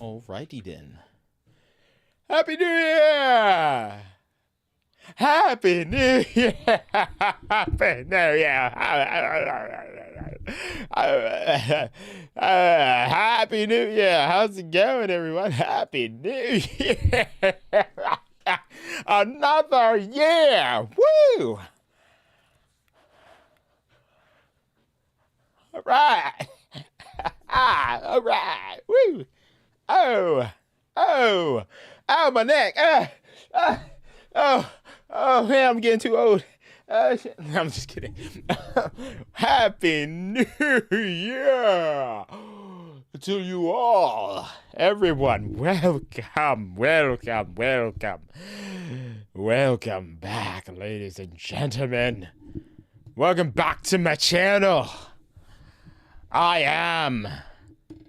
Alrighty then. Happy New Year! Happy New Year! Happy New Year! Happy New Year! How's it going, everyone? Happy New Year! Another year! Woo! All right! All right! Woo! Oh, my neck. Oh, man, I'm getting too old. I'm just kidding. Happy New Year to you all. Everyone, welcome. Welcome back, ladies and gentlemen. Welcome back to my channel. I am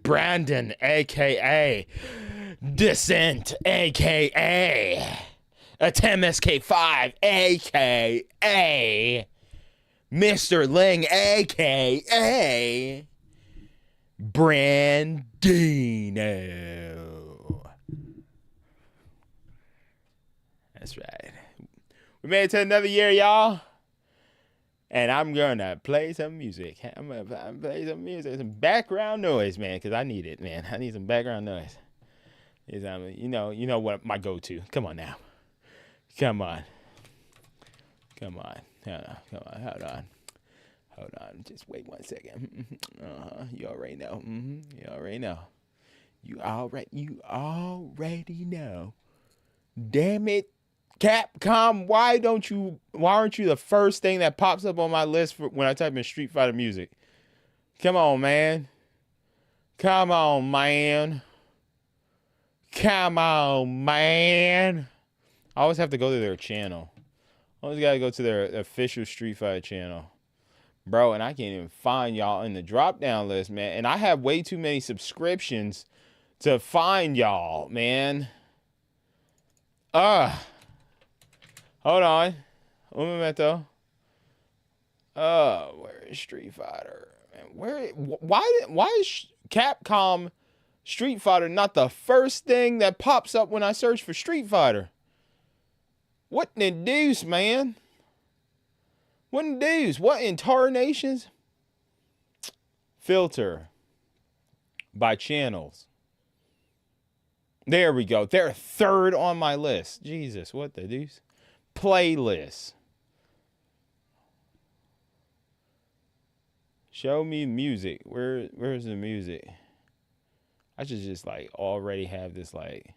Brandon, a.k.a. Descent, a.k.a. Attempt SK5, a.k.a. Mr. Ling, a.k.a. BranDino. That's right. We made it to another year, y'all. And I'm going to play some music. I'm going to play some music. Some background noise, man, because I need it, man. I need some background noise. You know what my go-to. Come on now. Come on. Hold on. Just wait 1 second. You already know. You already know. Damn it. Capcom, why aren't you the first thing that pops up on my list for when I type in Street Fighter music? Come on, man. I always have to go to their channel. I always gotta go to their official Street Fighter channel. Bro, and I can't even find y'all in the drop-down list, man. And I have way too many subscriptions to find y'all, man. Hold on. Un momento. Where is Street Fighter? Man, why is Capcom Street Fighter not the first thing that pops up when I search for Street Fighter? What in the deuce, man? What in the deuce? What in tarnations? Filter by channels. There we go. They're third on my list. Jesus, what the deuce? Playlist. Show me music. Where's the music? I should just like already have this like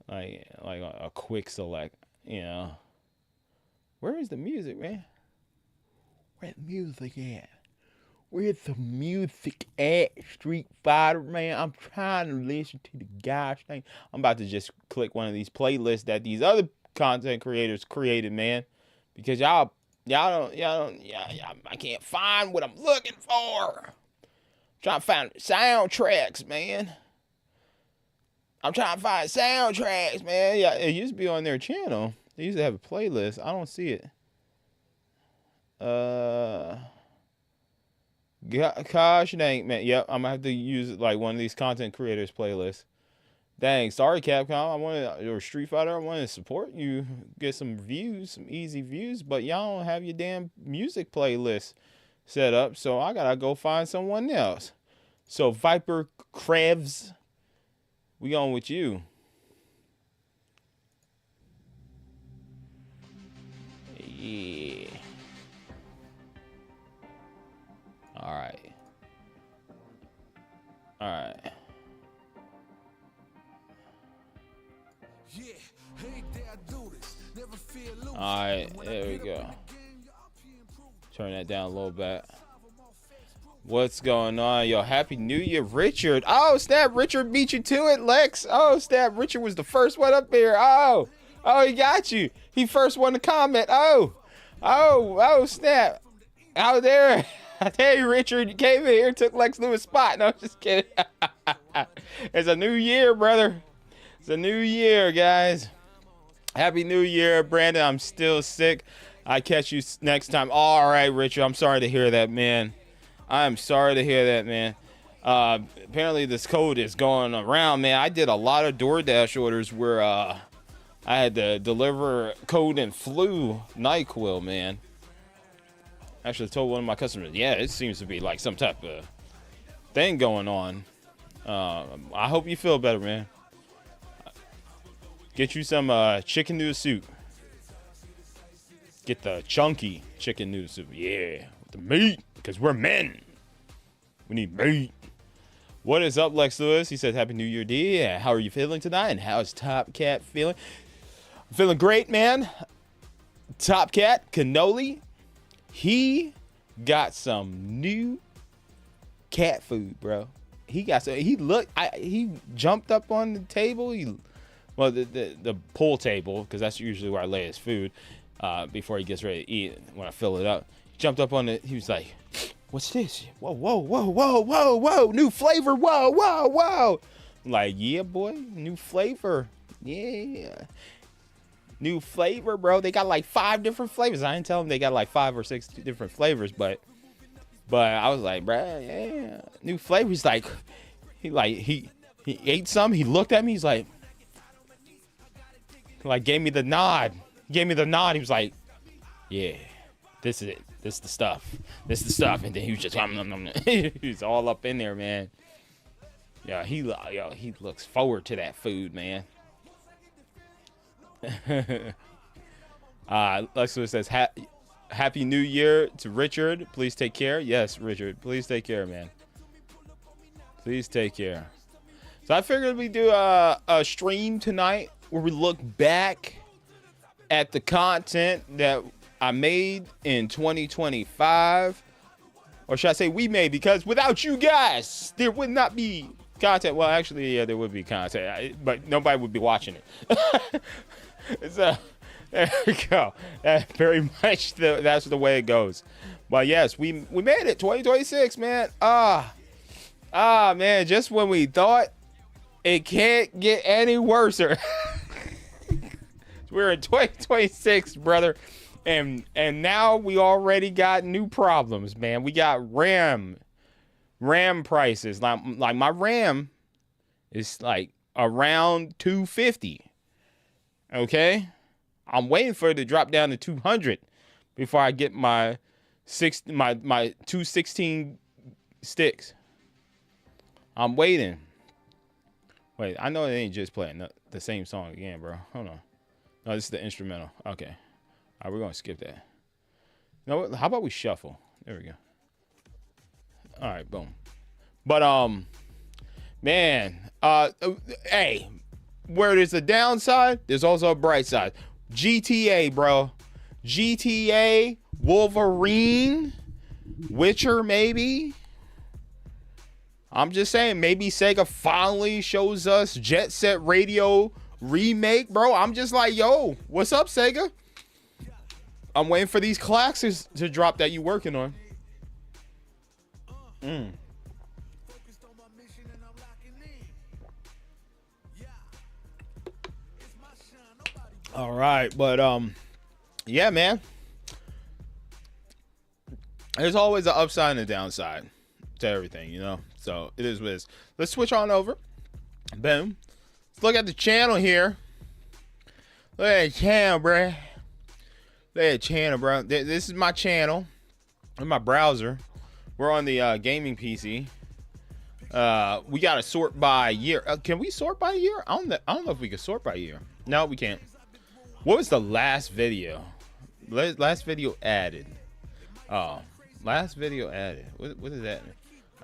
a quick select, you know. Where is the music, man? Where's the music at? Where's the music at, Street Fighter, man? I'm trying to listen to the gosh thing. I'm about to just click one of these playlists that these other content creators created, man, because y'all I can't find what I'm looking for. I'm trying to find soundtracks, man. Yeah, it used to be on their channel. They used to have a playlist. I don't see it. Gosh dang, man. Yep, I'm gonna have to use like one of these content creators playlists. Dang, sorry Capcom. I wanted, or Street Fighter, I wanted to support you, get some views, some easy views, but y'all don't have your damn music playlist set up, so I gotta go find someone else. So Viper Krebs, we on with you. Yeah. All right. All right. All right, there we go. Turn that down a little bit. What's going on? Yo, Happy New Year, Richard. Oh, snap, Richard beat you to it, Lex. Oh, snap, Richard was the first one up here. Oh, he got you. He first one to comment. Oh, snap. Out there. Hey, Richard, you came in here, took Lex Lewis' spot. No, I'm just kidding. It's a new year, brother. It's a new year, guys. Happy New Year, Brandon. I'm still sick. I catch you next time. All right, Richard. I'm sorry to hear that, man. I'm sorry to hear that, man. Apparently, this code is going around, man. I did a lot of DoorDash orders where I had to deliver code and flu NyQuil, man. Actually told one of my customers, yeah, it seems to be like some type of thing going on. I hope you feel better, man. Get you some chicken noodle soup. Get the chunky chicken noodle soup. Yeah, with the meat, because we're men. We need meat. What is up, Lex Lewis? He says, Happy New Year, D. How are you feeling tonight? And how's Top Cat feeling? I'm feeling great, man. Top Cat, Cannoli. He got some new cat food, bro. He got some. He jumped up on the table. The pool table, because that's usually where I lay his food before he gets ready to eat. When I fill it up, he jumped up on it. He was like, "What's this? Whoa! New flavor! Whoa!" I'm like, yeah, boy, new flavor. Yeah. New flavor, bro. They got like 5 different flavors. I didn't tell them they got like 5 or 6 different flavors, but I was like, bro, yeah, new flavor. He's like, he ate some. He looked at me. He's like gave me the nod. He was like, yeah, this is it. This is the stuff. And then he was just he's all up in there, man. Yeah, he looks forward to that food, man. Lexus says, Happy New Year to Richard. Please take care. Yes, Richard. Please take care, man. Please take care. So I figured we'd do a stream tonight where we look back at the content that I made in 2025. Or should I say we made, because without you guys, there would not be content. Well, actually, yeah, there would be content, but nobody would be watching it. So there we go. Very much that's the way it goes. But yes, we made it. 2026, man. Man, just when we thought it can't get any worse. We're in 2026, brother. And now we already got new problems, man. We got RAM prices. Like my RAM is like around 250. Okay, I'm waiting for it to drop down to 200 before I get my 216 sticks. I'm waiting. Wait, I know it ain't just playing the same song again, bro. Hold on. No, this is the instrumental. Okay. All right, we're gonna skip that. No, how about we shuffle? There we go. All right, boom. But man, hey. Where there's a downside, there's also a bright side. GTA, bro. GTA, Wolverine, Witcher, maybe. I'm just saying, maybe Sega finally shows us Jet Set Radio remake, bro. I'm just like, yo, what's up, Sega? I'm waiting for these classics to drop that you working on. All right, but yeah, man. There's always an upside and a downside. to everything, you know. So it is what it is. Let's switch on over. Boom. Let's look at the channel here. Look at the channel, bruh. Look at the channel, bro. This is my channel in my browser. We're on the gaming PC. We gotta sort by year. Can we sort by year? I don't know if we can sort by year. No, we can't. What was the last video? Last video added. Oh, last video added. What does that mean?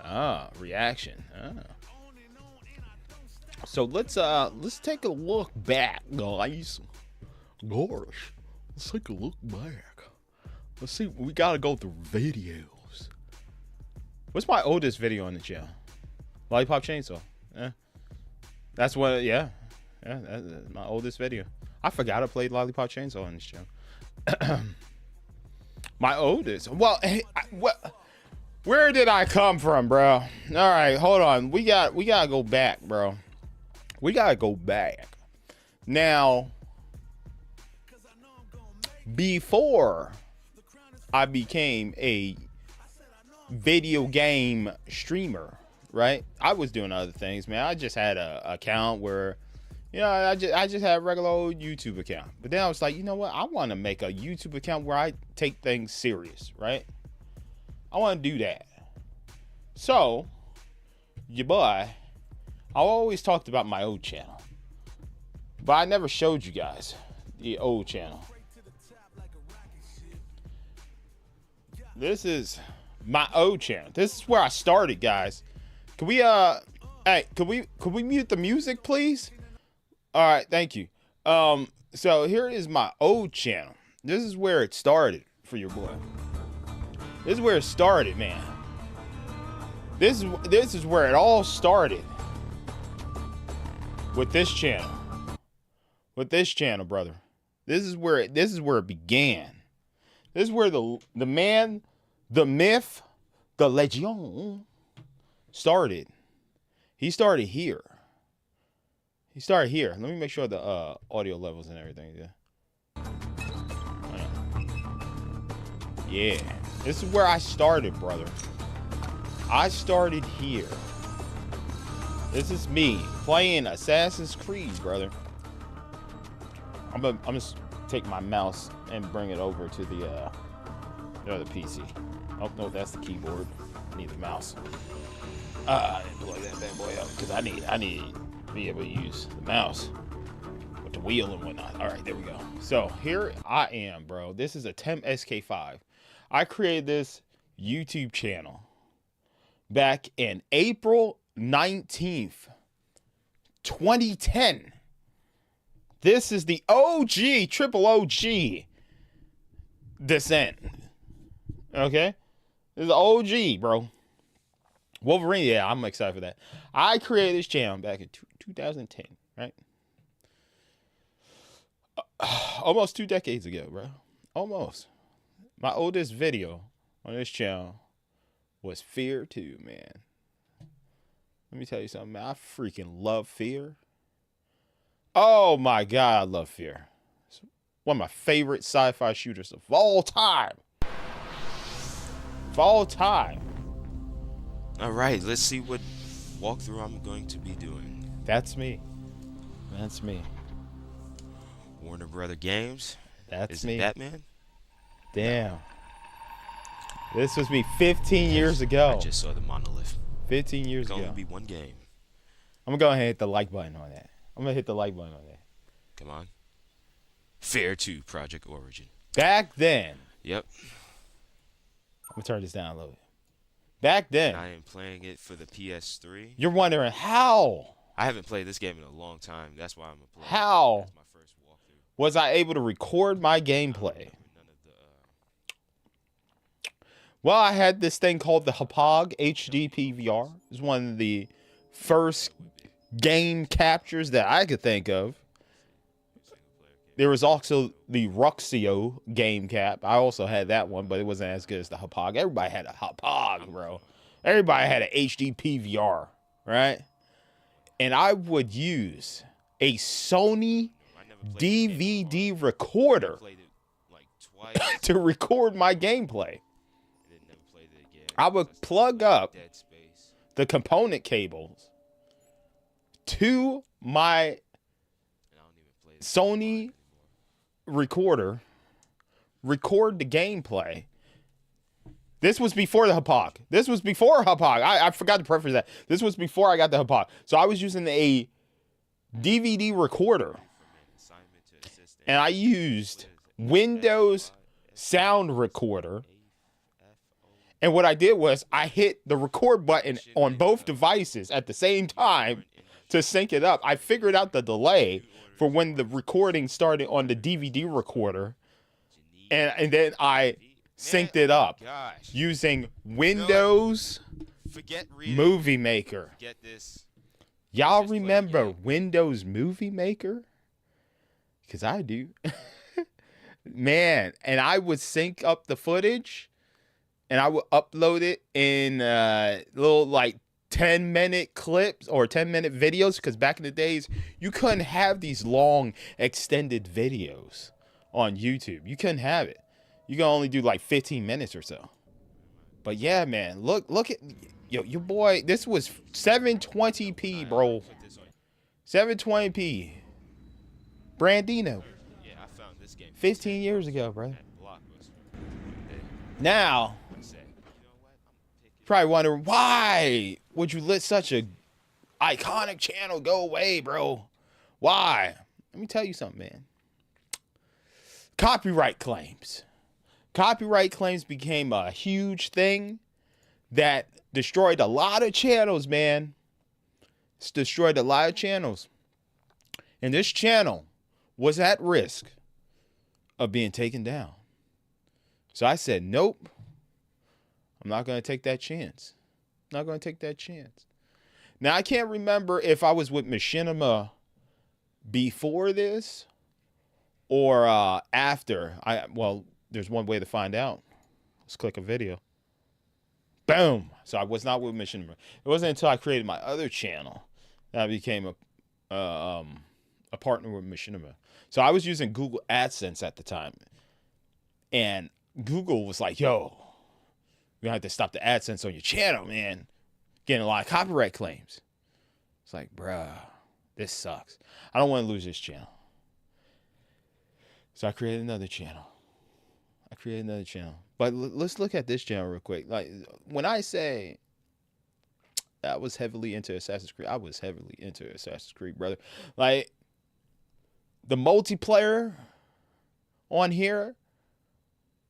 Ah, reaction. Ah. So let's take a look back, guys. Gosh, let's take a look back. Let's see. We gotta go through videos. What's my oldest video on the channel? Lollipop Chainsaw. Yeah, that's what. Yeah, that's my oldest video. I forgot I played Lollipop Chainsaw on this channel. My oldest. Well, hey, what? Where did I come from, bro? All right, hold on. We gotta go back, bro. We gotta go back. Now, before I became a video game streamer, right? I was doing other things, man. I just had a account where, you know, I just had a regular old YouTube account. But then I was like, you know what? I want to make a YouTube account where I take things serious, right? I want to do that. So, your boy, I always talked about my old channel, but I never showed you guys the old channel. This is my old channel. This is where I started, guys. Can we hey, could we mute the music, please? All right, thank you. So here is my old channel. This is where it started for your boy. This is where it started, man. This is where it all started. With this channel. With this channel, brother. This is where it began. This is where the man, the myth, the legend started. He started here. He started here. Let me make sure the audio levels and everything. Yeah. This is where I started, brother. I started here. This is me playing Assassin's Creed, brother. I'm gonna take my mouse and bring it over to the other PC. Oh no, that's the keyboard. I need the mouse. Plug that bad boy up because I need to be able to use the mouse with the wheel and whatnot. All right, there we go. So here I am, bro. This is a Temp SK5. I created this YouTube channel back in April 19th, 2010. This is the OG, triple OG descent. Okay? This is OG, bro. Wolverine, yeah, I'm excited for that. I created this channel back in 2010, right? Almost 2 decades ago, bro. Almost. My oldest video on this channel was Fear 2, man. Let me tell you something, man. I freaking love Fear. Oh my God, I love Fear. It's one of my favorite sci-fi shooters of all time. Of all time. All right, let's see what walkthrough I'm going to be doing. That's me. That's me. Warner Brother Games. That's Is me. It Batman? Damn. This was me 15 years ago. I just saw the monolith. 15 years It's ago. gonna be one game. I'm gonna go ahead and hit the like button on that. I'm gonna hit the like button on that. Come on. Fear 2 Project Origin. Back then. Yep. I'm gonna turn this down a little bit. Back then. I am playing it for the PS3. You're wondering how? I haven't played this game in a long time. That's why I'm gonna play. How? That's my first walkthrough. Was I able to record my gameplay? None of the, Well, I had this thing called the Hapag HD PVR. It was one of the first game captures that I could think of. There was also the Ruxio game cap. I also had that one, but it wasn't as good as the Hapag. Everybody had a Hapag, bro. Everybody had an HD PVR, right? And I would use a Sony DVD recorder played it like twice. to record my gameplay. Then never played it again. I would plug up the component cables to my Sony recorder, record the gameplay. This was before the Hapag. This was before Hapag. I forgot to preface that. This was before I got the Hapag. So I was using a DVD recorder. And I used Windows Sound Recorder. And what I did was I hit the record button on both devices at the same time to sync it up. I figured out the delay for when the recording started on the DVD recorder. And then I synced it up using Windows Movie Maker. Y'all remember Windows Movie Maker? Because I do. Man, and I would sync up the footage and I would upload it in little like 10-minute clips or 10-minute videos, because back in the days, you couldn't have these long extended videos on YouTube. You couldn't have it. You can only do like 15 minutes or so. But yeah, man, look at your boy. This was 720p, bro. 720p. BranDino. 15 years ago, bro. Now, probably wondering, why would you let such a iconic channel go away, bro? Why? Let me tell you something, man. Copyright claims. Copyright claims became a huge thing that destroyed a lot of channels, man. It's destroyed a lot of channels. And this channel was at risk of being taken down. So I said, nope. I'm not going to take that chance. Not going to take that chance. Now, I can't remember if I was with Machinima before this or after. Well, there's one way to find out. Let's click a video. Boom. So I was not with Machinima. It wasn't until I created my other channel that I became a partner with Machinima. So I was using Google AdSense at the time. And Google was like, yo, you have to stop the AdSense on your channel, man. Getting a lot of copyright claims. It's like, bruh, this sucks. I don't want to lose this channel. So I created another channel. But let's look at this channel real quick. Like, when I say I was heavily into Assassin's Creed, I was heavily into Assassin's Creed, brother. Like, the multiplayer on here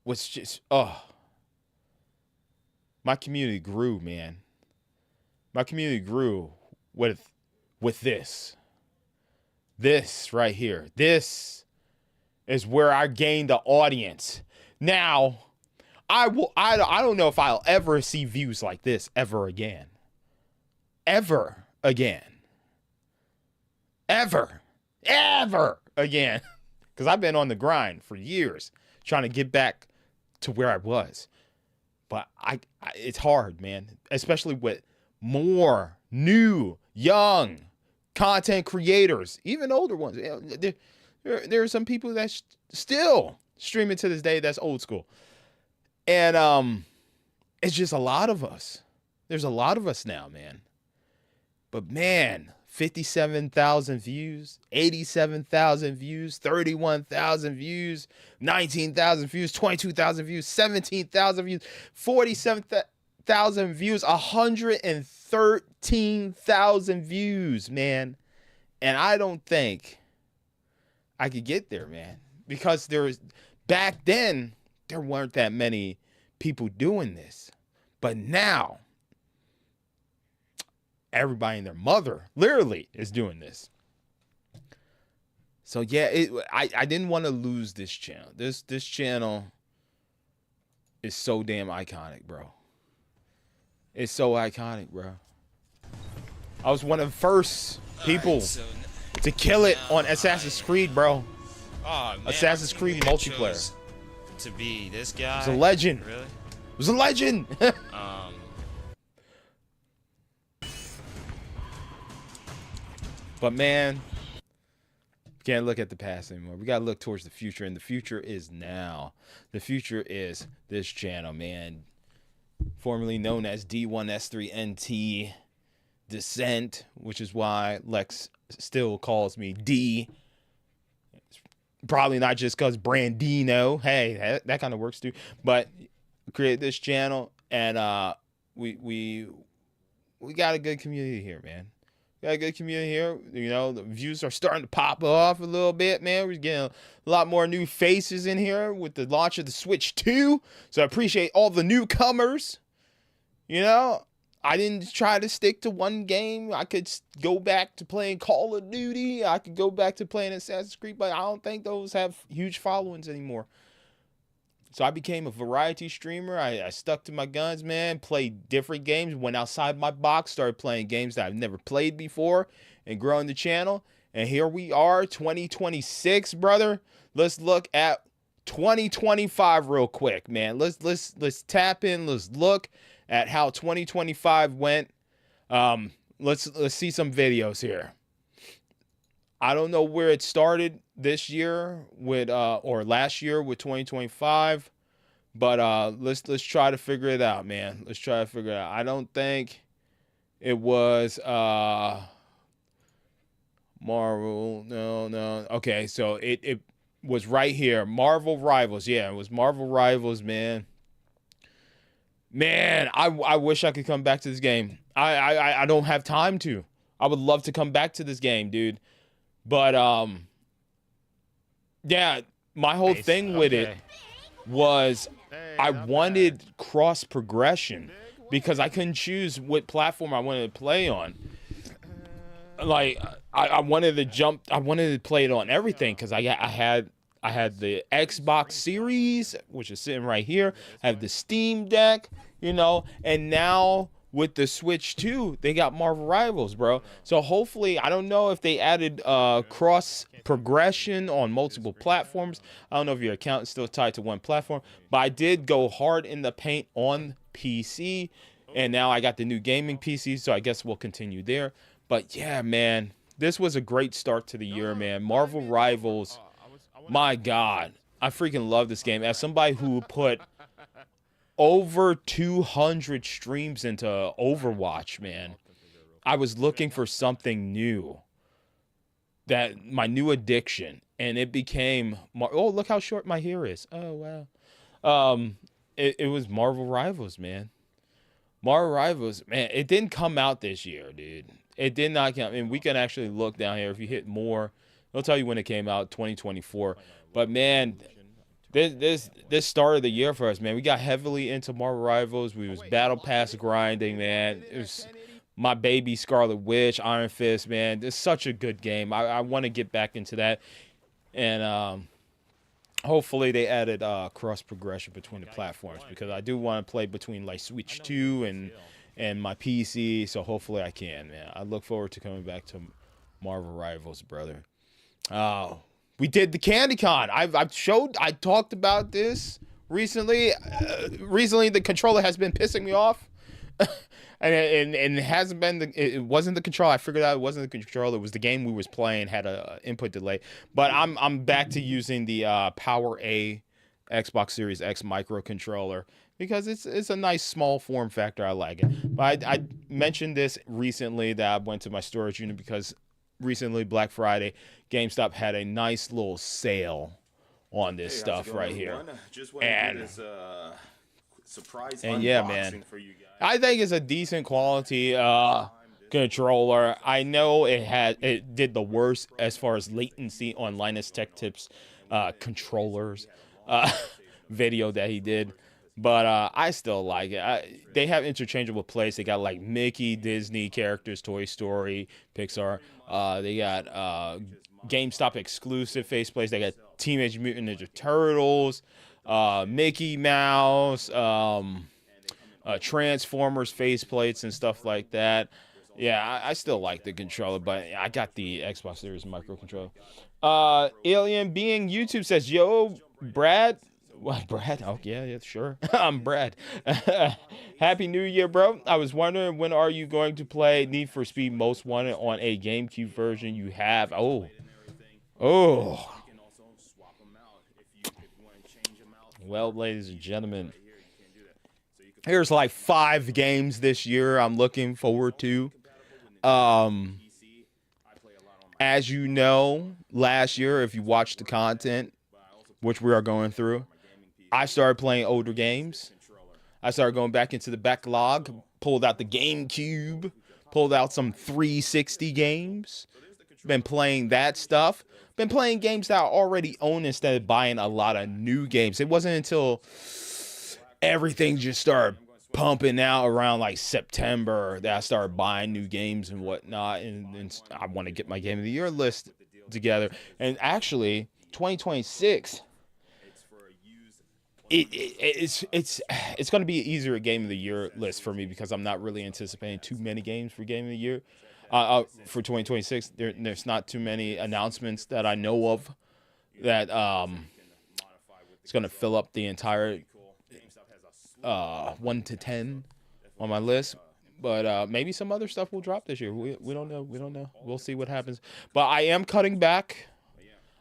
was just, my community grew, man. My community grew with this. This right here. This is where I gained the audience. Now, I don't know if I'll ever see views like this ever again. Ever again. Ever again. Because I've been on the grind for years trying to get back to where I was. But it's hard, man. Especially with more new, young content creators. Even older ones. There are some people that still streaming to this day that's old school. And it's just a lot of us. There's a lot of us now, man. But man, 57,000 views, 87,000 views, 31,000 views, 19,000 views, 22,000 views, 17,000 views, 47,000 views, 113,000 views, man. And I don't think I could get there, man. Because back then, there weren't that many people doing this. But now, everybody and their mother literally is doing this. So yeah, I didn't want to lose this channel. This channel is so damn iconic, bro. It's so iconic, bro. I was one of the first people to kill it on Assassin's Creed, bro. Oh, man, Assassin's Creed multiplayer. To be this guy. It was a legend. Really? It was a legend. But man, we can't look at the past anymore. We gotta look towards the future, and the future is now. The future is this channel, man. formerly known as D1S3NT Descent, which is why Lex still calls me D. Probably not just because BranDino. Hey, that kind of works too. But create this channel, and we got a good community here, man. We got a good community here. You know, the views are starting to pop off a little bit, man. We're getting a lot more new faces in here with the launch of the Switch 2. So I appreciate all the newcomers. You know, I didn't try to stick to one game. I could go back to playing Call of Duty. I could go back to playing Assassin's Creed, but I don't think those have huge followings anymore. So I became a variety streamer. I stuck to my guns, man. Played different games. Went outside my box. Started playing games that I've never played before and growing the channel. And here we are, 2026, brother. Let's look at 2025 real quick, man. Let's tap in. Let's look at how 2025 went. Let's see some videos here. I don't know where it started this year with or last year with 2025, but let's try to figure it out, man. Let's try to figure it out. I don't think it was Marvel. No. Okay, so it was right here. Marvel Rivals. Yeah, it was Marvel Rivals, man. Man, I wish I could come back to this game. I don't have time to. I would love to come back to this game, dude. But yeah, my whole thing with it was I wanted cross progression because I couldn't choose what platform I wanted to play on. Like I wanted to jump, I wanted to play it on everything because I had the Xbox Series, which is sitting right here. I have the Steam Deck, you know, and now with the Switch 2, they got Marvel Rivals, bro. So hopefully, I don't know if they added cross progression on multiple platforms. I don't know if your account is still tied to one platform, but I did go hard in the paint on PC, and now I got the new gaming PC, so I guess we'll continue there. But yeah, man, this was a great start to the year, man. Marvel Rivals, my God, I freaking love this game. As somebody who put over 200 streams into Overwatch, man, I was looking for something new, that my new addiction, and it became oh, look how short my hair is. Oh wow. It was Marvel Rivals, man. Marvel Rivals, man, it didn't come out this year, dude. It did not come. I mean, we can actually look down here if you hit more, it'll tell you when it came out, 2024. But man, this start of the year for us, man, we got heavily into Marvel Rivals. We was battle pass grinding, man. It was my baby Scarlet Witch, Iron Fist, man. It's such a good game. I want to get back into that, and hopefully they added cross progression between the platforms, because I do want to play between like Switch 2 and my PC. So hopefully I can, man. I look forward to coming back to Marvel Rivals, brother. We did the Candy Con. I talked about this recently. Recently, the controller has been pissing me off, and it hasn't been it wasn't the controller. I figured out it wasn't the controller. It was the game we was playing had a input delay. But I'm back to using the Power A Xbox Series X microcontroller because it's a nice small form factor. I like it. But I mentioned this recently that I went to my storage unit because recently, Black Friday, GameStop had a nice little sale on this stuff right here. And yeah, man, I think it's a decent quality controller. I know it did the worst as far as latency on Linus Tech Tips controllers video that he did. But I still like it. They have interchangeable plays. They got like Mickey, Disney characters, Toy Story, Pixar. They got GameStop exclusive faceplates. They got Teenage Mutant Ninja Turtles, Mickey Mouse, Transformers faceplates and stuff like that. Yeah, I still like the controller, but I got the Xbox Series microcontroller. Alien Being YouTube says, "Yo, Brad." What, Brad? Oh, yeah, sure. I'm Brad. Happy New Year, bro. I was wondering, when are you going to play Need for Speed Most Wanted on a GameCube version you have? Oh. Well, ladies and gentlemen, Here's like 5 games this year I'm looking forward to. Um, as you know, last year, if you watched the content, which we are going through, I started playing older games. I started going back into the backlog, pulled out the GameCube, pulled out some 360 games. Been playing that stuff. Been playing games that I already own instead of buying a lot of new games. It wasn't until everything just started pumping out around like September that I started buying new games and whatnot. And I want to get my Game of the Year list together. And actually, 2026, it's going to be an easier Game of the Year list for me because I'm not really anticipating too many games for Game of the Year. For 2026, there's not too many announcements that I know of that it's going to fill up the entire 1 to 10 on my list. But maybe some other stuff will drop this year. We don't know. We don't know. We'll see what happens. But I am cutting back.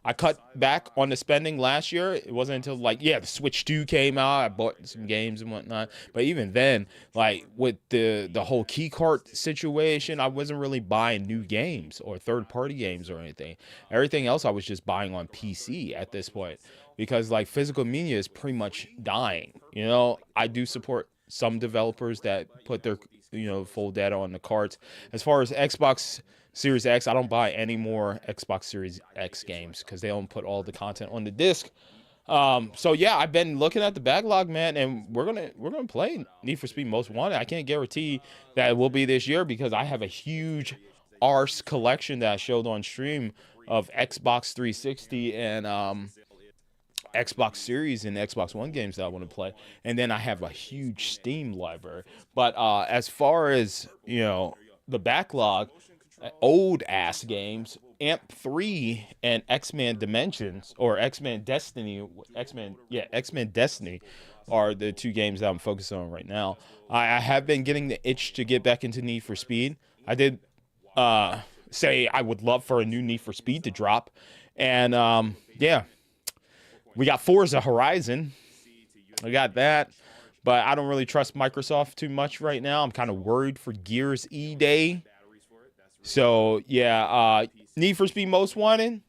I cut back on the spending last year. It wasn't until the Switch 2 came out. I bought some games and whatnot. But even then, like with the whole key card situation, I wasn't really buying new games or third-party games or anything. Everything else I was just buying on PC at this point because like physical media is pretty much dying. You know, I do support some developers that put their full data on the cards. As far as Xbox Series X, I don't buy any more Xbox Series X games because they don't put all the content on the disc. So yeah, I've been looking at the backlog, man, and we're gonna play Need for Speed Most Wanted. I can't guarantee that it will be this year because I have a huge arse collection that I showed on stream of Xbox 360 and Xbox Series and Xbox One games that I want to play, and then I have a huge Steam library. But as far as the backlog, old ass games, Amp 3 and X-Men Dimensions or X-Men Destiny, X-Men Destiny are the 2 games that I'm focused on right now. I have been getting the itch to get back into Need for Speed. I did say I would love for a new Need for Speed to drop, and yeah. We got Forza Horizon. I got that. But I don't really trust Microsoft too much right now. I'm kind of worried for Gears E-Day. So, yeah. Need for Speed Most Wanted.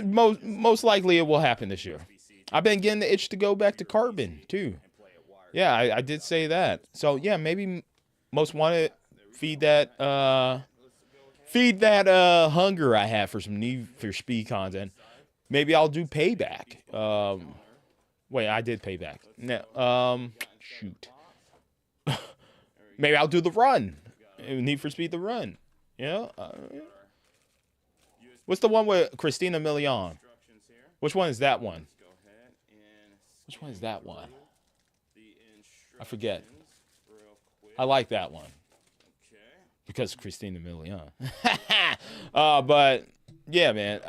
Most likely it will happen this year. I've been getting the itch to go back to Carbon, too. Yeah, I did say that. So, yeah, maybe Most Wanted feed that hunger I have for some Need for Speed content. Maybe I'll do Payback. Wait, I did Payback. No, shoot. Maybe I'll do The Run. Need for Speed The Run. What's the one with Christina Milian? Which one is that one? Which one is that one? I forget. I like that one. Because Christina Milian. But yeah, man.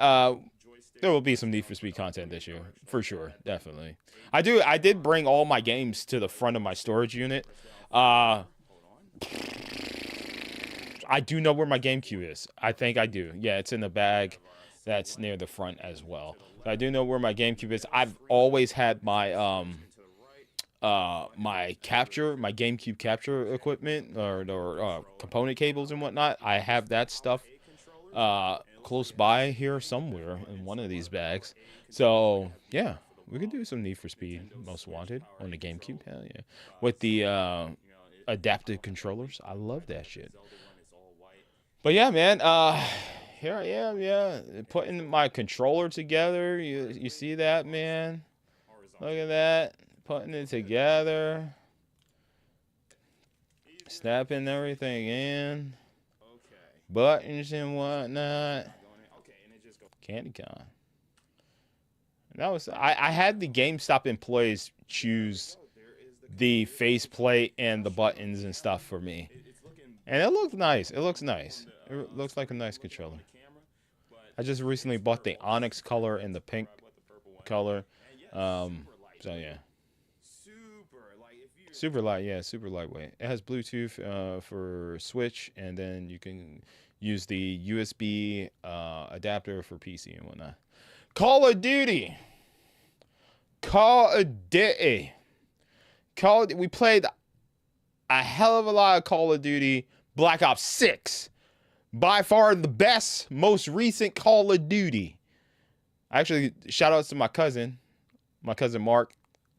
There will be some Need for Speed content this year, for sure, definitely. I did bring all my games to the front of my storage unit. I do know where my GameCube is. I think I do. Yeah, it's in the bag that's near the front as well. So I do know where my GameCube is. I've always had my my GameCube capture equipment or component cables and whatnot. I have that stuff close by here somewhere in one of these bags. So yeah, we could do some Need for Speed Most Wanted on the GameCube. Hell yeah, with the adaptive controllers. I love that shit. But yeah, man. Here I am. Yeah, putting my controller together. You see that, man? Look at that. Putting it together, snapping everything in, buttons and whatnot. CandyCon. That was I had the GameStop employees choose the faceplate and the buttons and stuff for me, and it looked nice. It looks nice. It looks like a nice controller. I just recently bought the onyx color and the pink color. So yeah. Super light, yeah, super lightweight. It has Bluetooth for Switch, and then you can use the USB adapter for PC and whatnot. Call of Duty. Call of Duty. We played a hell of a lot of Call of Duty. Black Ops 6. By far the best, most recent Call of Duty. Actually, shout outs to my cousin Mark.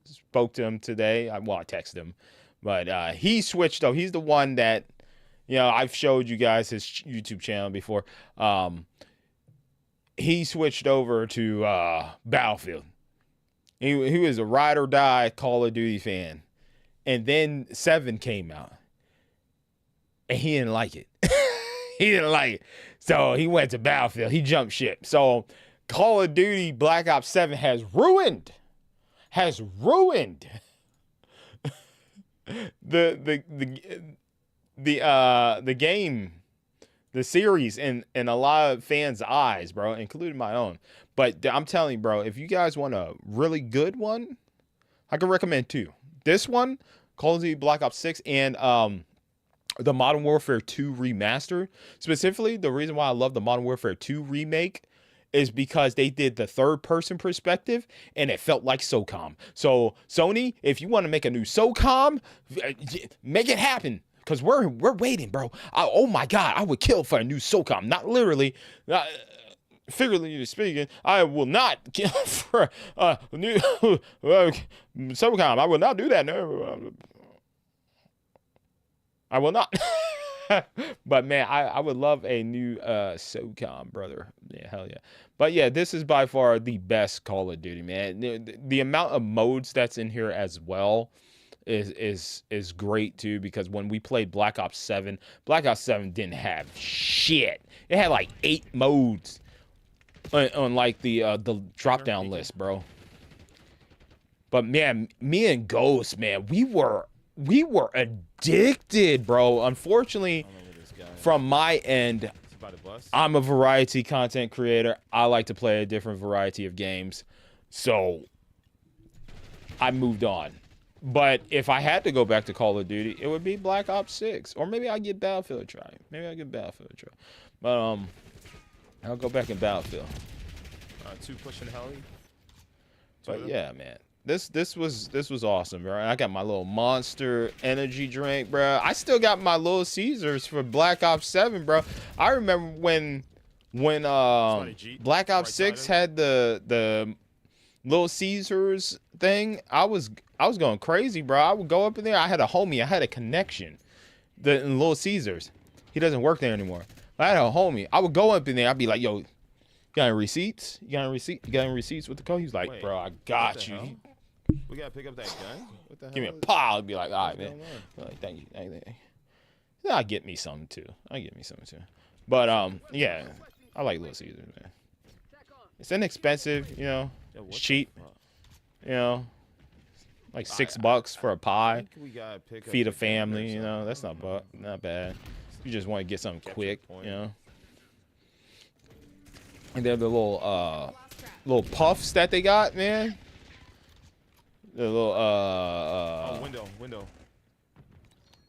Spoke to him today. I texted him. But he switched up. He's the one that, I've showed you guys his YouTube channel before. He switched over to Battlefield. He was a ride or die Call of Duty fan. And then 7 came out. And he didn't like it. He didn't like it. So he went to Battlefield. He jumped ship. So Call of Duty Black Ops 7 has ruined the game, the series in a lot of fans' eyes, bro, including my own. But I'm telling you, bro, if you guys want a really good one, I can recommend 2. This one, Call of Duty Black Ops 6, and the Modern Warfare 2 remastered. Specifically, the reason why I love the Modern Warfare 2 remake is because they did the third-person perspective, and it felt like SOCOM. So, Sony, if you want to make a new SOCOM, make it happen. Because we're waiting, bro. Oh, my God. I would kill for a new SOCOM. Not literally. Figuratively speaking, I will not kill for a new SOCOM. I will not do that. No, I will not. But man, I would love a new SOCOM, brother. Yeah, hell yeah. But yeah, this is by far the best Call of Duty, man. The amount of modes that's in here as well is great too, because when we played Black Ops 7 didn't have shit. It had like 8 modes on like the drop down list, bro. But man, me and Ghost, man, we were addicted, bro. Unfortunately, from my end, I'm a variety content creator. I like to play a different variety of games. So I moved on. But if I had to go back to Call of Duty, it would be Black Ops 6. Or maybe I'd get Battlefield a try. But I'll go back in Battlefield. 2 pushing heli. But yeah, man. This was awesome, bro. I got my little Monster energy drink, bro. I still got my Little Caesars for Black Ops 7, bro. I remember when Black Ops 6 had the Little Caesars thing. I was going crazy, bro. I would go up in there. I had a homie. I had a connection. In Little Caesars. He doesn't work there anymore. I had a homie. I would go up in there. I'd be like, yo, you got any receipts? You got any receipts with the code? He's like, wait, bro, I got you. We gotta pick up that gun. What the hell? Give me a pile. I'd be like, all right, man. Like, thank you. Yeah, I'll get me something too. But yeah, I like Little Caesars, man. It's inexpensive, it's cheap, like $6 for a pie. Feed a family, that's not bad. You just want to get something quick, And they're the little puffs that they got, man. The little window.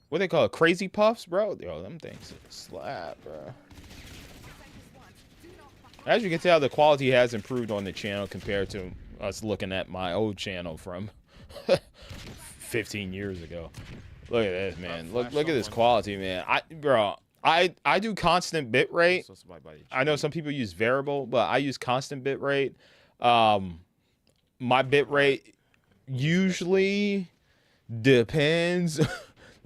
What they call it? Crazy puffs, bro. Yo, them things slap, bro. As you can tell, the quality has improved on the channel compared to us looking at my old channel from 15 years ago. Look at this, man. Look at this quality, man. I do constant bit rate. I know some people use variable, but I use constant bit rate. My bit rate usually depends.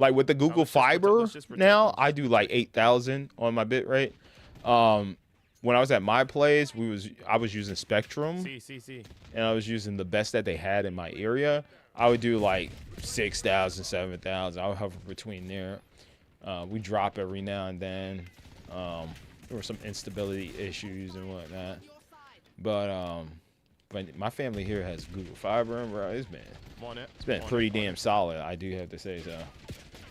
Like with the Google Fiber now, I do like 8,000 on my bit rate. When I was at my place, I was using Spectrum, and I was using the best that they had in my area. I would do like 6,000, 7,000. I would hover between there. We drop every now and then. There were some instability issues and whatnot. But my family here has Google Fiber, and bro, it's been pretty damn solid. I do have to say so.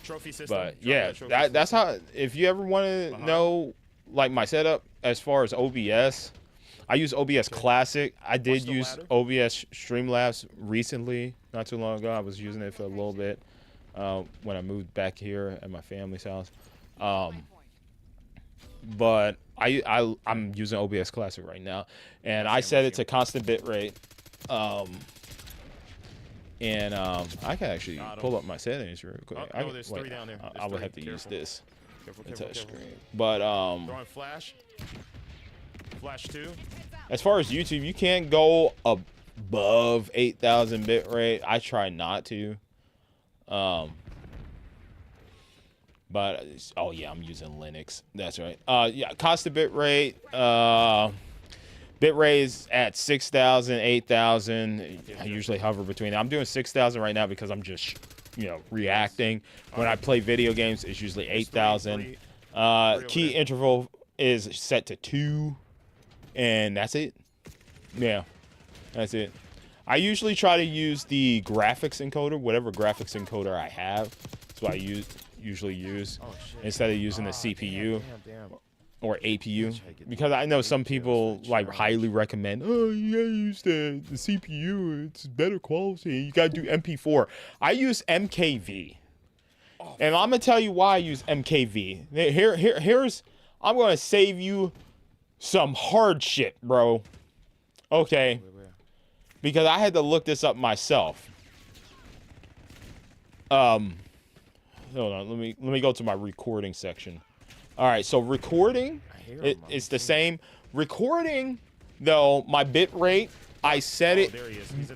Trophy system. But yeah, that's how. If you ever want to know, like my setup as far as OBS, I use OBS Classic. I did use OBS Streamlabs recently, not too long ago. I was using it for a little bit when I moved back here at my family's house. But I'm using OBS Classic right now, and I set it to constant bit rate. And I can actually pull up my settings real quick. Oh, no, there's 3 down there. I would have to Careful. use this Careful, the careful, touch careful. screen. But Throwing flash. Flash 2. as far as YouTube, you can't go above 8,000 bit rate. I try not to. But oh yeah, I'm using Linux. That's right. Yeah, constant bit rate. Bit rate is at 6,000, 8,000. I usually hover between. I'm doing 6,000 right now because I'm just, reacting. When I play video games, it's usually 8,000. Key interval is set to 2, and that's it. Yeah, that's it. I usually try to use the graphics encoder, whatever graphics encoder I have. That's what I usually use instead of using the CPU. Damn. Or APU, because I know some people like highly recommend, oh, you gotta use the CPU, it's better quality, you gotta do MP4. I use MKV, and I'm gonna tell you why I use MKV. Here's I'm gonna save you some hard shit, bro. Okay, because I had to look this up myself. Hold on, let me go to my recording section. All right, so recording, it's the same. Recording, though, my bit rate, I set it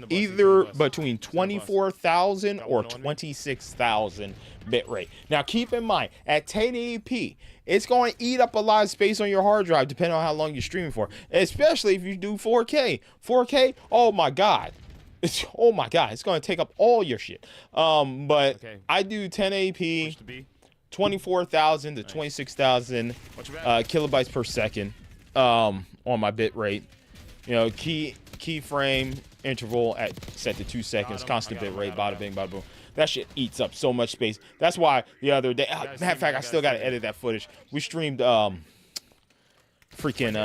either between 24,000 or 26,000 bit rate. Now, keep in mind, at 1080p, it's going to eat up a lot of space on your hard drive, depending on how long you're streaming for, especially if you do 4K. 4K, oh my God. Oh my God, it's going to take up all your shit. But I do 1080p. 24,000 to 26,000 kilobytes per second on my bit rate. Keyframe interval set to 2 seconds, constant bit rate, bada bing, bada boom. That shit eats up so much space. That's why the other day, matter of fact, I still got to edit that footage. We streamed freaking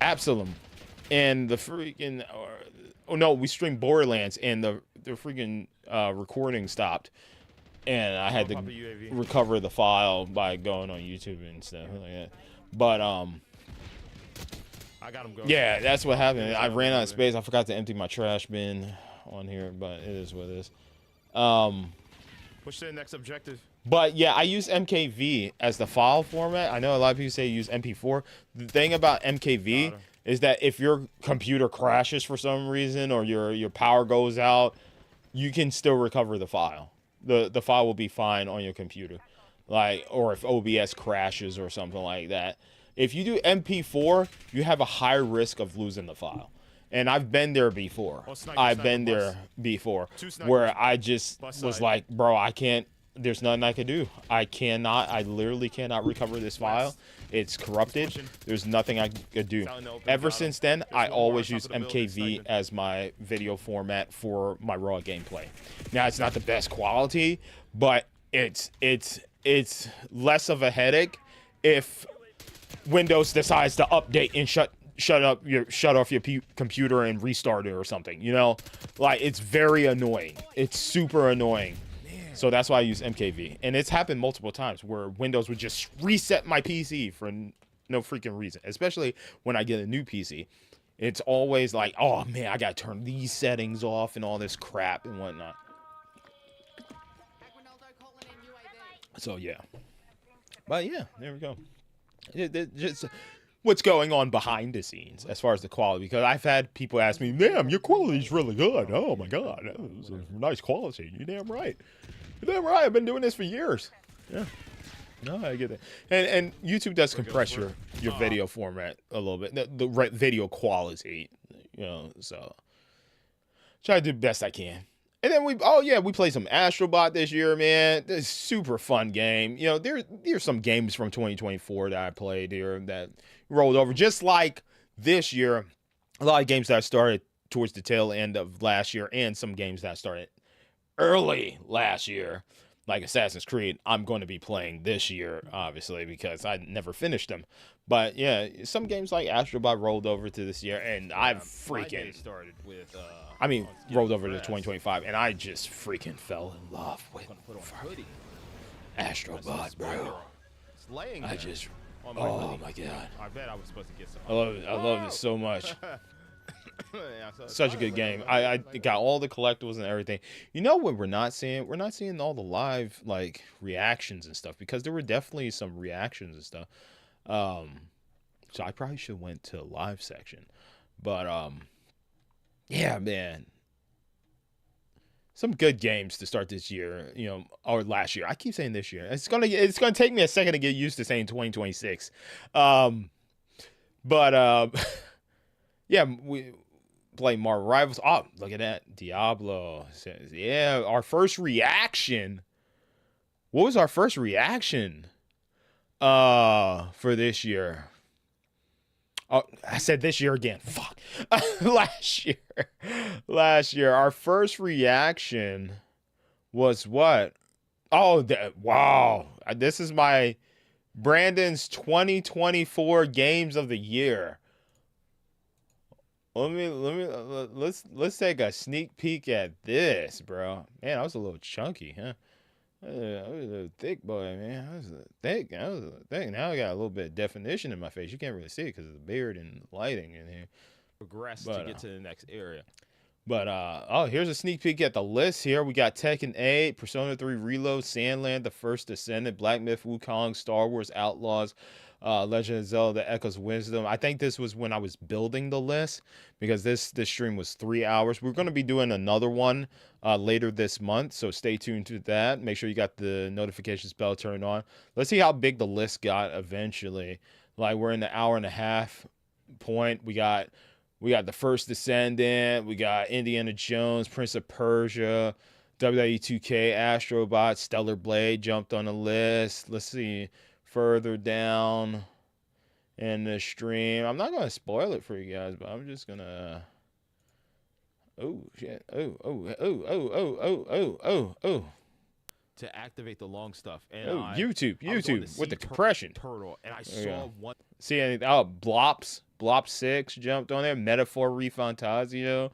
Absalom and the freaking, we streamed Borderlands and the freaking recording stopped. And I had to recover the file by going on YouTube and stuff like that. But I got him going. Yeah, that's what happened. I ran out of space. I forgot to empty my trash bin on here, but it is what it is. Push to the next objective. But yeah, I use MKV as the file format. I know a lot of people say use MP4. The thing about MKV is that if your computer crashes for some reason or your power goes out, you can still recover the file. The file will be fine on your computer, or if OBS crashes or something like that. If you do MP4, you have a high risk of losing the file, and I've been there before. Where I just was like, bro, I can't. There's nothing I can do. I literally cannot recover this file. It's corrupted. There's nothing I could do. Ever since then, I always use MKV as my video format for my raw gameplay. Now, it's not the best quality, but it's less of a headache if Windows decides to update and shut off your computer and restart it or something. It's very annoying. It's super annoying. So that's why I use MKV. And it's happened multiple times where Windows would just reset my PC for no freaking reason. Especially when I get a new PC. It's always like, oh man, I gotta turn these settings off and all this crap and whatnot. So yeah. But yeah, there we go. Just what's going on behind the scenes as far as the quality, because I've had people ask me, damn, your quality's really good. Oh my God, that was a nice quality. You're damn right. You're damn right. I've been doing this for years. Yeah. No, I get it. And YouTube does compress your video format a little bit, the video quality, so try to do the best I can. And then we played some Astrobot this year, man. This super fun game. There's some games from 2024 that I played here that rolled over. Just like this year, a lot of games that I started towards the tail end of last year, and some games that I started early last year, like Assassin's Creed, I'm going to be playing this year, obviously, because I never finished them. But yeah, some games like Astrobot rolled over to this year, and I've freaking started with. Rolled over to 2025, and I just freaking fell in love with Astrobot, bro. I just, oh my God. I bet I was supposed to get some. I love it so much. Yeah, so it's Such a fine, good game. like, I got all the collectibles and everything. You know what we're not seeing? We're not seeing all the live like reactions and stuff because there were definitely some reactions and stuff. So I probably should went to the live section. But yeah, man. Some good games to start this year, you know, or last year. I keep saying this year. It's gonna take me a second to get used to saying 2026. But yeah, we play Marvel Rivals. Oh, look at that. Diablo. Yeah, our first reaction. What was our first reaction for this year? Oh, I said this year again. Fuck. Last year. Last year. Our first reaction was what? Oh, wow. This is my Brandon's 2024 games of the year. Let's take a sneak peek at this, bro. Man, I was a little chunky, huh? I was a thick boy, man. I was thick. Now I got a little bit of definition in my face. You can't really see it because of the beard and the lighting in here. progress But, to get to the next area. But oh, here's a sneak peek at the list here. We got Tekken 8, Persona 3 Reload, Sandland, The First Descendant, Black Myth, Wukong, Star Wars Outlaws, Legend of Zelda, Echoes of Wisdom. I think this was when I was building the list because this stream was 3 hours. We're going to be doing another one later this month, so stay tuned to that. Make sure you got the notifications bell turned on. Let's see how big the list got eventually. Like we're in the hour and a half point. We got The First Descendant. We got Indiana Jones, Prince of Persia, WWE 2K, Astrobot, Stellar Blade jumped on the list. Let's see further down in the stream. I'm not going to spoil it for you guys, but I'm just going to... Oh, shit. Oh. To activate the long stuff. And Oh, YouTube I was on with the sea compression. turtle, and I There you saw go. one. See anything? Oh, Blop 6 jumped on there. Metaphor Refantasio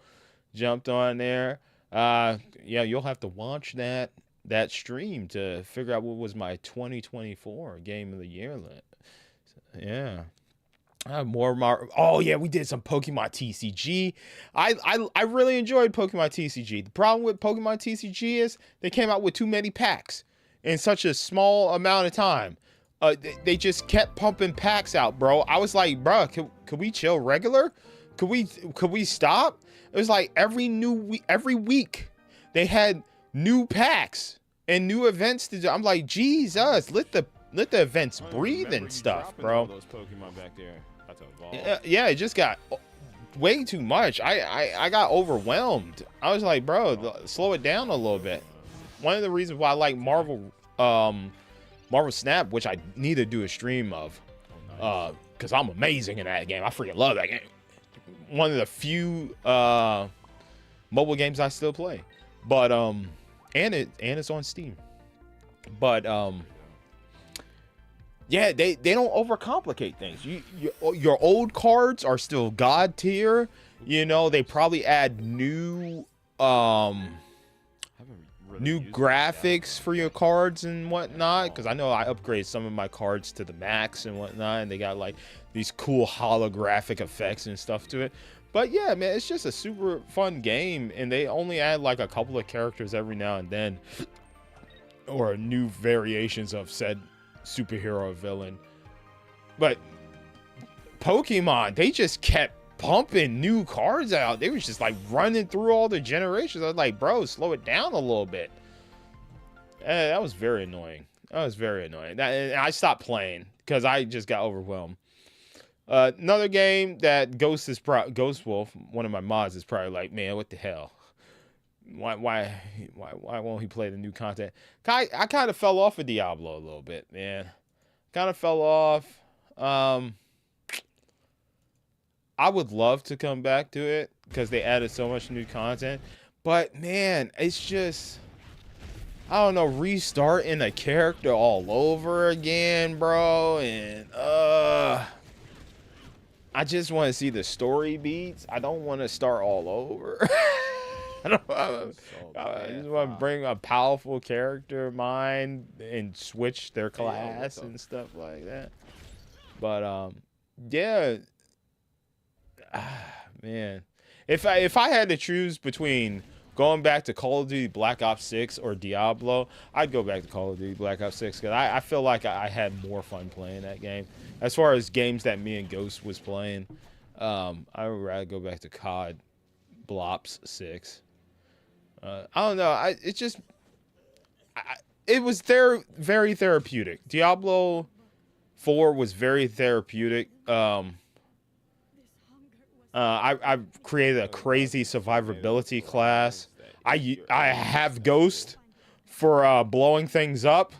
jumped on there. Yeah, you'll have to watch that stream to figure out what was my 2024 game of the year list. Yeah. Oh yeah, we did some Pokemon TCG. I really enjoyed Pokemon TCG. The problem with Pokemon TCG is they came out with too many packs in such a small amount of time. They just kept pumping packs out, bro. I was like, bro, could we chill regular? Could we stop? It was like every week they had new packs and new events to do. I'm like, Jesus, let the events breathe and stuff, bro. Those Pokemon back there. That's evolved. Yeah, it just got way too much. I got overwhelmed. I was like, bro, slow it down a little bit. One of the reasons why I like Marvel Snap, which I need to do a stream of, because I'm amazing in that game. I freaking love that game. One of the few mobile games I still play, but and it's on Steam. But yeah, they don't overcomplicate things. Your old cards are still god tier. You know, they probably add new graphics for your cards and whatnot, because I know I upgrade some of my cards to the max and whatnot, and they got like these cool holographic effects and stuff to it. But yeah, man, it's just a super fun game, and they only add like a couple of characters every now and then, or new variations of said superhero or villain. But Pokemon, they just kept pumping new cards out. They was just like running through all the generations. I was like, bro, slow it down a little bit. That was very annoying. And I stopped playing because I just got overwhelmed. Another game that Ghost Wolf, one of my mods, is probably like, man, what the hell? Why won't he play the new content? I kind of fell off of Diablo a little bit, man. Kind of fell off. I would love to come back to it because they added so much new content. But man, it's just, I don't know, restarting a character all over again, bro. And I just want to see the story beats. I don't want to start all over. I just want to bring a powerful character of mine and switch their class and stuff like that. But yeah, man, if I had to choose between going back to Call of Duty Black Ops 6 or Diablo, I'd go back to Call of Duty Black Ops 6 because I feel like I had more fun playing that game. As far as games that me and Ghost was playing, I would rather go back to COD Blops 6. I don't know. It was very therapeutic. Diablo 4 was very therapeutic. I've created a crazy survivability class. I have Ghost for blowing things up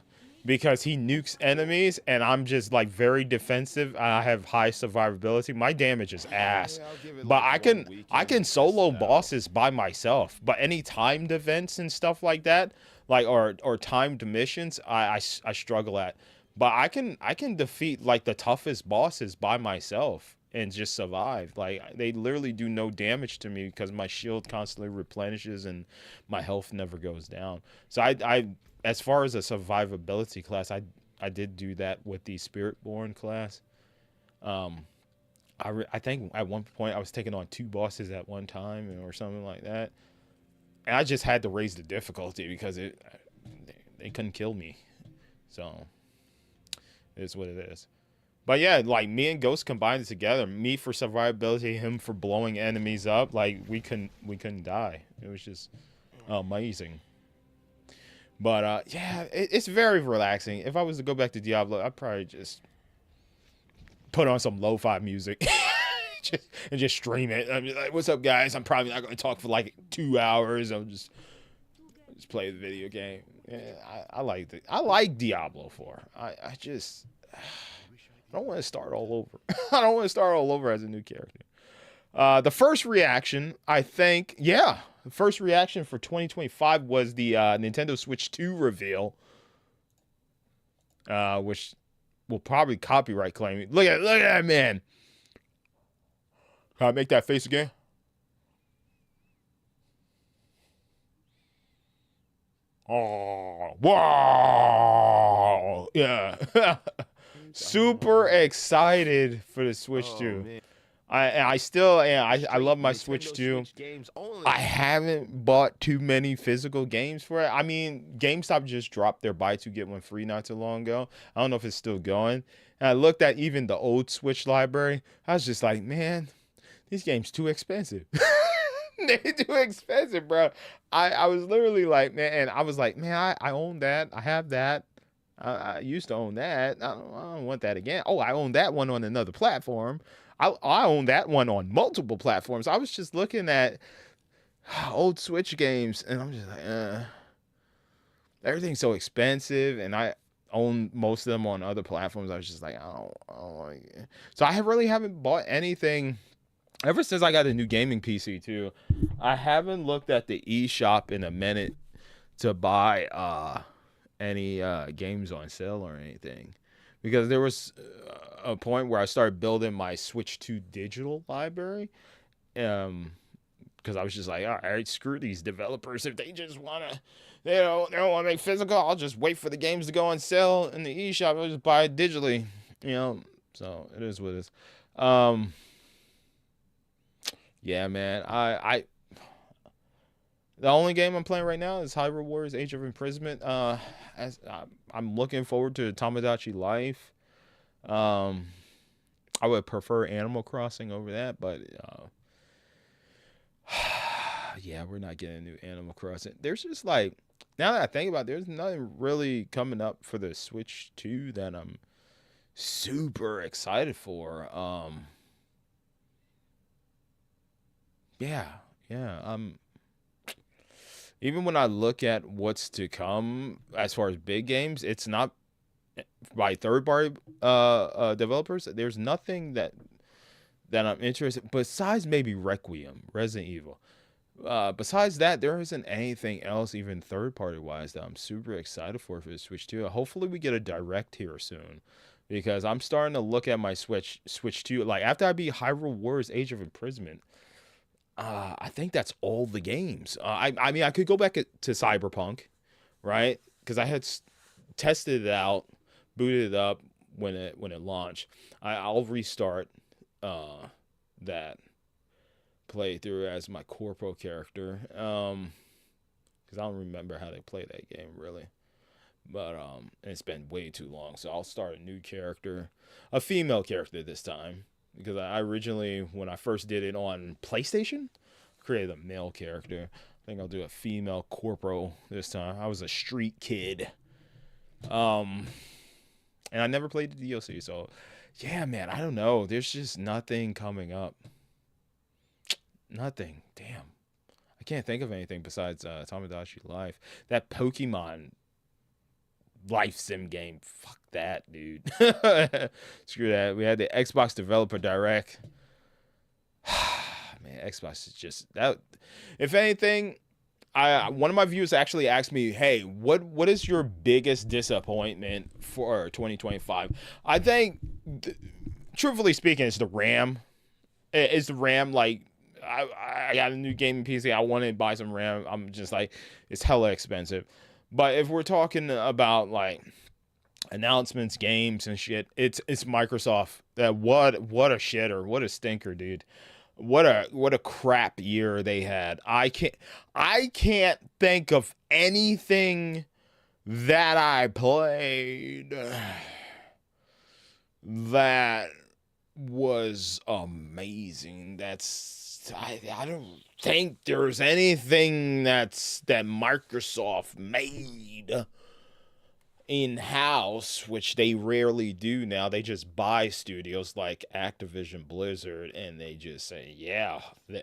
because he nukes enemies, and I'm just like very defensive. I have high survivability. My damage is ass, but I can solo bosses by myself. But any timed events and stuff like that, like or timed missions, I struggle at. But I can defeat like the toughest bosses by myself and just survive. Like they literally do no damage to me because my shield constantly replenishes and my health never goes down. So I as far as a survivability class, I did do that with the Spiritborn class. I think at one point I was taking on 2 bosses at one time or something like that, and I just had to raise the difficulty because they couldn't kill me. So it is what it is. But yeah, like me and Ghost combined together, me for survivability, him for blowing enemies up, like we couldn't die. It was just amazing. But yeah, it's very relaxing. If I was to go back to Diablo, I'd probably just put on some lo-fi music and just stream it. I'm just like, "What's up, guys? I'm probably not going to talk for like 2 hours. I'll just play the video game." Yeah, I like Diablo 4. I don't want to start all over. I don't want to start all over as a new character. The first reaction, I think, the first reaction for 2025 was the Nintendo Switch 2 reveal, which will probably copyright claim me. Look at that man. Can I make that face again? Oh, wow. Yeah. Super excited for the Switch 2. Man. I love my Switch 2. Switch games only. I haven't bought too many physical games for it. I mean, GameStop just dropped their buy 2 get 1 free not too long ago. I don't know if it's still going. And I looked at even the old Switch library. I was just like, man, these games too expensive. They're too expensive, bro. I was literally like, man, and I was like, man, I own that. I have that. I used to own that. I don't want that again. Oh, I own that one on another platform. I own that one on multiple platforms. I was just looking at old Switch games, and I'm just like, everything's so expensive, and I own most of them on other platforms. I was just like, I don't like it. So I really haven't bought anything ever since I got a new gaming PC too. I haven't looked at the eShop in a minute to buy any games on sale or anything, because there was a point where I started building my Switch 2 digital library, because I was just like, all right, screw these developers. If they just want to, they don't want to make physical, I'll just wait for the games to go on sale in the eShop. I'll just buy it digitally, so it is what it is. Yeah, man, the only game I'm playing right now is Hyrule Warriors Age of Imprisonment. As I'm looking forward to Tamagotchi Life. I would prefer Animal Crossing over that, but yeah, we're not getting a new Animal Crossing. There's just like, now that I think about it, there's nothing really coming up for the Switch 2 that I'm super excited for. Yeah. Even when I look at what's to come as far as big games, it's not by third-party developers. There's nothing that I'm interested, besides maybe Requiem, Resident Evil. Besides that, there isn't anything else, even third-party wise, that I'm super excited for the Switch 2. Hopefully, we get a direct here soon, because I'm starting to look at my Switch 2. Like after I beat Hyrule Warriors Age of Imprisonment, I think that's all the games. I mean, I could go back to Cyberpunk, right? Because I had tested it out, booted it up when it launched. I'll restart that. play through as my corporal character. Because I don't remember how they play that game really. But it's been way too long, so I'll start a new character, a female character this time, because I originally, when I first did it on PlayStation, created a male character. I think I'll do a female corporal this time. I was a street kid, and I never played the DLC, so yeah, man, I don't know. There's just nothing coming up. Nothing. Damn, I can't think of anything besides Tamagotchi Life. That Pokemon life sim game, fuck that, dude. Screw that. We had the Xbox Developer Direct. Man, Xbox is just that. If anything, one of my viewers actually asked me, hey, what is your biggest disappointment for 2025? I think truthfully speaking, it's the RAM. It's the RAM. Like, I got a new gaming PC, I wanted to buy some RAM. I'm just like, it's hella expensive. But if we're talking about like announcements, games and shit, it's Microsoft. That what a shitter, what a stinker, dude. What a crap year they had. I can't think of anything that I played that was amazing. I don't think there's anything that Microsoft made in-house, which they rarely do now. They just buy studios like Activision Blizzard and they just say, yeah,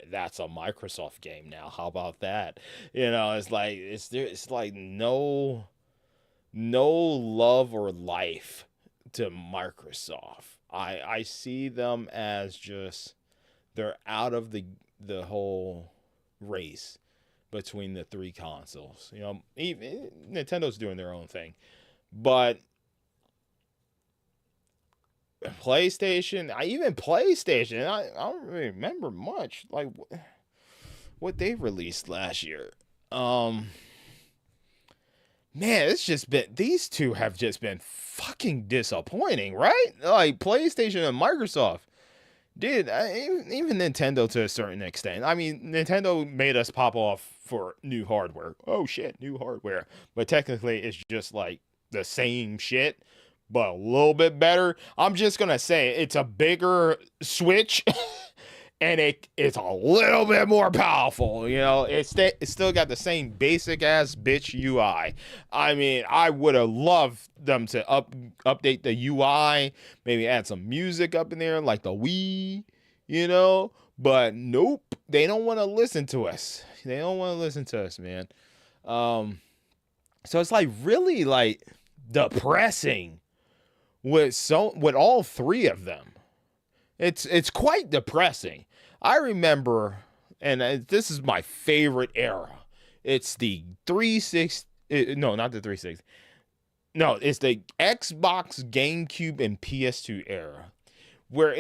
that's a Microsoft game now. How about that? You know, it's like no love or life to Microsoft. I see them as just, they're out of the whole race between the three consoles. You know, even Nintendo's doing their own thing, but PlayStation, I don't really remember much like what they released last year. Man, it's just been, these two have just been fucking disappointing, right? Like PlayStation and Microsoft. Dude, even Nintendo to a certain extent. I mean, Nintendo made us pop off for new hardware. Oh shit, new hardware. But technically, it's just like the same shit, but a little bit better. I'm just gonna say it's a bigger Switch, and it's a little bit more powerful. You know, it's still got the same basic ass bitch UI. I mean, I would have loved them to update the UI, maybe add some music up in there like the Wii, you know. But nope, they don't want to listen to us. They don't want to listen to us, man. So it's like really like depressing with all three of them. It's quite depressing. I remember, and this is my favorite era. It's the 360. No, not the 360. No, it's the Xbox, GameCube, and PS2 era, where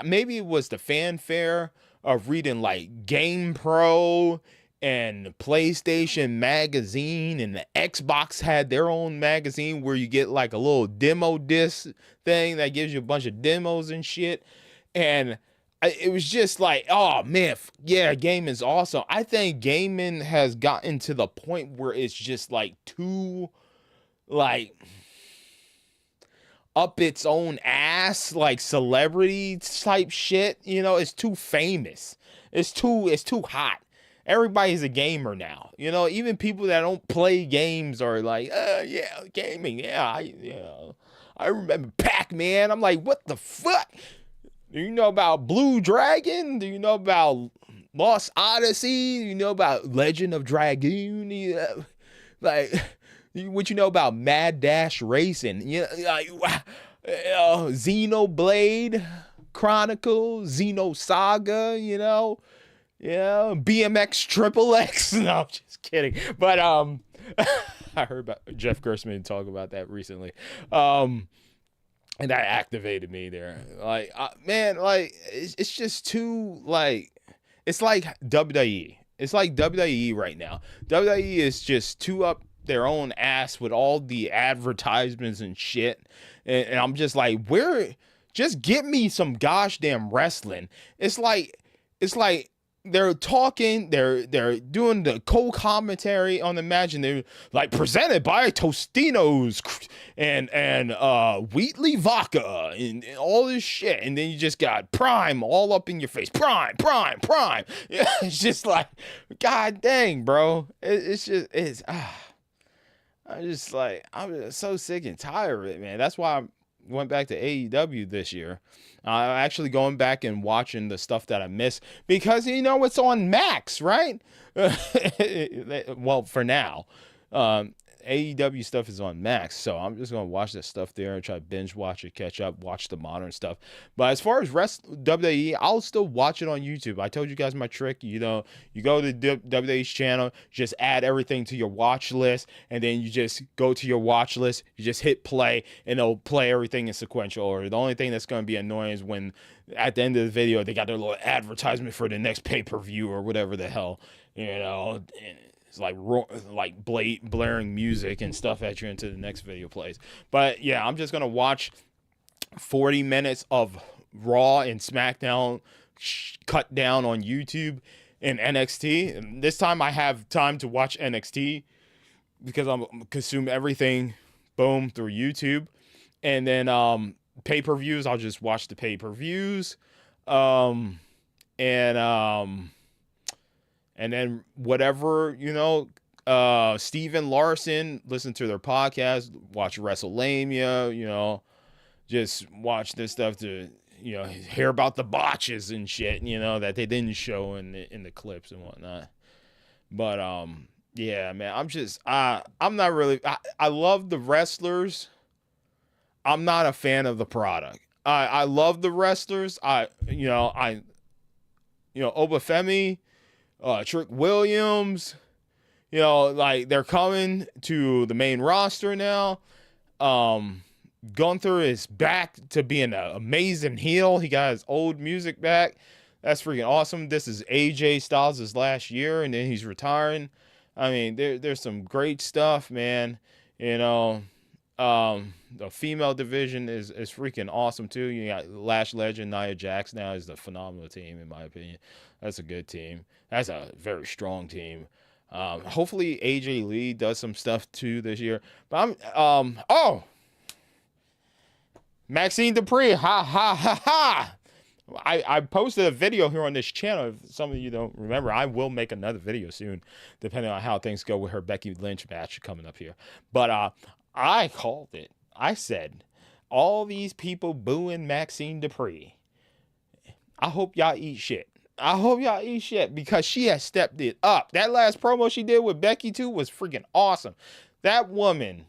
maybe it was the fanfare of reading like Game Pro and PlayStation magazine, and the Xbox had their own magazine where you get like a little demo disc thing that gives you a bunch of demos and shit. And it was just like, oh man, yeah, gaming's awesome. I think gaming has gotten to the point where it's just like too, like, up its own ass, like celebrity type shit. You know, it's too famous. It's too hot. Everybody's a gamer now. You know, even people that don't play games are like, yeah, gaming. Yeah, I remember Pac-Man. I'm like, what the fuck? Do you know about Blue Dragon? Do you know about Lost Odyssey? Do you know about Legend of Dragoon? Like, what you know about Mad Dash Racing? You know, like, Xenoblade Chronicles, Xenosaga, you know? Yeah, BMX Triple X. No, I'm just kidding. But I heard about Jeff Gerstmann talk about that recently. And that activated me there. Like, man, like, it's just too, like, it's like WWE. It's like WWE right now. WWE is just too up their own ass with all the advertisements and shit. And I'm just like, just get me some gosh damn wrestling. It's like it's like they're talking, they're doing the co-commentary on the match, and they're like presented by Tostinos and Wheatley vodka and all this shit, and then you just got Prime all up in your face, Prime. Yeah, it's just like, god dang, bro, I'm just like, I'm just so sick and tired of it, man. That's why I went back to AEW this year. I'm actually going back and watching the stuff that I missed because, it's on Max, right? Well, for now. AEW stuff is on Max, so I'm just going to watch that stuff there and try to binge watch it, catch up, watch the modern stuff. But as far as WWE, I'll still watch it on YouTube. I told you guys my trick. You go to WWE's channel, just add everything to your watch list, and then you just go to your watch list, you just hit play, and it'll play everything in sequential order. The only thing that's going to be annoying is when at the end of the video, they got their little advertisement for the next pay-per-view or whatever the hell, and it's like blaring music and stuff at you until the next video plays. But yeah, I'm just gonna watch 40 minutes of Raw and SmackDown cut down on YouTube and NXT. And this time I have time to watch NXT because I'm consume everything, boom, through YouTube. And then pay-per-views, I'll just watch the pay-per-views. And then whatever, Steven Larson, listen to their podcast, watch WrestleMania, just watch this stuff to, hear about the botches and shit, that they didn't show in the clips and whatnot. But, yeah, man, I'm not really, I love the wrestlers. I'm not a fan of the product. I love the wrestlers. Obafemi, Trick Williams, like they're coming to the main roster now. Gunther is back to being an amazing heel. He got his old music back. That's freaking awesome. This is AJ Styles' last year, and then he's retiring. I mean, there's some great stuff, man. The female division is freaking awesome too. You got Lash Legend, Nia Jax now is a phenomenal team in my opinion. That's a good team. That's a very strong team. Hopefully AJ Lee does some stuff too this year. But Maxine Dupree, ha ha ha ha. I posted a video here on this channel. If some of you don't remember, I will make another video soon, depending on how things go with her Becky Lynch match coming up here. But I called it. I said, all these people booing Maxine Dupree, I hope y'all eat shit. Because she has stepped it up. That last promo she did with Becky too was freaking awesome. That woman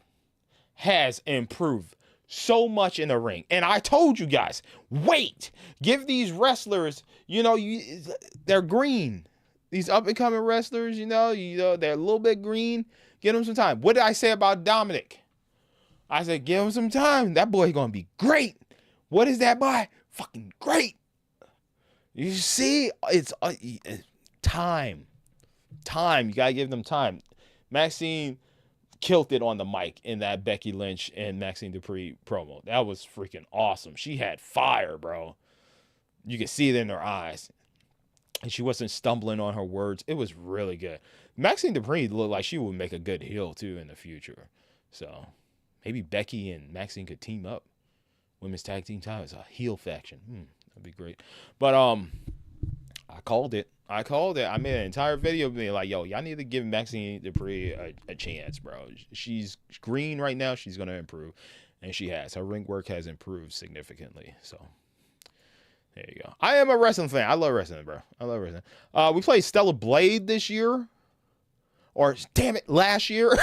has improved so much in the ring. And I told you guys, wait, give these wrestlers, they're green. These up and coming wrestlers, they're a little bit green. Give them some time. What did I say about Dominic? I said, give him some time. That boy's going to be great. What is that boy? Fucking great. You see, it's time. You got to give them time. Maxine killed it on the mic in that Becky Lynch and Maxine Dupree promo. That was freaking awesome. She had fire, bro. You could see it in her eyes. And she wasn't stumbling on her words. It was really good. Maxine Dupree looked like she would make a good heel, too, in the future. So, maybe Becky and Maxine could team up. Women's tag team title is a heel faction. That'd be great. But, I called it. I made an entire video being like, yo, y'all need to give Maxine Dupree a chance, bro. She's green right now. She's going to improve. And she has. Her ring work has improved significantly. So, there you go. I am a wrestling fan. I love wrestling, bro. I love wrestling. We played Stellar Blade this year. Or, damn it, last year.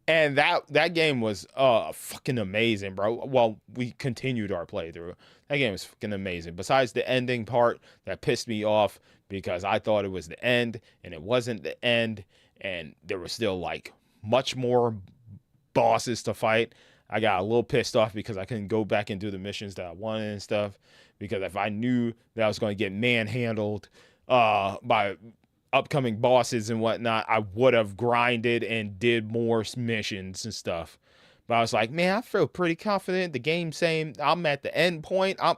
And that game was fucking amazing, bro. Well, we continued our playthrough. That game was fucking amazing. Besides the ending part that pissed me off because I thought it was the end and it wasn't the end. And there was still like much more bosses to fight. I got a little pissed off because I couldn't go back and do the missions that I wanted and stuff. Because if I knew that I was going to get manhandled by upcoming bosses and whatnot, I would have grinded and did more missions and stuff. But I was like, man, I feel pretty confident. The game's saying I'm at the end point. I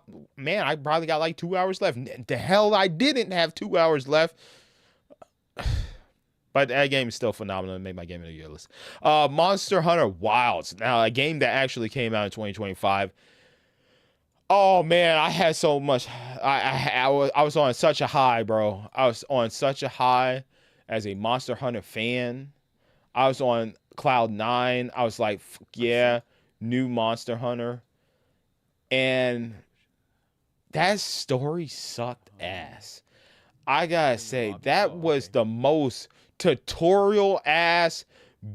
probably got like 2 hours left. The hell, I didn't have 2 hours left. But that game is still phenomenal. It made my game of the year list. Monster Hunter Wilds. Now, a game that actually came out in 2025. Oh man, I had so much. I was on such a high, bro. I was on such a high as a Monster Hunter fan. I was on cloud 9. I was like, yeah, new Monster Hunter. And that story sucked ass. I gotta say, that was the most tutorial ass,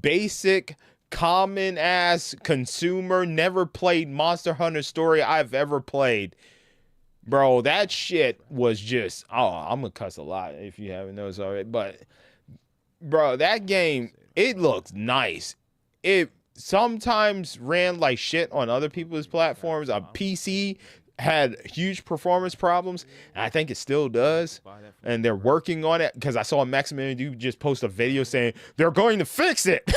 basic, common ass consumer, never played Monster Hunter story I've ever played. Bro, that shit was just, I'm gonna cuss a lot if you haven't noticed already. But, bro, that game, it looked nice. It sometimes ran like shit on other people's platforms. A PC had huge performance problems, and I think it still does. And they're working on it, because I saw Maximilian dude just post a video saying they're going to fix it.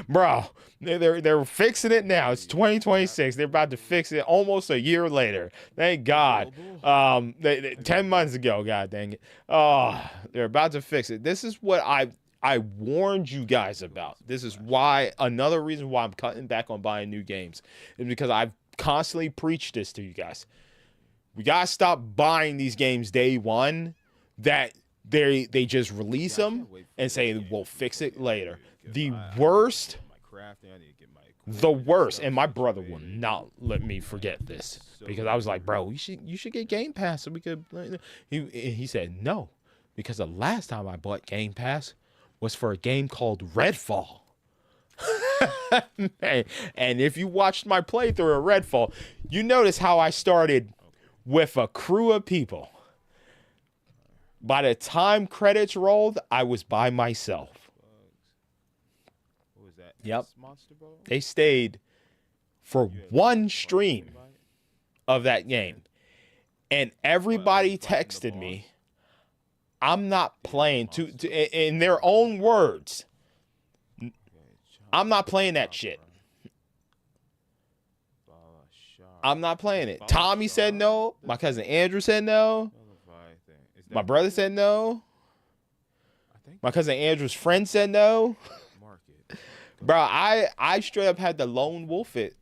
Bro, they're fixing it now. It's 2026. They're about to fix it almost a year later. Thank God. 10 months ago, god dang it. They're about to fix it. This is what I warned you guys about. This is why, another reason why I'm cutting back on buying new games, is because I've constantly preached this to you guys. We gotta stop buying these games day one, that they just release them and say we'll fix it later. The worst, and my brother will not let me forget this, because I was like, bro, you should get Game Pass so we could. He said no, because the last time I bought Game Pass was for a game called Redfall. And if you watched my playthrough of Redfall, you notice how I started with a crew of people. By the time credits rolled, I was by myself. What was that? Yep. Monster Ball? They stayed for one stream of that game. And everybody texted me, I'm not playing, in their own words, I'm not playing that shit. I'm not playing it. Tommy said no. My cousin Andrew said no. My brother said no. My cousin Andrew's friend said no. Bro, I straight up had to lone wolf it.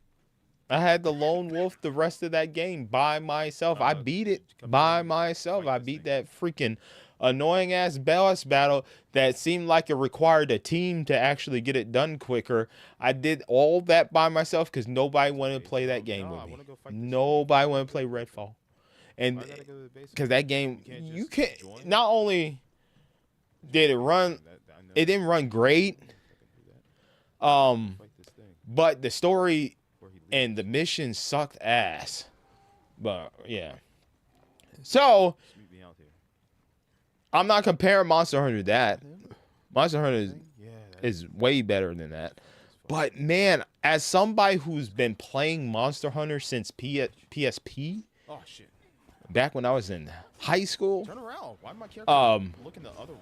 I had to lone wolf the rest of that game by myself. I beat it by myself. I beat that freaking annoying ass boss battle that seemed like it required a team to actually get it done quicker. I did all that by myself because nobody wanted to play that game with me. Nobody wanted to play Redfall. And because that game, you can't, not only did it run, it didn't run great, but the story and the mission sucked ass. But yeah. So I'm not comparing Monster Hunter to that. Monster Hunter is way better than that. But man, as somebody who's been playing Monster Hunter since PSP, oh shit, back when I was in high school, turn around. Why my character looking the other?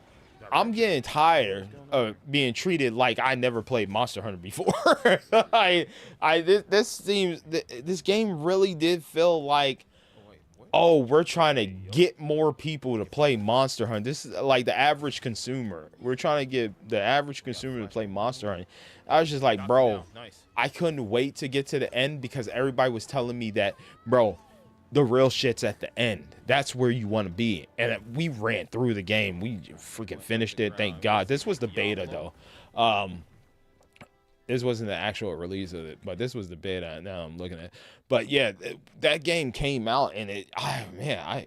I'm getting tired of being treated like I never played Monster Hunter before. This game really did feel like, oh, we're trying to get more people to play Monster Hunter. This is like the average consumer. We're trying to get the average consumer to play Monster Hunter. I was just like, bro, I couldn't wait to get to the end because everybody was telling me that, bro, the real shit's at the end. That's where you want to be. And we ran through the game. We freaking finished it. Thank God. This was the beta, though. This wasn't the actual release of it, but this was the beta. Now I'm looking at it. But yeah, that game came out, and I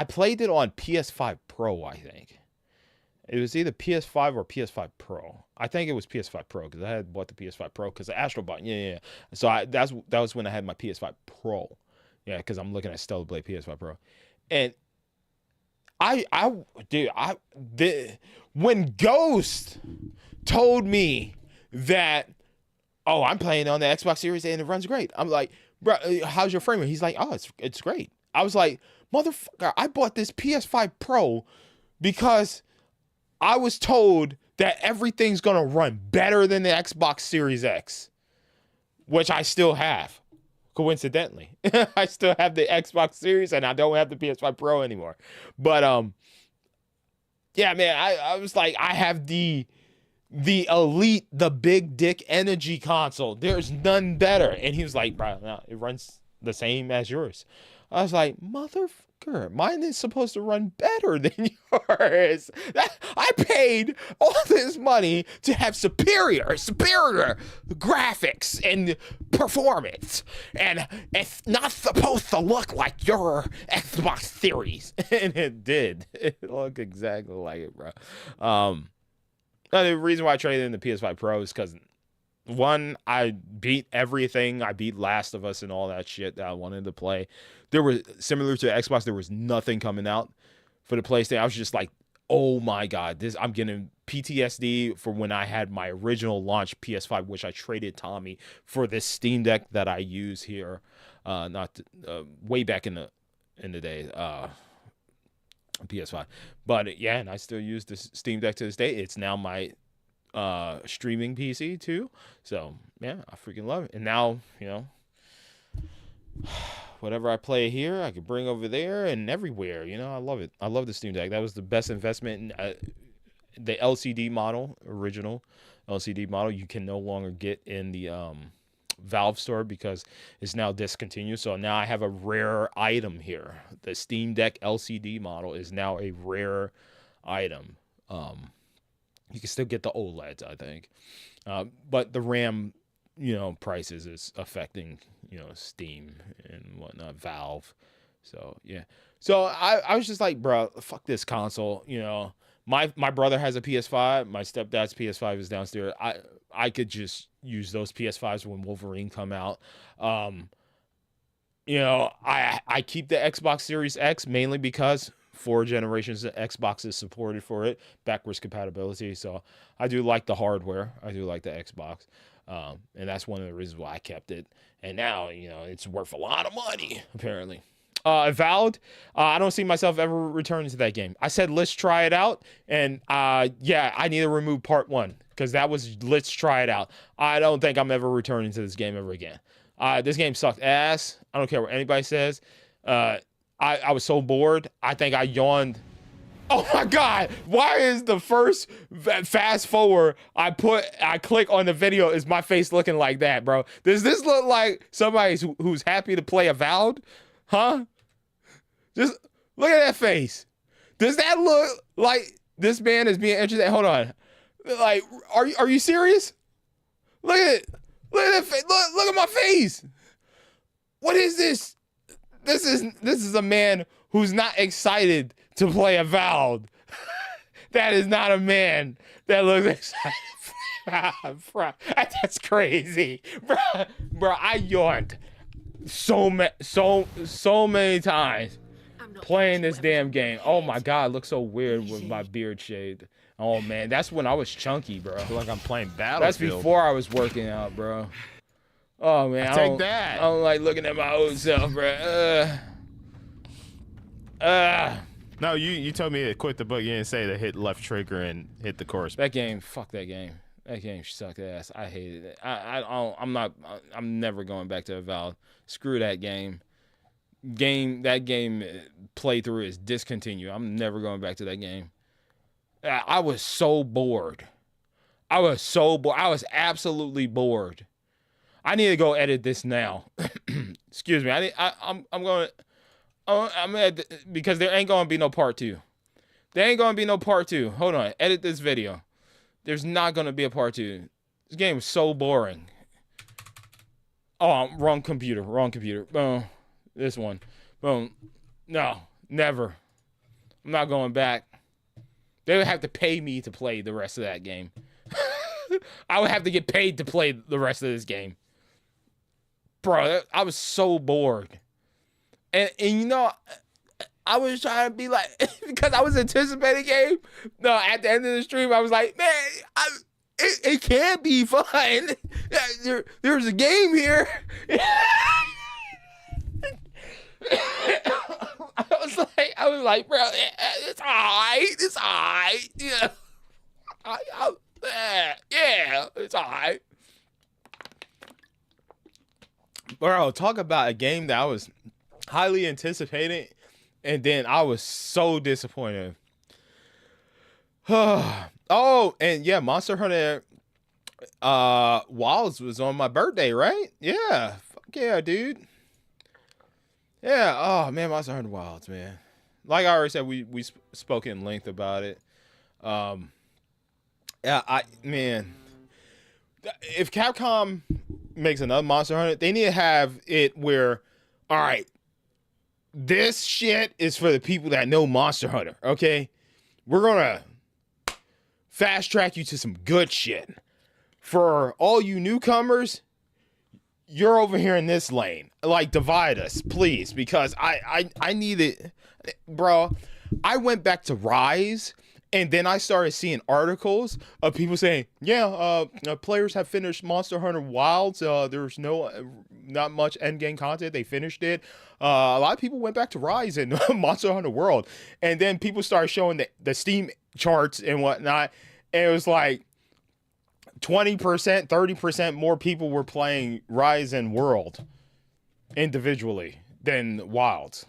played it on PS5 Pro, I think. It was either PS5 or PS5 Pro. I think it was PS5 Pro because I had bought the PS5 Pro because the Astro Bot. Yeah. So that was when I had my PS5 Pro. Yeah, because I'm looking at Stellar Blade PS5 Pro, and when Ghost told me that, oh, I'm playing on the Xbox Series A and it runs great. I'm like, bro, how's your frame rate? He's like, oh, it's great. I was like, motherfucker, I bought this PS5 Pro because I was told that everything's gonna run better than the Xbox Series X, which I still have. Coincidentally, I still have the Xbox Series and I don't have the PS5 Pro anymore. But yeah, man, I was like, I have the Elite, the big dick energy console. There's none better. And he was like, bro, no, it runs the same as yours. I was like, motherfucker, mine is supposed to run better than yours. I paid all this money to have superior graphics and performance. And it's not supposed to look like your Xbox Series. And it did. It looked exactly like it, bro. The reason why I traded in the PS5 Pro is because, one, I beat everything. I beat Last of Us and all that shit that I wanted to play. There was, similar to Xbox, there was nothing coming out for the PlayStation. I was just like, oh my God, I'm getting PTSD for when I had my original launch PS5, which I traded Tommy for this Steam Deck that I use here, way back in the day. PS5, but yeah, and I still use this Steam Deck to this day. It's now my streaming PC too, so yeah, I freaking love it. And now, you know, whatever I play here, I can bring over there and everywhere. You know, I love it. I love the Steam Deck. That was the best investment. The LCD model, original LCD model, you can no longer get in the Valve store because it's now discontinued. So now I have a rare item here. The Steam Deck LCD model is now a rare item. You can still get the OLEDs, I think, but the RAM, you know, prices is affecting, you know, Steam and whatnot, Valve. So yeah, so I was just like, bro, fuck this console. You know, my brother has a PS5. My stepdad's PS5 is downstairs. I could just use those PS5s when Wolverine come out. You know, I keep the Xbox Series X mainly because 4 generations of Xbox is supported for it, backwards compatibility. So I do like the hardware. I do like the Xbox. And that's one of the reasons why I kept it. And now, you know, it's worth a lot of money, apparently. Avowed, I don't see myself ever returning to that game. I said, let's try it out. And yeah, I need to remove part 1 because that was, let's try it out. I don't think I'm ever returning to this game ever again. This game sucked ass. I don't care what anybody says. I was so bored. I think I yawned. Oh my God. Why is the first fast forward I click on the video is my face looking like that, bro? Does this look like somebody who's happy to play Avowed? Huh? Just look at that face. Does that look like this man is being interested? Hold on. Like, are you serious? Look at it. Look at that face. Look at my face. What is this? This is a man who's not excited to play Avowed. That is not a man that looks excited. Bro, that's crazy. Bro, I yawned so many times playing this damn game. Oh my God, I look so weird with my beard shaved. Oh man, that's when I was chunky, bro. I feel like I'm playing Battlefield. That's before I was working out, bro. Oh man, Take that. I don't like looking at my old self, bro. No, you told me to quit the book. You didn't say to hit left trigger and hit the course. That game, fuck that game. That game sucked ass. I hated it. I'm never going back to Avowed. Screw that game. That game playthrough is discontinued. I'm never going back to that game. I was so bored. I was absolutely bored. I need to go edit this now. Excuse me. I'm going. Because there ain't gonna be no part 2. There ain't gonna be no part 2. Hold on. Edit this video. There's not gonna be a part 2. This game was so boring. Oh, wrong computer. Boom. This one. Boom. No, never. I'm not going back. They would have to pay me to play the rest of that game. I would have to get paid to play the rest of this game. Bro, I was so bored. And you know, I was trying to be like, because I was anticipating game. No, at the end of the stream, I was like, man, it can be fun. There's a game here. I was like, bro, it's alright. Yeah. It's all right. Bro, talk about a game that I was highly anticipating, and then I was so disappointed. Oh, and yeah, Monster Hunter Wilds was on my birthday, right? Yeah. Fuck yeah, dude. Yeah. Oh man, Monster Hunter Wilds, man. Like I already said, we spoke in length about it. Yeah, man, if Capcom makes another Monster Hunter, they need to have it where, all right, this shit is for the people that know Monster Hunter, okay? We're gonna fast track you to some good shit. For all you newcomers, you're over here in this lane. Like, divide us, please, because I need it. Bro, I went back to Rise, and then I started seeing articles of people saying, yeah, players have finished Monster Hunter Wilds. There's not much endgame content. They finished it. A lot of people went back to Rise and Monster Hunter World. And then people started showing the Steam charts and whatnot. And it was like 20%, 30% more people were playing Rise and World individually than Wilds.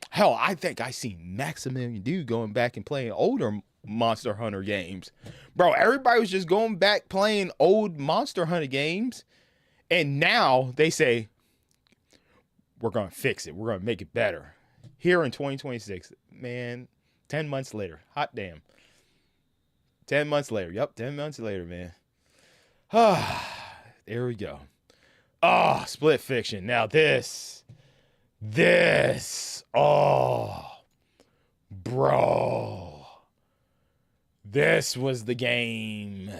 Hell, I think I seen Maximilian Dude going back and playing older Monster Hunter games. Bro, everybody was just going back playing old Monster Hunter games. And now they say, we're going to fix it. We're going to make it better. Here in 2026, man, 10 months later. Hot damn. 10 months later. Yep, 10 months later, man. There we go. Oh, Split Fiction. Now this, oh, bro, this was the game,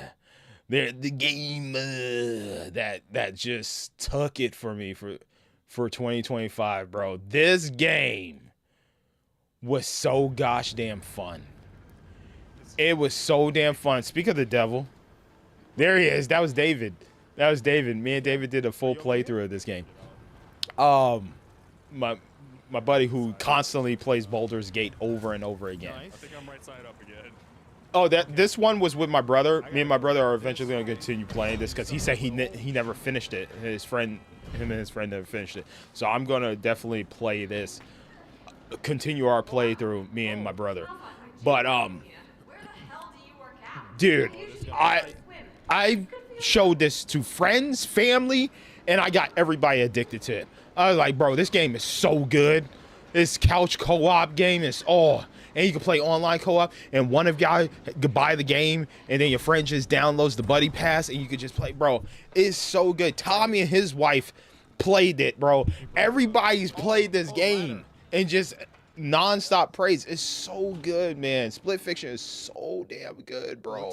the game that just took it for me for 2025, bro. This game was so gosh damn fun. It was so damn fun. Speak of the devil, there he is. That was David. Me and David did a full playthrough of this game. My buddy who constantly plays Baldur's Gate over and over again. I think I'm right side up again. Oh, this one was with my brother. Me and my brother are eventually going to continue playing this because he said he never finished it. Him and his friend never finished it. So I'm going to definitely play this, continue our playthrough, me and my brother. But dude, I showed this to friends, family, and I got everybody addicted to it. I was like, bro, this game is so good. This couch co-op game is, and you can play online co-op, and one of y'all could buy the game, and then your friend just downloads the buddy pass, and you could just play. Bro, it's so good. Tommy and his wife played it, bro. Everybody's played this game, and just non-stop praise. It's so good, man. Split Fiction is so damn good, bro.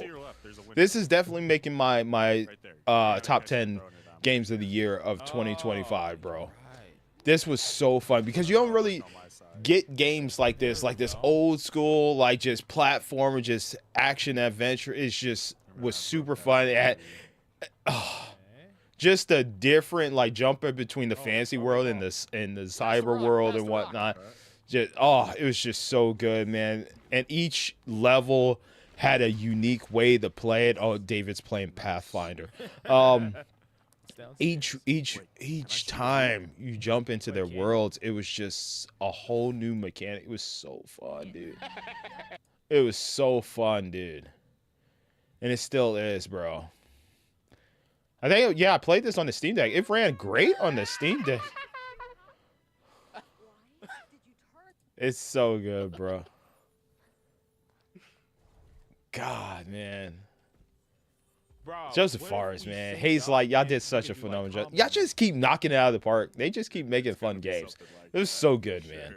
This is definitely making my top 10 games of the year of 2025, bro. This was so fun because you don't really get games like this old school, like just platformer, just action adventure. It's just was super fun. Just a different like jumping between the fantasy world and the cyber world and whatnot. Just it was just so good, man. And each level had a unique way to play it. Oh, David's playing Pathfinder. Each time you jump into their worlds, it was just a whole new mechanic. It was so fun, dude. It was so fun, dude. And it still is, bro. I think, I played this on the Steam Deck. It ran great on the Steam Deck. It's so good, bro. God, man. Bro, Joseph Fares, man. Hayes, like, y'all did such a phenomenal job. Y'all just keep knocking it out of the park. They just keep making fun games. It was so good, man.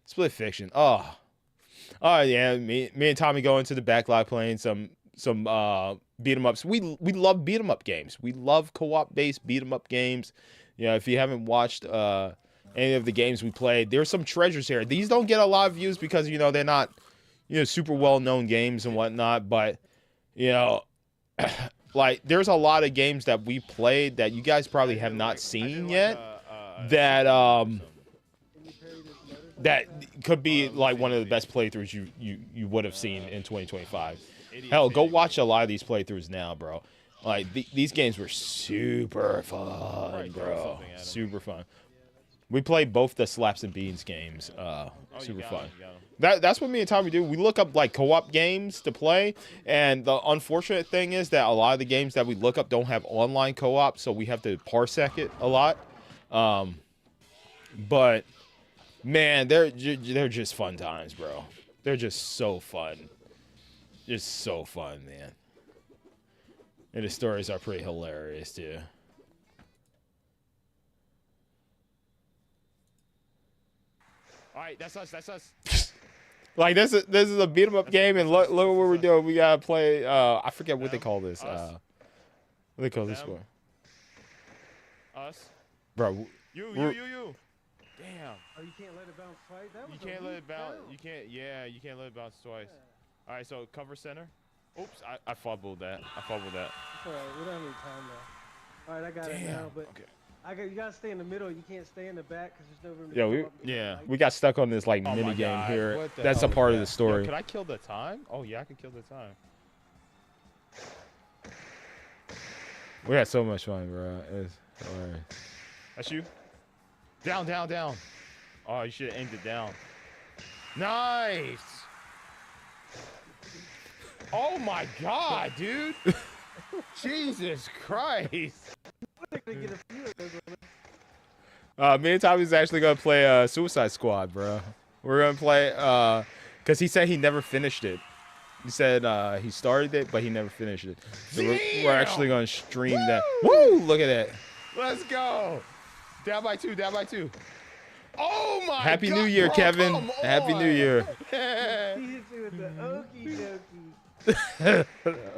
Split Fiction. Oh, yeah. Me and Tommy go into the backlot playing some beat 'em ups. We love beat 'em up games. We love co-op based beat 'em up games. You know, if you haven't watched any of the games we played, there's some treasures here. These don't get a lot of views because they're not super well known games and whatnot. But like, there's a lot of games that we played that you guys probably have not seen yet that that could be like one of the best playthroughs you would have seen in 2025. Hell, go watch a lot of these playthroughs now, bro. Like these games were super fun, bro. Super fun. We played both the Slaps and Beans games. Super fun. That's what me and Tommy do. We look up like co-op games to play, and the unfortunate thing is that a lot of the games that we look up don't have online co-op, so we have to parsec it a lot. But man, they're just fun times, bro. They're just so fun. Just so fun, man. And the stories are pretty hilarious too. All right, that's us. That's us. Like this is a beat 'em up game, and look what we're doing. We gotta play. I forget what they call this. What they call this for? Us, bro. You. Damn. Oh, you can't let it bounce twice. That was You can't let it bounce. You can't. Yeah, you can't let it bounce twice. All right, so cover center. Oops, I fumbled that. It's alright. We don't have any time now. All right, I got it now, but Okay. you gotta stay in the middle. You can't stay in the back because there's no room. Yeah, we got stuck on this like mini game here. That's a part of the story. Could I kill the time? Oh yeah, I could kill the time. We had so much fun, bro. It's hilarious. That's you. Down. Oh, you should have aimed it down. Nice. Oh my God, dude. Jesus Christ. Get a few of those. Me and Tommy's actually gonna play Suicide Squad, bro. We're gonna play because he said he never finished it. He said he started it, but he never finished it. So we're actually gonna stream that. Woo! Look at that. Let's go. Down by two. Oh my! Happy God, New Year, bro, Kevin. Happy New Year. He hit you with the okie dokie.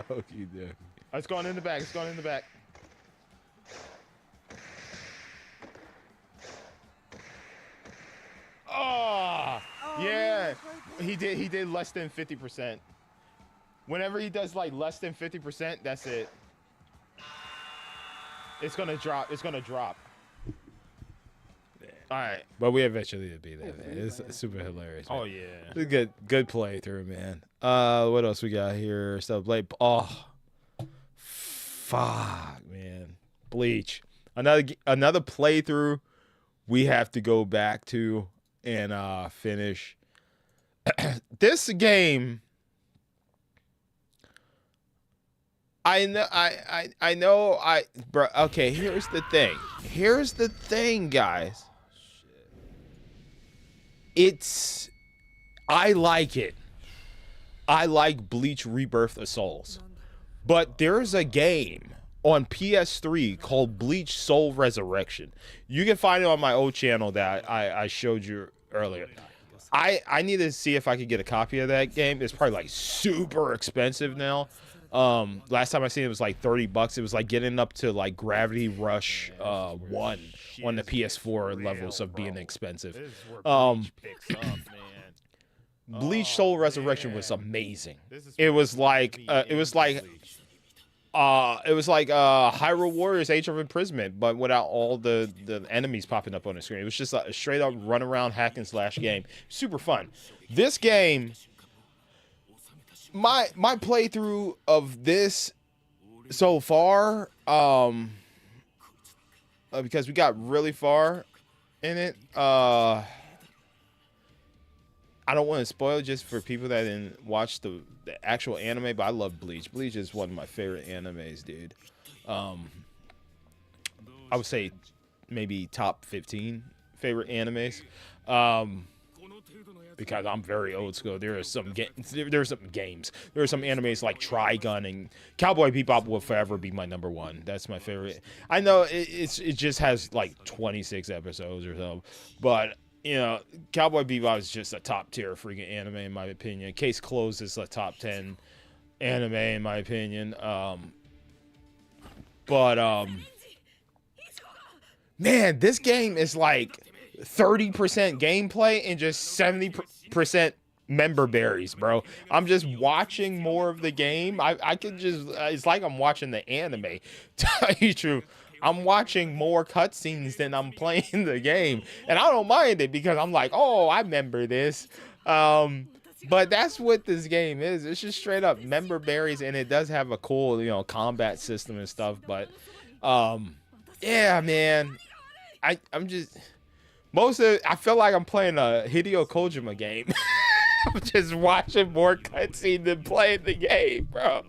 Okie dokie. It's going in the back. Oh, yeah. He did less than 50%. Whenever he does like less than 50%, that's it. It's gonna drop. All right, but we eventually will be there, man. It's super hilarious. Man. Oh yeah, it's a good playthrough, man. What else we got here? So play. Oh, fuck, man. Bleach. Another playthrough. We have to go back to and finish. This game. I know. Bro. Okay, here's the thing, guys. I like it. I like Bleach Rebirth of Souls. But there's a game on PS3 called Bleach Soul Resurrection. You can find it on my old channel that I showed you earlier. I need to see if I could get a copy of that game. It's probably like super expensive now. Last time I seen it was like $30. It was like getting up to like Gravity Rush 1 on the PS4 levels of being expensive. Bleach Soul Resurrection was amazing. It was like Hyrule Warriors Age of Imprisonment, but without all the enemies popping up on the screen. It was just a straight up run around hack and slash game. Super fun. This game, my playthrough of this so far, because we got really far in it, I don't want to spoil it just for people that didn't watch the actual anime, but I love Bleach. Bleach is one of my favorite animes, dude. I would say maybe top 15 favorite animes. Because I'm very old school. There are some games. There are some animes like Trigun and Cowboy Bebop will forever be my number one. That's my favorite. I know it just has like 26 episodes or so, but you know, Cowboy Bebop is just a top tier freaking anime in my opinion. Case Closed is a top 10 anime in my opinion. Man, this game is like 30% gameplay and just 70% member berries, bro. I'm just watching more of the game. I could just, it's like I'm watching the anime. Tell you the truth, I'm watching more cutscenes than I'm playing the game. And I don't mind it because I'm like, oh, I remember this. But that's what this game is. It's just straight up member berries, and it does have a cool, combat system and stuff. But, yeah, man, I'm just I feel like I'm playing a Hideo Kojima game. I'm just watching more cutscene than playing the game, bro.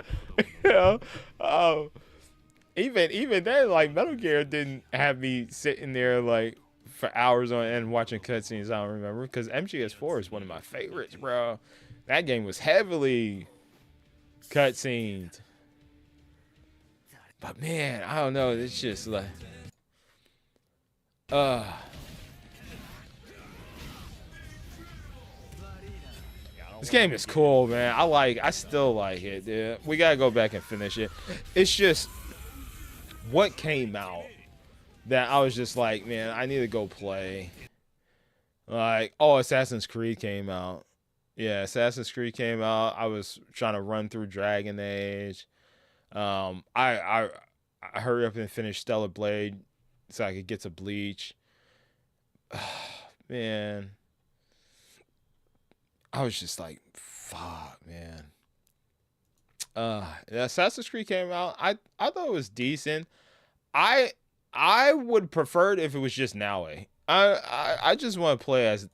Even then, like Metal Gear didn't have me sitting there like for hours on end watching cutscenes. I don't remember because MGS4 is one of my favorites, bro. That game was heavily cutscened. But man, I don't know. It's just like, this game is cool, man. I still like it, dude. We gotta go back and finish it. It's just what came out that I was just like, man, I need to go play. Like, oh, Assassin's Creed came out. Yeah, Assassin's Creed came out. I was trying to run through Dragon Age. I hurry up and finish Stellar Blade so I could get to Bleach. Man, I was just like, fuck, man. Assassin's Creed came out. I thought it was decent. I would prefer it if it was just Naue. I just want to play as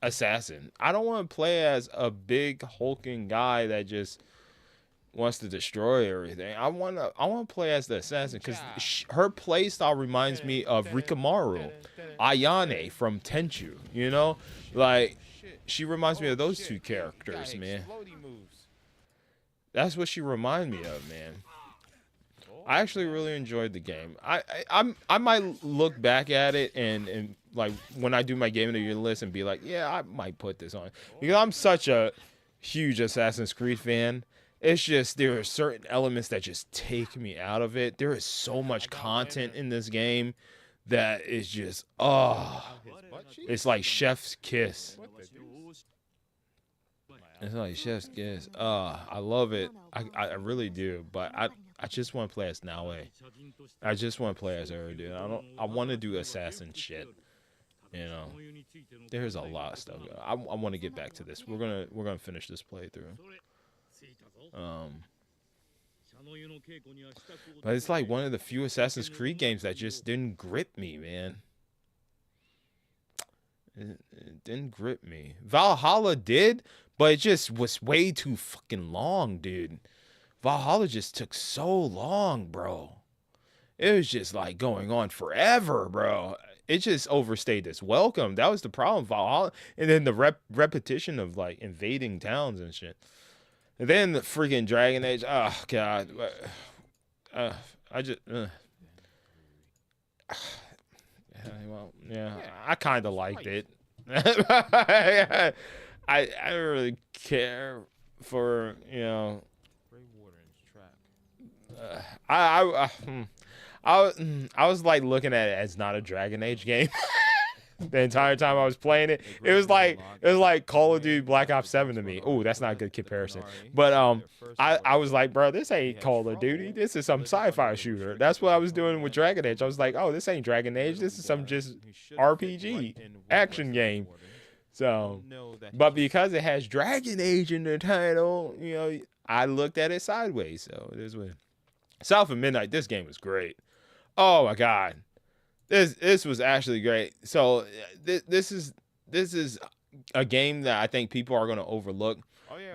Assassin. I don't want to play as a big hulking guy that just wants to destroy everything. I want to play as the Assassin because her playstyle reminds me of Rikamaru, Ayane from Tenchu. Like she reminds me of those two characters, man. That's what she reminded me of, man. I actually really enjoyed the game. I might look back at it and like when I do my game of the year list and be like, yeah, I might put this on because I'm such a huge Assassin's Creed fan. It's just there are certain elements that just take me out of it. There is so much content in this game that is just it's like chef's kiss. It's like chef's kiss. I love it. I really do. But I just want to play as Naue. I just want to play as her, dude. I want to do assassin shit. There's a lot of stuff. I want to get back to this. We're gonna finish this playthrough. But it's like one of the few Assassin's Creed games that just didn't grip me, man. It didn't grip me. Valhalla did, but it just was way too fucking long, dude. Valhalla just took so long, bro. It was just like going on forever, bro. It just overstayed its welcome. That was the problem, Valhalla. And then the repetition of like invading towns and shit. And then the freaking Dragon Age. Oh god. I just. Well, yeah, I kind of liked it. I don't really care for I was like looking at it as not a Dragon Age game. The entire time I was playing it, it was like Call of Duty Black Ops 7 to me. Oh, that's not a good comparison. But I was like, bro, this ain't Call of Duty. This is some sci-fi shooter. That's what I was doing with Dragon Age. I was like, oh, this ain't Dragon Age. This is some just RPG action game. So, but because it has Dragon Age in the title, I looked at it sideways. So it is what. South of Midnight. This game was great. Oh my god. This was actually great. So this is a game that I think people are going to overlook,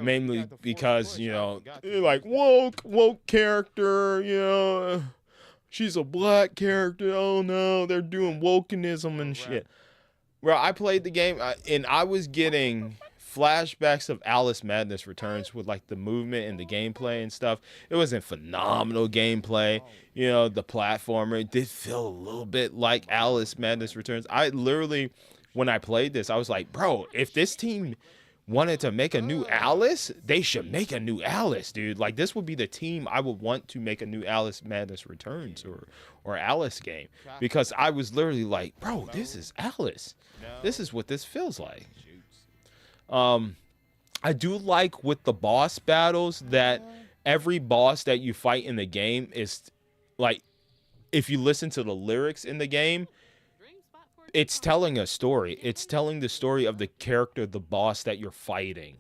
mainly because they're like woke character. She's a black character. Oh no, they're doing wokeism and shit. Well, I played the game and I was getting flashbacks of Alice Madness Returns with like the movement and the gameplay and stuff. It was a phenomenal gameplay. The platformer, it did feel a little bit like Alice Madness Returns. I literally, when I played this, I was like, bro, if this team wanted to make a new Alice, they should make a new Alice, dude. Like, this would be the team I would want to make a new Alice Madness Returns or Alice game. Because I was literally like, bro, this is Alice. This is what this feels like. I do like with the boss battles that every boss that you fight in the game is like, if you listen to the lyrics in the game, it's telling a story. It's telling the story of the character, the boss that you're fighting,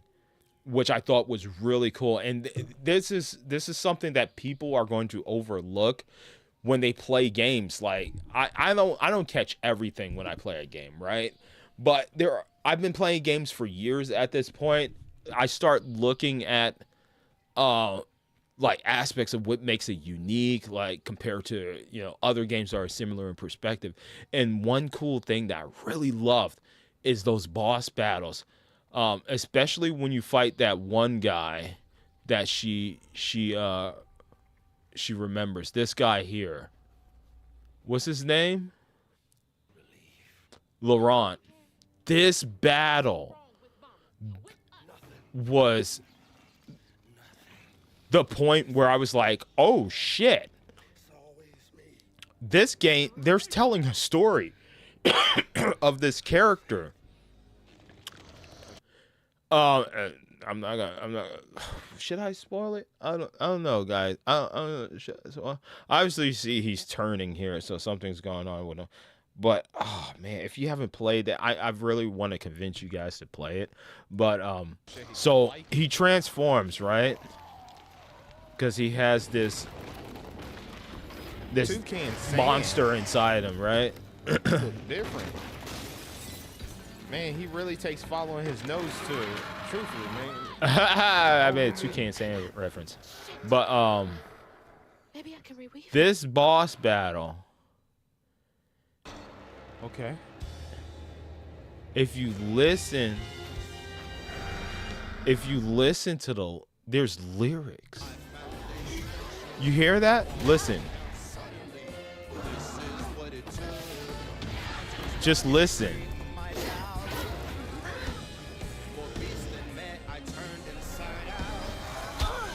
which I thought was really cool. And this is something that people are going to overlook when they play games. Like I don't catch everything when I play a game, right? But I've been playing games for years at this point. I start looking at like aspects of what makes it unique, like compared to, you know, other games that are similar in perspective. And one cool thing that I really loved is those boss battles, especially when you fight that one guy that she remembers. This guy here, what's his name? Laurent. This battle was the point where I was like, oh shit, this game, there's telling a story of this character. I'm not should I spoil it? I don't know, guys. I don't know. So obviously you see he's turning here, so something's going on with him. But oh man, if you haven't played that, I really want to convince you guys to play it. But so he transforms, right? Because he has this monster inside him, right? Different. Man, he really takes following his nose too. Truthfully, man. I made a Toucan Sam reference. But Maybe I can reweave. this boss battle, Okay. if you listen to there's lyrics. You hear that? Listen. Just listen.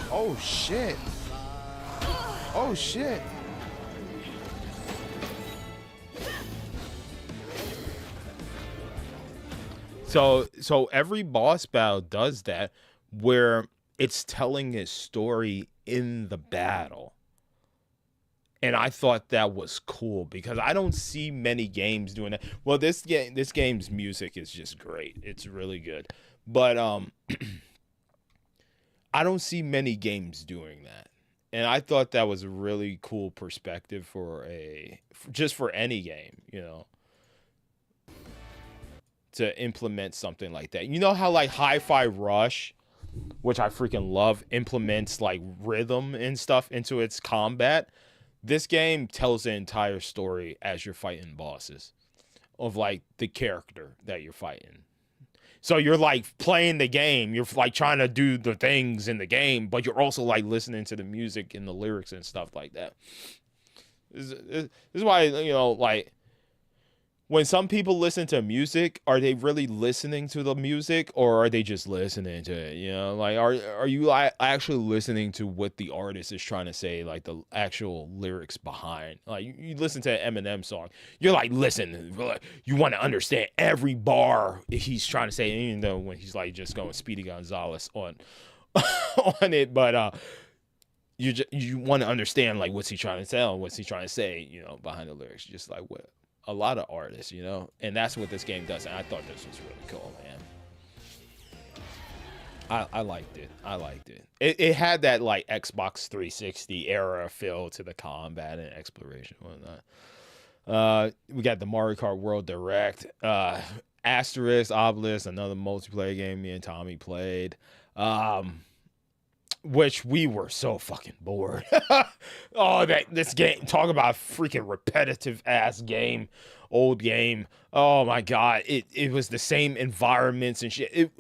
Oh shit. Oh shit. So every boss battle does that, where it's telling his story in the battle. And I thought that was cool because I don't see many games doing that. Well, this game's music is just great. It's really good. But I don't see many games doing that. And I thought that was a really cool perspective for any game, you know, to implement something like that. You know how like Hi-Fi Rush, which I freaking love, implements like rhythm and stuff into its combat? This game tells the entire story as you're fighting bosses of like the character that you're fighting. So you're like playing the game, you're like trying to do the things in the game, but you're also like listening to the music and the lyrics and stuff like that. This is why, you know, like when some people listen to music, are they really listening to the music or are they just listening to it? You know, like are you actually listening to what the artist is trying to say, like the actual lyrics behind? Like you listen to an Eminem song, you're like, listen, you want to understand every bar he's trying to say, even though when he's like just going Speedy Gonzalez on on it, but you want to understand like what's he trying to tell, what's he trying to say, you know, behind the lyrics, just like what a lot of artists, you know, and that's what this game does. And I thought this was really cool, man. I liked it. It had that like Xbox 360 era feel to the combat and exploration and whatnot. We got the Mario Kart World Direct, Asterisk, Obelisk, another multiplayer game me and Tommy played. Which we were so fucking bored. Oh, this game, talk about a freaking repetitive ass game, old game. Oh my god, it was the same environments and shit.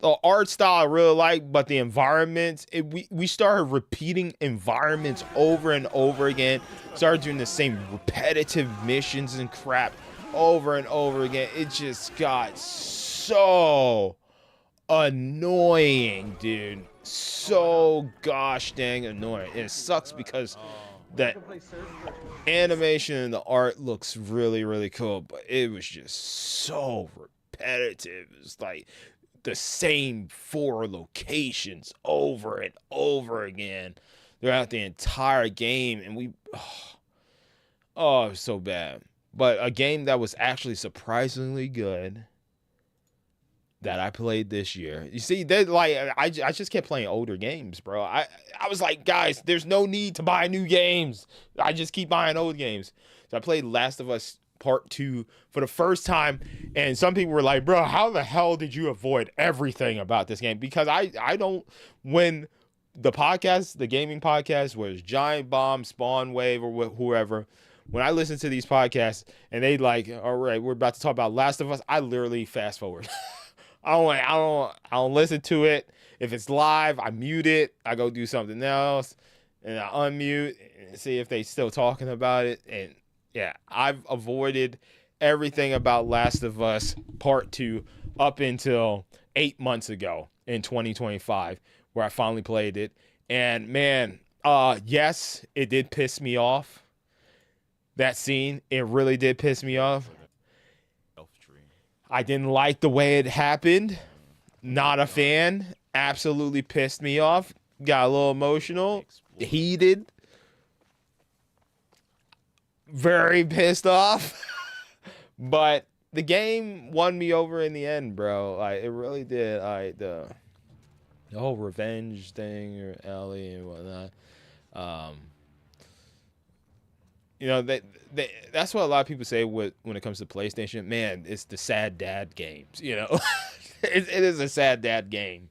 The art style I really like, but the environments, we started repeating environments over and over again. Started doing the same repetitive missions and crap over and over again. It just got so annoying, dude. So gosh dang annoying. And it sucks because the animation and the art looks really, really cool, but it was just so repetitive. It's like the same 4 locations over and over again throughout the entire game, and it was so bad. But a game that was actually surprisingly good that I played this year. You see, that like I just kept playing older games, bro. I was like, guys, there's no need to buy new games. I just keep buying old games. So I played Last of Us Part 2 for the first time, and some people were like, bro, how the hell did you avoid everything about this game? Because I don't, when the podcast, the gaming podcast, was Giant Bomb, Spawn Wave, or whoever, when I listen to these podcasts and they like, all right, we're about to talk about Last of Us, I literally fast forward. I don't listen to it. If it's live, I mute it. I go do something else, and I unmute and see if they still talking about it. And yeah, I've avoided everything about Last of Us Part 2 up until 8 months ago in 2025, where I finally played it. And man, yes, it did piss me off. That scene, it really did piss me off. I didn't like the way it happened. Not a fan. Absolutely pissed me off. Got a little emotional. Heated. Very pissed off. But the game won me over in the end, bro. Like, it really did. Like, the whole revenge thing, or Ellie and whatnot. You know, that's what a lot of people say when it comes to PlayStation. Man, it's the sad dad games, you know. it is a sad dad game.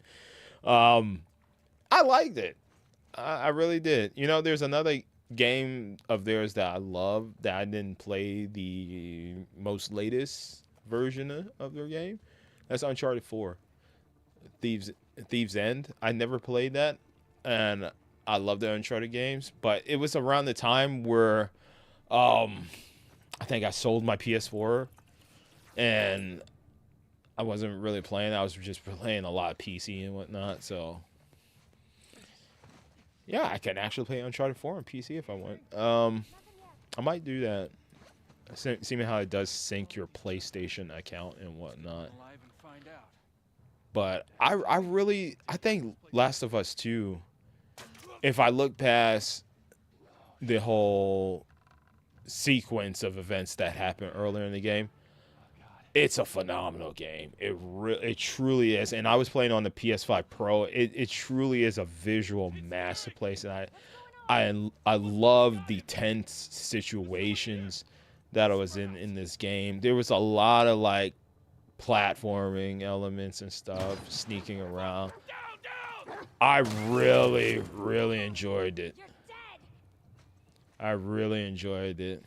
I liked it. I really did. You know, there's another game of theirs that I love that I didn't play the most latest version of their game. That's Uncharted 4. Thieves End. I never played that, and I love the Uncharted games, but it was around the time where I think I sold my PS4 and I wasn't really playing. I was just playing a lot of PC and whatnot. So yeah, I can actually play Uncharted 4 on PC if I want. I might do that. Seeing how it does sync your PlayStation account and whatnot. But I think Last of Us 2, if I look past the whole sequence of events that happened earlier in the game, it's a phenomenal game. It truly is. And I was playing on the PS5 Pro. It truly is a visual masterpiece. And I love the tense situations that I was in this game. There was a lot of like platforming elements and stuff, sneaking around. I really, really enjoyed it. I really enjoyed it.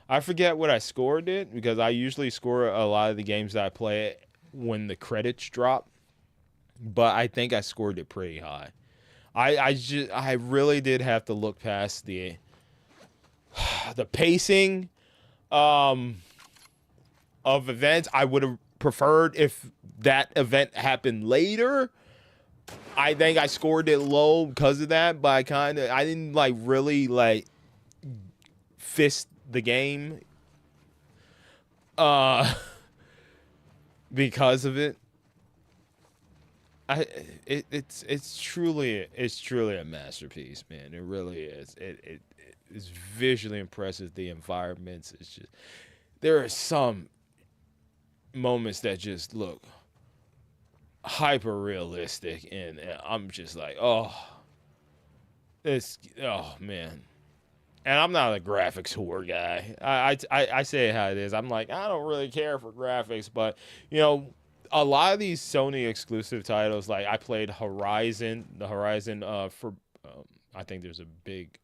I forget what I scored it, because I usually score a lot of the games that I play when the credits drop, but I think I scored it pretty high. I really did have to look past the pacing of events. I would have preferred if that event happened later. I think I scored it low because of that, but I didn't like really like fist the game because of it. It's truly a masterpiece, man. It really is. It is visually impressive. The environments, it's just, there are some moments that just look hyper realistic, and I'm just like, oh man. And I'm not a graphics whore guy. I say it how it is. I'm like, I don't really care for graphics, but you know, a lot of these Sony exclusive titles, like I played Horizon, for I think there's a big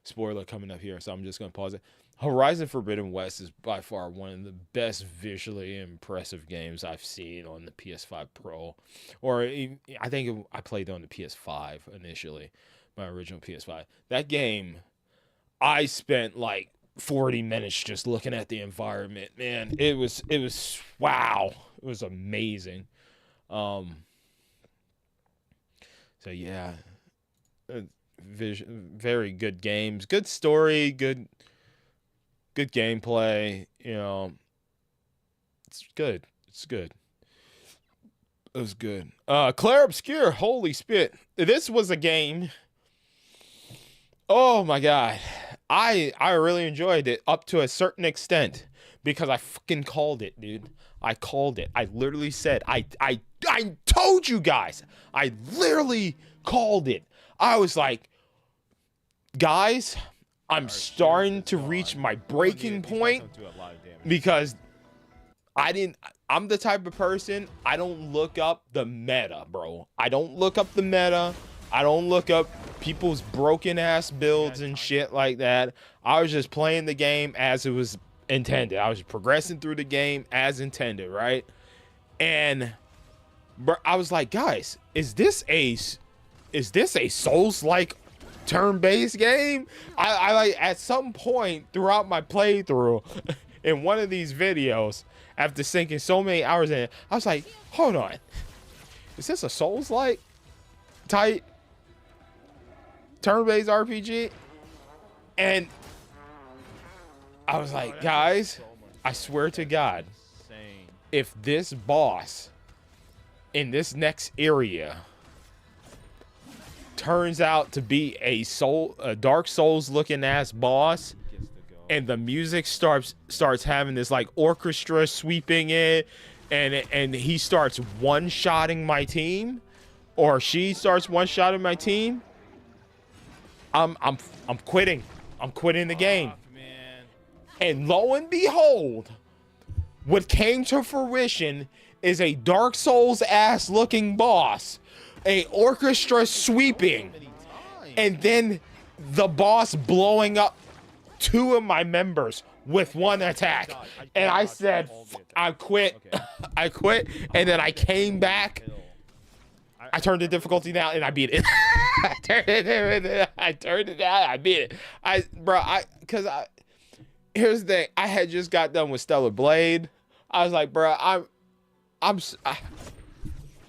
spoiler coming up here, so I'm just gonna pause it. Horizon Forbidden West is by far one of the best visually impressive games I've seen on the PS5 Pro, or I think I played on the PS5 initially. My original PS5. That game, I spent like 40 minutes just looking at the environment. Man, it was wow. It was amazing. So yeah, very good games, good story, good gameplay. You know, it's good. It was good. Claire Obscure, holy spit! This was a game. Oh my god, I really enjoyed it up to a certain extent because I fucking called it, dude. I called it. I literally said I told you guys. I literally called it. I was like, guys, I'm starting to reach my breaking point because I'm the type of person, I don't look up the meta, bro. I don't look up the meta. I don't look up people's broken ass builds and shit like that. I was just playing the game as it was intended. I was progressing through the game as intended, right? And I was like, guys, is this a Souls-like turn-based game? I like at some point throughout my playthrough in one of these videos, after sinking so many hours in it, I was like, hold on, is this a Souls-like type turn-based RPG? And I was like, guys, I swear to God, if this boss in this next area turns out to be a Dark Souls looking ass boss, and the music starts having this like orchestra sweeping it, and he starts one-shotting my team, or she starts one-shotting my team, I'm quitting. I'm quitting the game. And lo and behold, what came to fruition is a Dark Souls ass looking boss, a orchestra sweeping, and then the boss blowing up 2 of my members with one attack. And I said, I quit. I quit. And then I came back. I turned the difficulty down and I beat it. I turned it down. I beat it. Here's the thing. I had just got done with Stellar Blade. I was like, bro,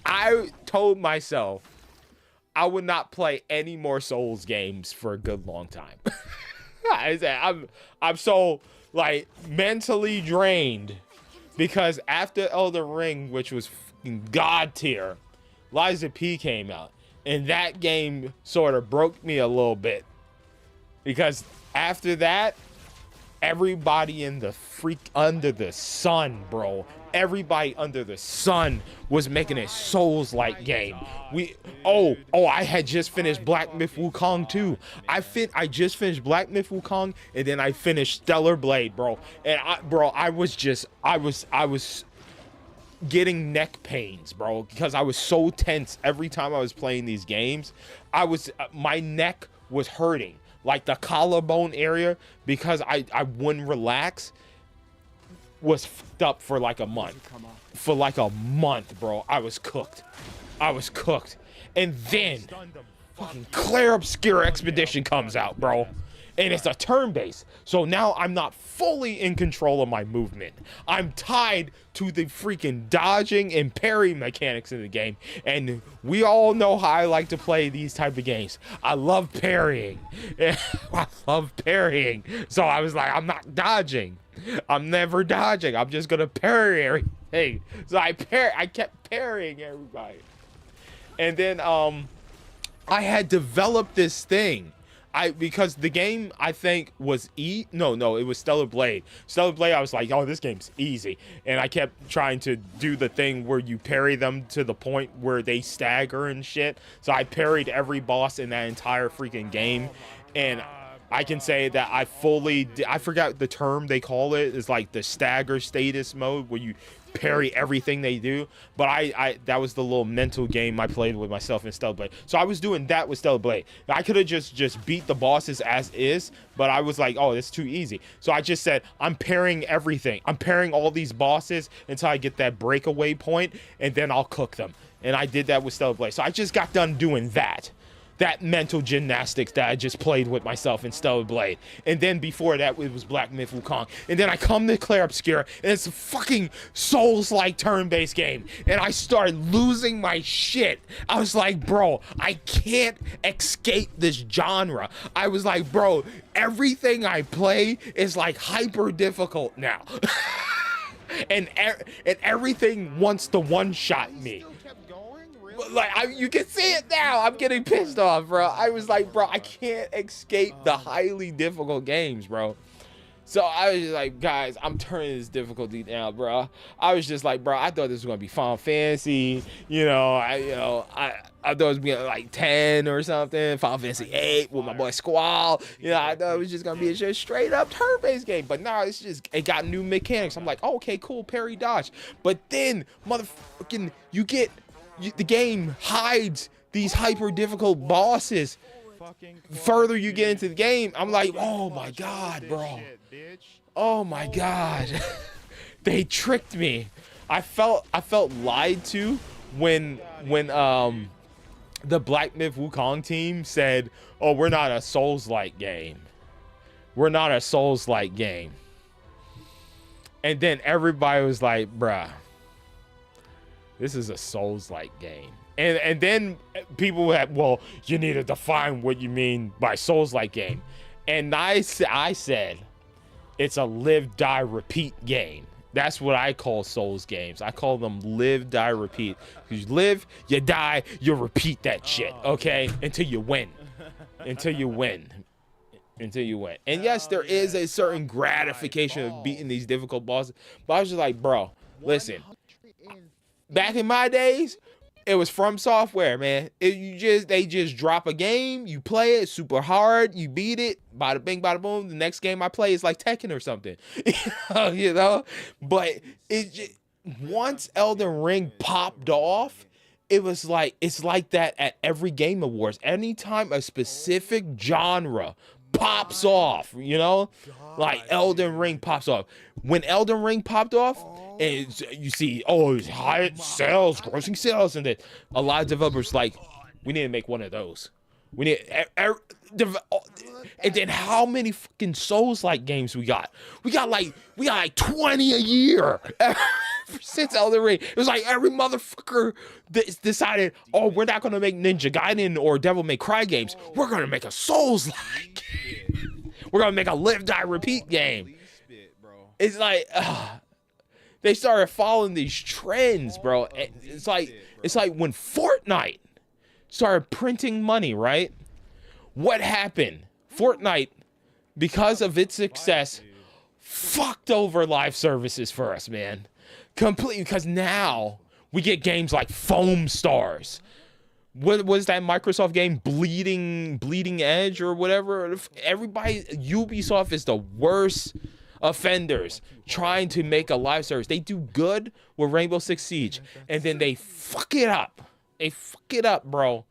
I told myself I would not play any more Souls games for a good long time. I said, I'm so like mentally drained because after Elden Ring, which was god tier, Liza P came out, and that game sort of broke me a little bit because after that, everybody in the under the sun, bro. Everybody under the sun was making a Souls-like game. I had just finished Black Myth Wukong too. I just finished Black Myth Wukong, and then I finished Stellar Blade, bro. And I was getting neck pains, bro, because I was so tense every time I was playing these games. My neck was hurting, like the collarbone area, because I wouldn't relax. Was fucked up for like a month. For like a month, bro. I was cooked. And then fucking Claire Obscure Expedition comes out, bro. And it's a turn-based. So now I'm not fully in control of my movement. I'm tied to the freaking dodging and parry mechanics in the game. And we all know how I like to play these type of games. I love parrying. I love parrying. So I was like, I'm not dodging. I'm never dodging. I'm just gonna parry everything. So I kept parrying everybody. And then I had developed this thing. Because the game I think was it was Stellar Blade. Stellar Blade, I was like, oh, this game's easy. And I kept trying to do the thing where you parry them to the point where they stagger and shit. So I parried every boss in that entire freaking game. And I can say that I forgot the term they call it, is like the stagger status mode where you parry everything they do. But that was the little mental game I played with myself in Stellar Blade. So I was doing that with Stellar Blade. I could have just beat the bosses as is, but I was like, oh, it's too easy. So I just said, I'm parrying everything. I'm parrying all these bosses until I get that breakaway point, and then I'll cook them. And I did that with Stellar Blade. So I just got done doing that mental gymnastics that I just played with myself in Stellar Blade. And then before that, it was Black Myth Wukong. And then I come to Claire Obscure, and it's a fucking Souls-like turn-based game. And I started losing my shit. I was like, bro, I can't escape this genre. I was like, bro, everything I play is like hyper difficult now. and everything wants to one-shot me. you can see it now. I'm getting pissed off, bro. I was like, bro, I can't escape the highly difficult games, bro. So I was just like, guys, I'm turning this difficulty down, bro. I was just like, bro, I thought this was gonna be Final Fantasy, I thought it was gonna be like 10 or something, Final Fantasy 8 with my boy Squall. I thought it was just gonna be a just straight up turn-based game. But now it got new mechanics. I'm like, oh, okay, cool, parry dodge. But then, motherfucking, the game hides these hyper difficult bosses. Further you get into the game, I'm like, oh my god, bro. Oh my god. They tricked me. I felt lied to when the Black Myth Wukong team said, "Oh, we're not a Souls-like game. We're not a Souls-like game." And then everybody was like, bruh, this is a Souls-like game. And then people had, well, you need to define what you mean by Souls-like game. And I said, it's a live, die, repeat game. That's what I call Souls games. I call them live, die, repeat. You live, you die, you repeat that shit, okay? Until you win. Until you win. Until you win. And yes, there is a certain gratification of beating these difficult bosses. But I was just like, bro, listen. Back in my days, it was From Software, man. They just drop a game, you play it super hard, you beat it, bada bing, bada boom. The next game I play is like Tekken or something, But once Elden Ring popped off, it's like that at every Game Awards. Anytime a specific genre pops off, like Elden Ring pops off. When Elden Ring popped off, and you see, it's high sales, grossing sales, and then a lot of developers like, we need to make one of those. We need, and then how many fucking Souls-like games we got? We got like 20 a year. Since Elden Ring, it was like every motherfucker decided, we're not gonna make Ninja Gaiden or Devil May Cry games. We're gonna make a Souls-like. We're gonna make a live, die, repeat game. It's like, they started following these trends, bro. It's like when Fortnite started printing money, right? What happened? Fortnite, because of its success, fucked over live services for us, man. Completely, because now we get games like Foam Stars. What was that Microsoft game, Bleeding Edge or whatever? Ubisoft is the worst offenders trying to make a live service. They do good with Rainbow Six Siege, and then they fuck it up. They fuck it up, bro.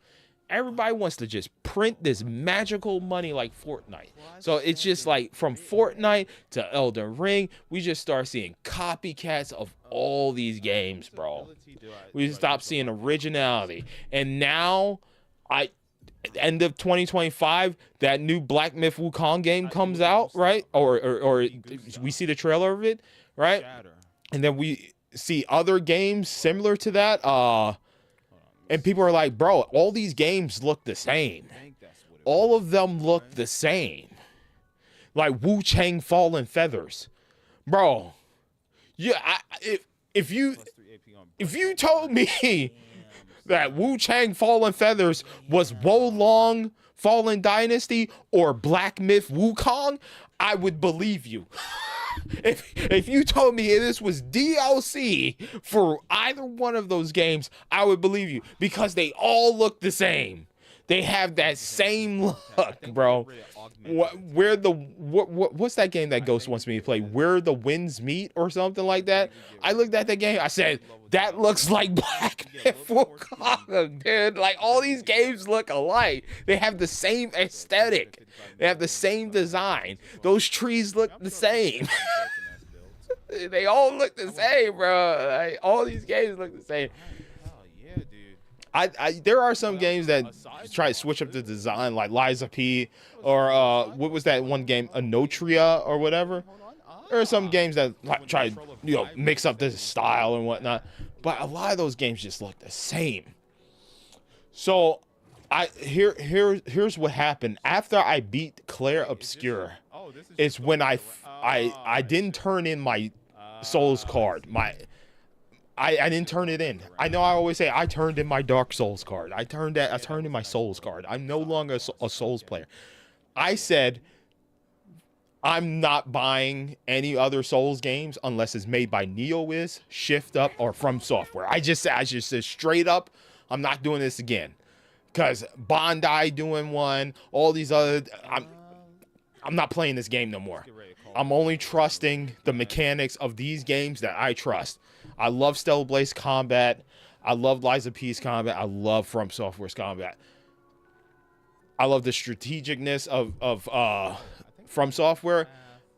Everybody wants to just print this magical money like Fortnite. So it's just like from Fortnite to Elden Ring, we just start seeing copycats of all these games, bro. We stop seeing originality. And now, end of 2025, that new Black Myth Wukong game comes out, right? Or we see the trailer of it, right? And then we see other games similar to that. And people are like, bro, all these games look the same. All of them look the same. Like Wu Chang Fallen Feathers. Bro, yeah, if you told me that Wu Chang Fallen Feathers was Wo Long Fallen Dynasty or Black Myth Wukong, I would believe you. If you told me this was DLC for either one of those games, I would believe you, because they all look the same. They have that same look, bro. What's that game that Ghost wants me to play? Where the Winds Meet or something like that? I looked at that game. I said, that looks like Black Myth Wukong, dude. Like, all these games look alike. They have the same aesthetic. They have the same design. Those trees look the same. They all look the same, bro. Like, all these games look the same. There are some games that try to switch up the design, like Liza P, or what was that one game, Anotria or whatever. There are some games that try to mix up the style and whatnot, but a lot of those games just look the same. So here's what happened after I beat Claire Obscure. It's when I didn't turn in my Souls card. I didn't turn it in. I know I always say I turned in my Dark Souls card. I turned in my Souls card. I'm no longer a Souls player. I said I'm not buying any other Souls games unless it's made by NeoWiz, Shift Up, or From Software. I just said straight up, I'm not doing this again. Because Bandai doing one, all these other, I'm not playing this game no more. I'm only trusting the mechanics of these games that I trust. I love Stellar Blaze combat. I love Lies of Peace combat. I love From Software's combat. I love the strategicness of From Software.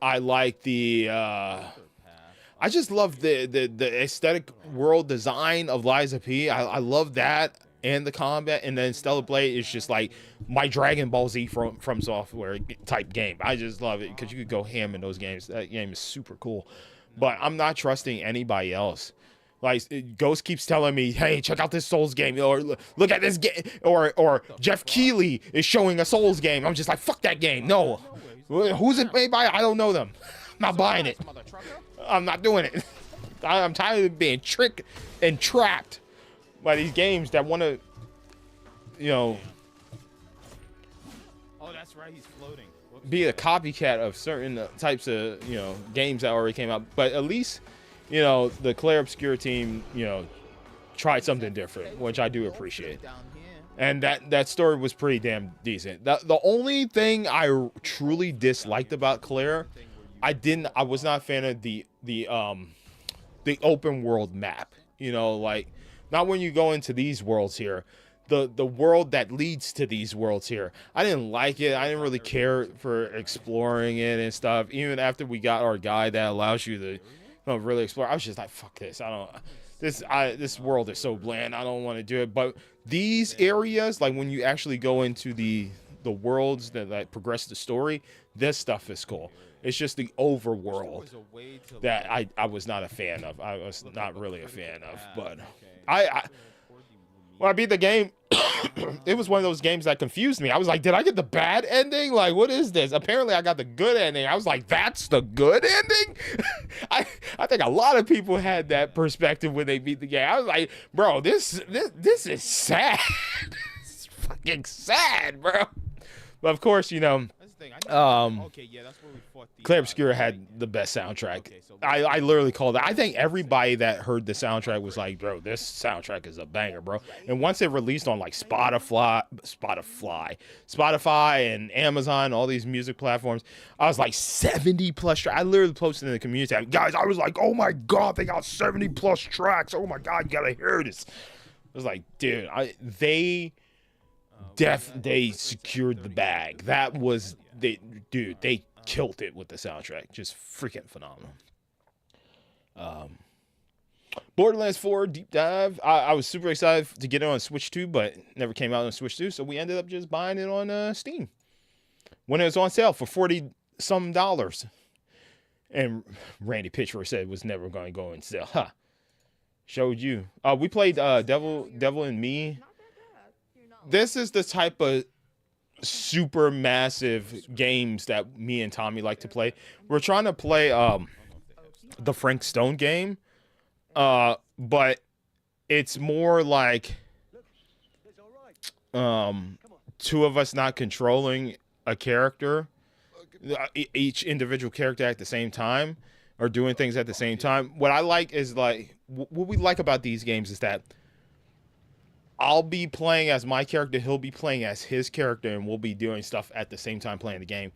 I like the I just love the aesthetic world design of Lies of P. I love that and the combat, and then Stellar Blade is just like my Dragon Ball Z from Software type game. I just love it because you could go ham in those games. That game is super cool, but I'm not trusting anybody else. Like Ghost keeps telling me, "Hey, check out this Souls game," or "Look at this game," or Jeff Keighley is showing a Souls game. I'm just like, "Fuck that game, no." Who's it made by? I don't know them. I'm not buying it. I'm not doing it. I'm tired of being tricked and trapped by these games that want to, you know, Oh, that's right. He's floating. Whoops. be a copycat of certain types of, you know, games that already came out. But at least, you know, the Claire Obscure team, you know, tried something different, which I do appreciate. And that story was pretty damn decent. The only thing I truly disliked about Claire, I was not a fan of the open world map. You know, like, not when you go into these worlds here. The world that leads to these worlds here. I didn't like it. I didn't really care for exploring it and stuff. Even after we got our guide that allows you to, you know, really explore, I was just like, fuck this. This world is so bland. I don't want to do it. But these areas, like when you actually go into the worlds that progress the story, this stuff is cool. It's just the overworld that I was not a fan of. I was not really a fan of. But when I beat the game, it was one of those games that confused me. I was like, did I get the bad ending? Like, what is this? Apparently, I got the good ending. I was like, that's the good ending? I think a lot of people had that perspective when they beat the game. I was like, bro, this is sad. It's fucking sad, bro. But of course, you know, Claire Obscure had the best soundtrack. I literally called it. I think everybody that heard the soundtrack was like, bro, this soundtrack is a banger, bro. And once it released on like Spotify and Amazon, all these music platforms, I was like 70 plus tracks. I literally posted in the community tab, guys, I was like, oh my God, they got 70 plus tracks. Oh my God, you gotta hear this. I was like, dude, they secured the bag. That was they killed it with the soundtrack. Just freaking phenomenal. Borderlands 4 deep dive. I was super excited to get it on Switch 2, but it never came out on Switch 2, so we ended up just buying it on Steam when it was on sale for $40 some. And Randy Pitchford said it was never going to go on sale. Huh. Showed you. We played Devil and Me. This is the type of super massive games that me and Tommy like to play. We're trying to play the Frank Stone game, but it's more like two of us not controlling a character, each individual character at the same time, or doing things at the same time. What I like is, like, what we like about these games is that I'll be playing as my character, he'll be playing as his character, and we'll be doing stuff at the same time playing the game.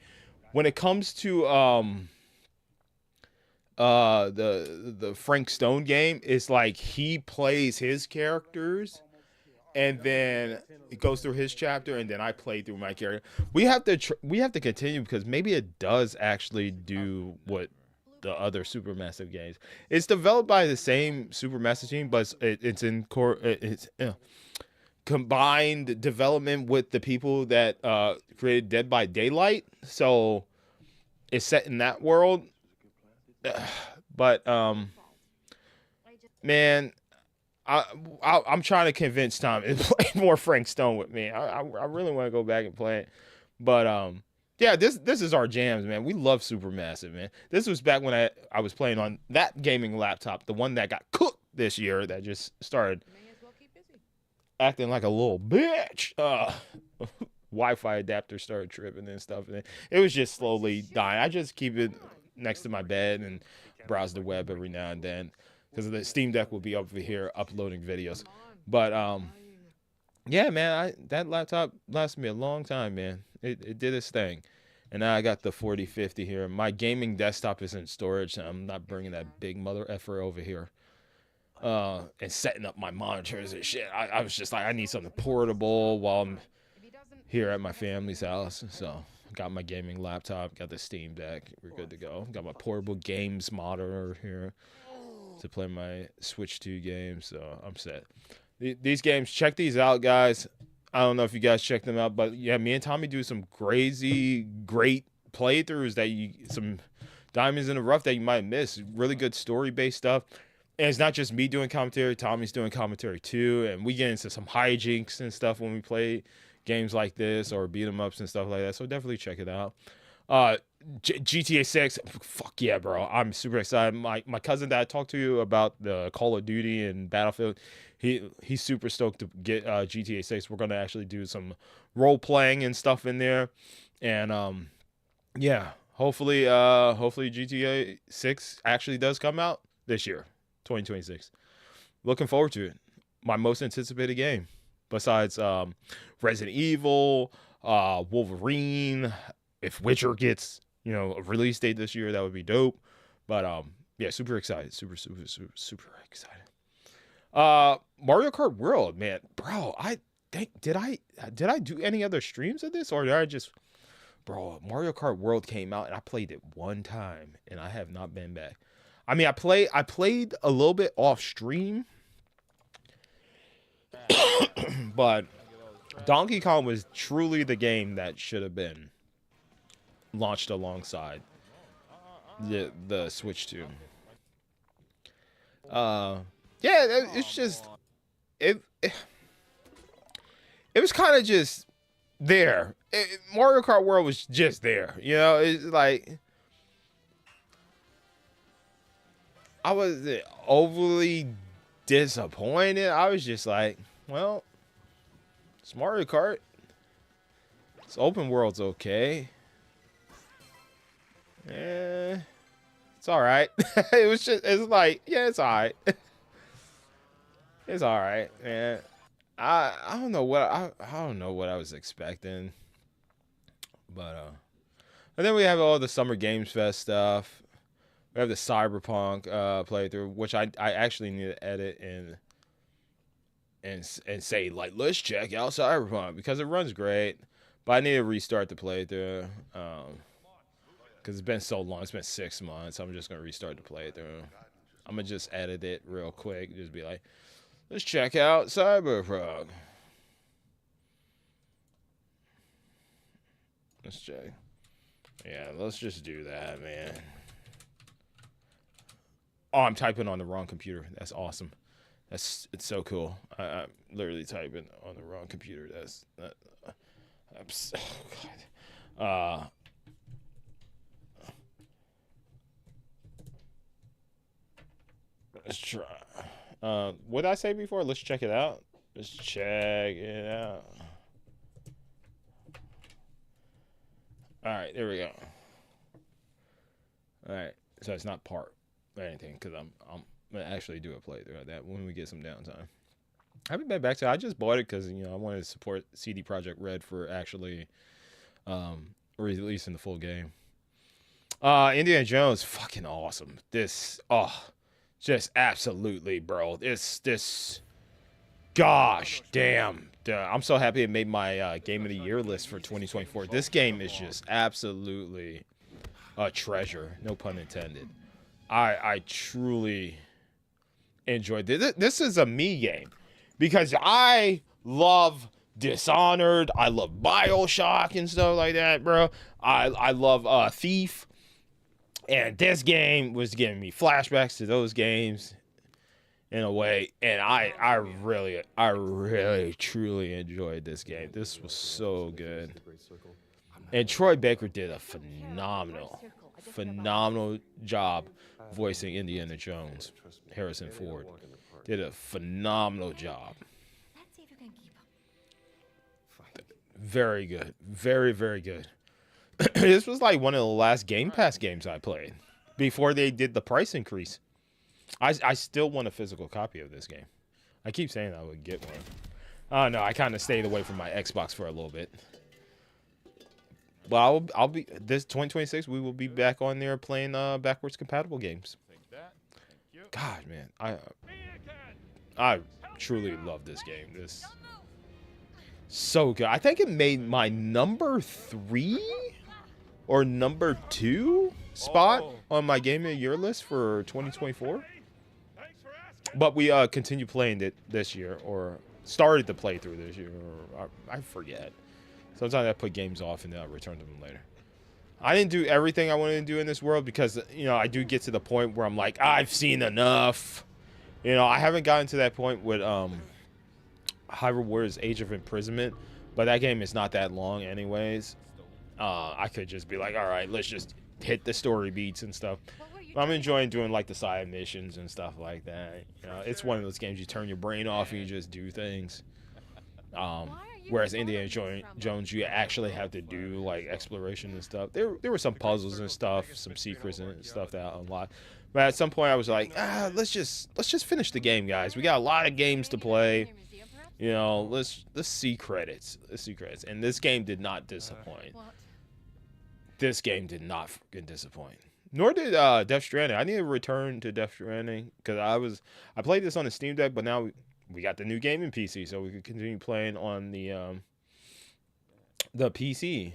When it comes to the Frank Stone game, it's like he plays his characters and then it goes through his chapter, and then I play through my character. We have to continue, because maybe it does actually do what the other Supermassive games. It's developed by the same Supermassive team, but it's in core. It's combined development with the people that created Dead by Daylight, so it's set in that world. But man, I'm trying to convince Tom to play more Frank Stone with me. I really want to go back and play it, but yeah, this is our jams, man. We love Supermassive, man. This was back when I was playing on that gaming laptop, the one that got cooked this year that just started acting like a little bitch. Wi-Fi adapter started tripping and stuff, and it was just slowly dying. I just keep it next to my bed and browse the web every now and then because the Steam Deck will be over here uploading videos. But yeah, man, that laptop lasted me a long time, man. It did its thing. And now I got the 4050 here. My gaming desktop is in storage, and I'm not bringing that big mother effer over here. And setting up my monitors and shit. I was just like, I need something portable while I'm here at my family's house. So got my gaming laptop, got the Steam Deck. We're good to go. Got my portable games monitor here to play my Switch 2 games. So I'm set. These games, check these out, guys. I don't know if you guys check them out, but yeah, me and Tommy do some crazy, great playthroughs some diamonds in the rough that you might miss. Really good story-based stuff. And it's not just me doing commentary. Tommy's doing commentary too, and we get into some hijinks and stuff when we play games like this or beat 'em ups and stuff like that. So definitely check it out. GTA 6, fuck yeah, bro! I'm super excited. My cousin that I talked to you about the Call of Duty and Battlefield, he's super stoked to get GTA 6. We're gonna actually do some role playing and stuff in there, and yeah, hopefully GTA 6 actually does come out this year, 2026. Looking forward to it. My most anticipated game, besides Resident Evil, Wolverine. If Witcher gets a release date this year, that would be dope. But yeah, super excited, super excited. Mario Kart World, man, bro. I think did I do any other streams of this, or did I just, bro? Mario Kart World came out and I played it one time and I have not been back. I mean, I played a little bit off stream, but Donkey Kong was truly the game that should have been launched alongside the Switch 2. Yeah, it's just it was kind of just there. Mario Kart World was just there, it's like I wasn't overly disappointed. I was just like, well, it's Mario Kart. It's open world's okay. It's all right. It's like, yeah, it's all right. It's all right, man. I don't know what I don't know what I was expecting, but and then we have all the Summer Games Fest stuff. We have the Cyberpunk playthrough, which I actually need to edit and say, like, let's check out Cyberpunk because it runs great, but I need to restart the playthrough because it's been so long. It's been 6 months. I'm just gonna restart the playthrough. I'm gonna just edit it real quick. Just be like, let's check out Cyberpunk. Let's check. Yeah, let's just do that, man. Oh, I'm typing on the wrong computer. That's awesome. It's so cool. I'm literally typing on the wrong computer. Oh God. Let's try. What did I say before? Let's check it out. Let's check it out. All right, there we go. All right, so it's not part or anything because I'm gonna actually do a playthrough of that when we get some downtime. I haven't been back to it. I just bought it because I wanted to support CD Projekt Red for actually releasing the full game. Indiana Jones, fucking awesome. Just absolutely, bro. This, gosh damn. I'm so happy it made my Game of the Year list for 2024. This game is just absolutely a treasure. No pun intended. I truly enjoyed this. This is a me game because I love Dishonored. I love BioShock and stuff like that, bro. I love Thief. And this game was giving me flashbacks to those games in a way. And I really, truly enjoyed this game. This was so good. And Troy Baker did a phenomenal job voicing Indiana Jones, Harrison Ford. did a phenomenal job. Let's see if you can keep up. Very good. Very, very good. This was like one of the last Game Pass games I played before they did the price increase. I still want a physical copy of this game. I keep saying I would get one. Oh no, I kind of stayed away from my Xbox for a little bit. Well, I'll be this 2026. We will be back on there playing backwards compatible games. God, man, I truly love this game. This so good. I think it made my number 3 or number 2 spot on my Game of the Year list for 2024. But we continued playing it this year, or started the playthrough this year, or I forget. Sometimes I put games off and then I return to them later. I didn't do everything I wanted to do in this world because, you know, I do get to the point where I'm like, I've seen enough. You know, I haven't gotten to that point with Hyrule Warriors Age of Imprisonment, but that game is not that long anyways. I could just be like, all right, let's just hit the story beats and stuff. I'm enjoying doing like the side missions and stuff like that. You know, it's one of those games you turn your brain off and you just do things. Whereas Indiana Jones, you actually have to do like exploration and stuff. There were some puzzles and stuff, some secrets and stuff that I unlocked. But at some point I was like, let's just finish the game, guys. We got a lot of games to play. You know, let's see credits. Let's see credits. And this game did not disappoint. This game did not fucking disappoint. Nor did Death Stranding. I need to return to Death Stranding because I played this on the Steam Deck, but now we got the new gaming PC, so we could continue playing on the PC.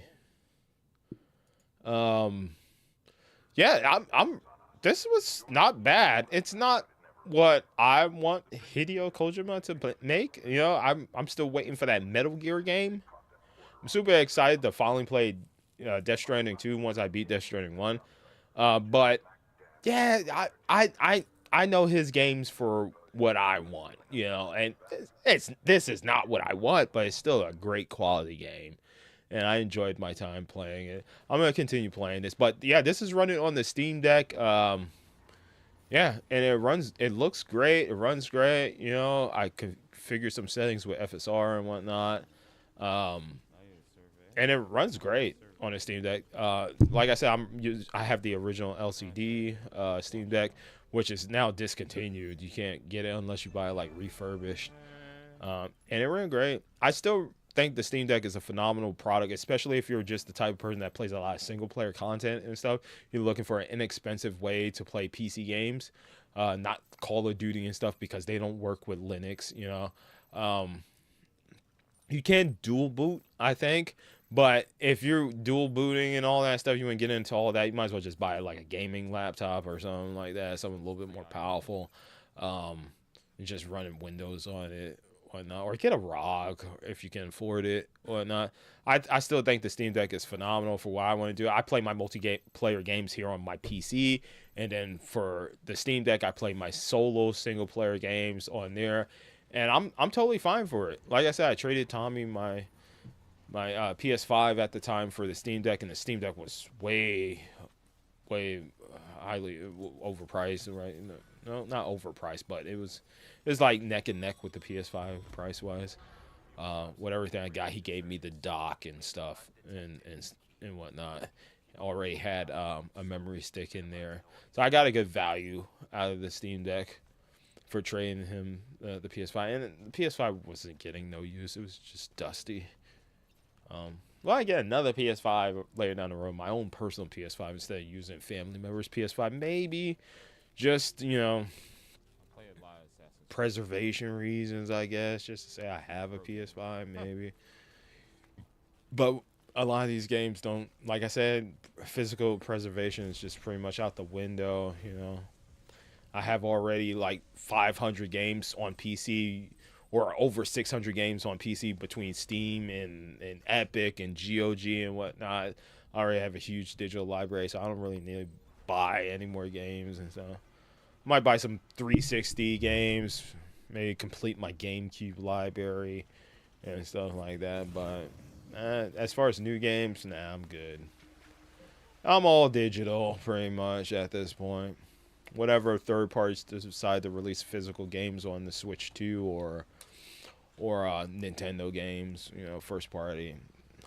Yeah, I'm. This was not bad. It's not what I want Hideo Kojima to make. You know, I'm still waiting for that Metal Gear game. I'm super excited to finally play Death Stranding 2 once I beat Death Stranding 1. But yeah, I know his games for what I want, you know, and this is not what I want, but it's still a great quality game, and I enjoyed my time playing it. I'm gonna continue playing this, but yeah, this is running on the Steam Deck. Yeah, and it looks great, it runs great, you know. I configure some settings with FSR and whatnot, and it runs great on a Steam Deck. Like I said, I have the original LCD Steam Deck, which is now discontinued. You can't get it unless you buy it like refurbished. And it ran great. I still think the Steam Deck is a phenomenal product, especially if you're just the type of person that plays a lot of single player content and stuff. You're looking for an inexpensive way to play PC games, not Call of Duty and stuff, because they don't work with Linux, you know. You can dual boot, I think. But if you're dual booting and all that stuff, you want to get into all that, you might as well just buy like a gaming laptop or something like that, something a little bit more powerful, and just running Windows on it, whatnot, or get a ROG if you can afford it, whatnot. I still think the Steam Deck is phenomenal for what I want to do. I play my multiplayer games here on my PC, and then for the Steam Deck, I play my solo single player games on there, and I'm totally fine for it. Like I said, I traded Tommy my PS5 at the time for the Steam Deck, and the Steam Deck was way highly overpriced, right? No, not overpriced, but it was like neck and neck with the PS5 price wise. With everything I got, he gave me the dock and stuff and whatnot. Already had a memory stick in there, so I got a good value out of the Steam Deck for trading him the PS5. And the PS5 wasn't getting no use; it was just dusty. Well, I get another PS5 later down the road, my own personal PS5, instead of using family members' PS5. Maybe just, you know, preservation reasons, I guess, just to say I have a PS5, maybe. But a lot of these games don't, like I said, physical preservation is just pretty much out the window, you know. I have already like 500 games on PC, or over 600 games on PC between Steam and Epic and GOG and whatnot. I already have a huge digital library, so I don't really need to buy any more games and stuff. I might buy some 360 games, maybe complete my GameCube library and stuff like that. But as far as new games, nah, I'm good. I'm all digital pretty much at this point. whatever third parties decide to release physical games on the Switch 2 or Nintendo games, you know, first party,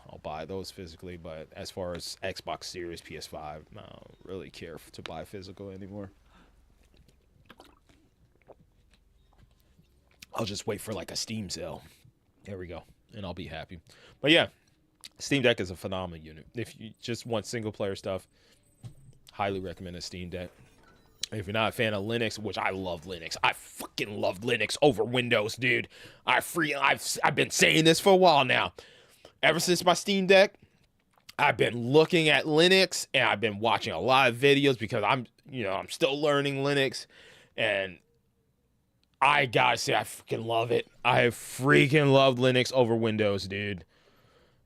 I'll buy those physically. But as far as Xbox Series, PS5, I don't really care to buy physical anymore. I'll just wait for like a Steam sale. There we go, and I'll be happy. But yeah, Steam Deck is a phenomenal unit. If you just want single player stuff, highly recommend a Steam Deck. If you're not a fan of Linux, which I love Linux, I fucking love Linux over Windows, dude. I've been saying this for a while now. Ever since my Steam Deck, I've been looking at Linux and I've been watching a lot of videos because I'm still learning Linux, and I gotta say I freaking love it. I freaking love Linux over Windows, dude.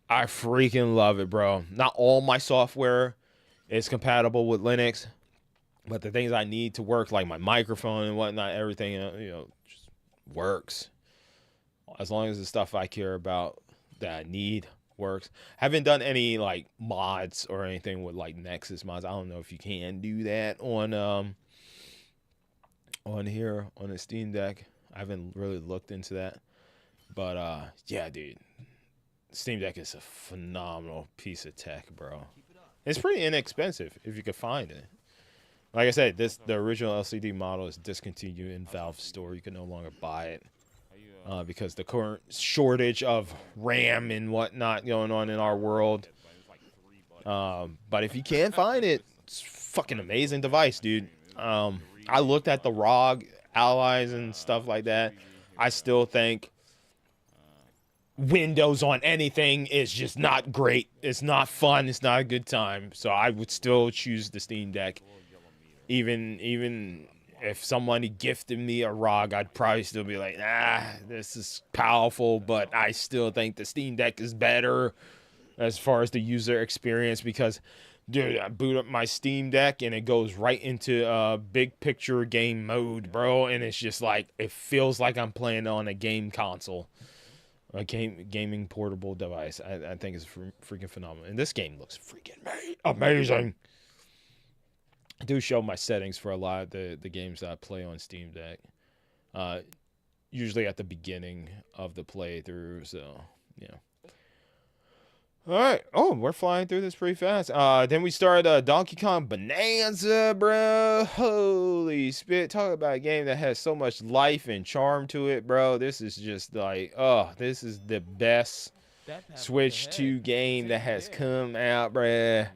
I freaking love it, bro. Not all my software is compatible with Linux, but the things I need to work, like my microphone and whatnot, everything, just works. As long as the stuff I care about that I need works. Haven't done any like mods or anything with like Nexus mods. I don't know if you can do that on here on the Steam Deck. I haven't really looked into that. But yeah, dude. Steam Deck is a phenomenal piece of tech, bro. It's pretty inexpensive if you could find it. Like I said, the original LCD model is discontinued in Valve's store. You can no longer buy it because the current shortage of RAM and whatnot going on in our world. But if you can find it, it's a fucking amazing device, dude. I looked at the ROG allies and stuff like that. I still think Windows on anything is just not great. It's not fun. It's not a good time. So I would still choose the Steam Deck. Even if somebody gifted me a ROG, I'd probably still be like, this is powerful, but I still think the Steam Deck is better as far as the user experience because, dude, I boot up my Steam Deck and it goes right into big picture game mode, bro, and it's just like, it feels like I'm playing on a game console. A gaming portable device. I think it's freaking phenomenal. And this game looks freaking amazing. I do show my settings for a lot of the games that I play on Steam Deck. Usually at the beginning of the playthrough, so, yeah. Alright. Oh, we're flying through this pretty fast. Then we start Donkey Kong Bonanza, bro. Holy spit. Talk about a game that has so much life and charm to it, bro. This is just like, this is the best Switch 2 game that has come out, bruh.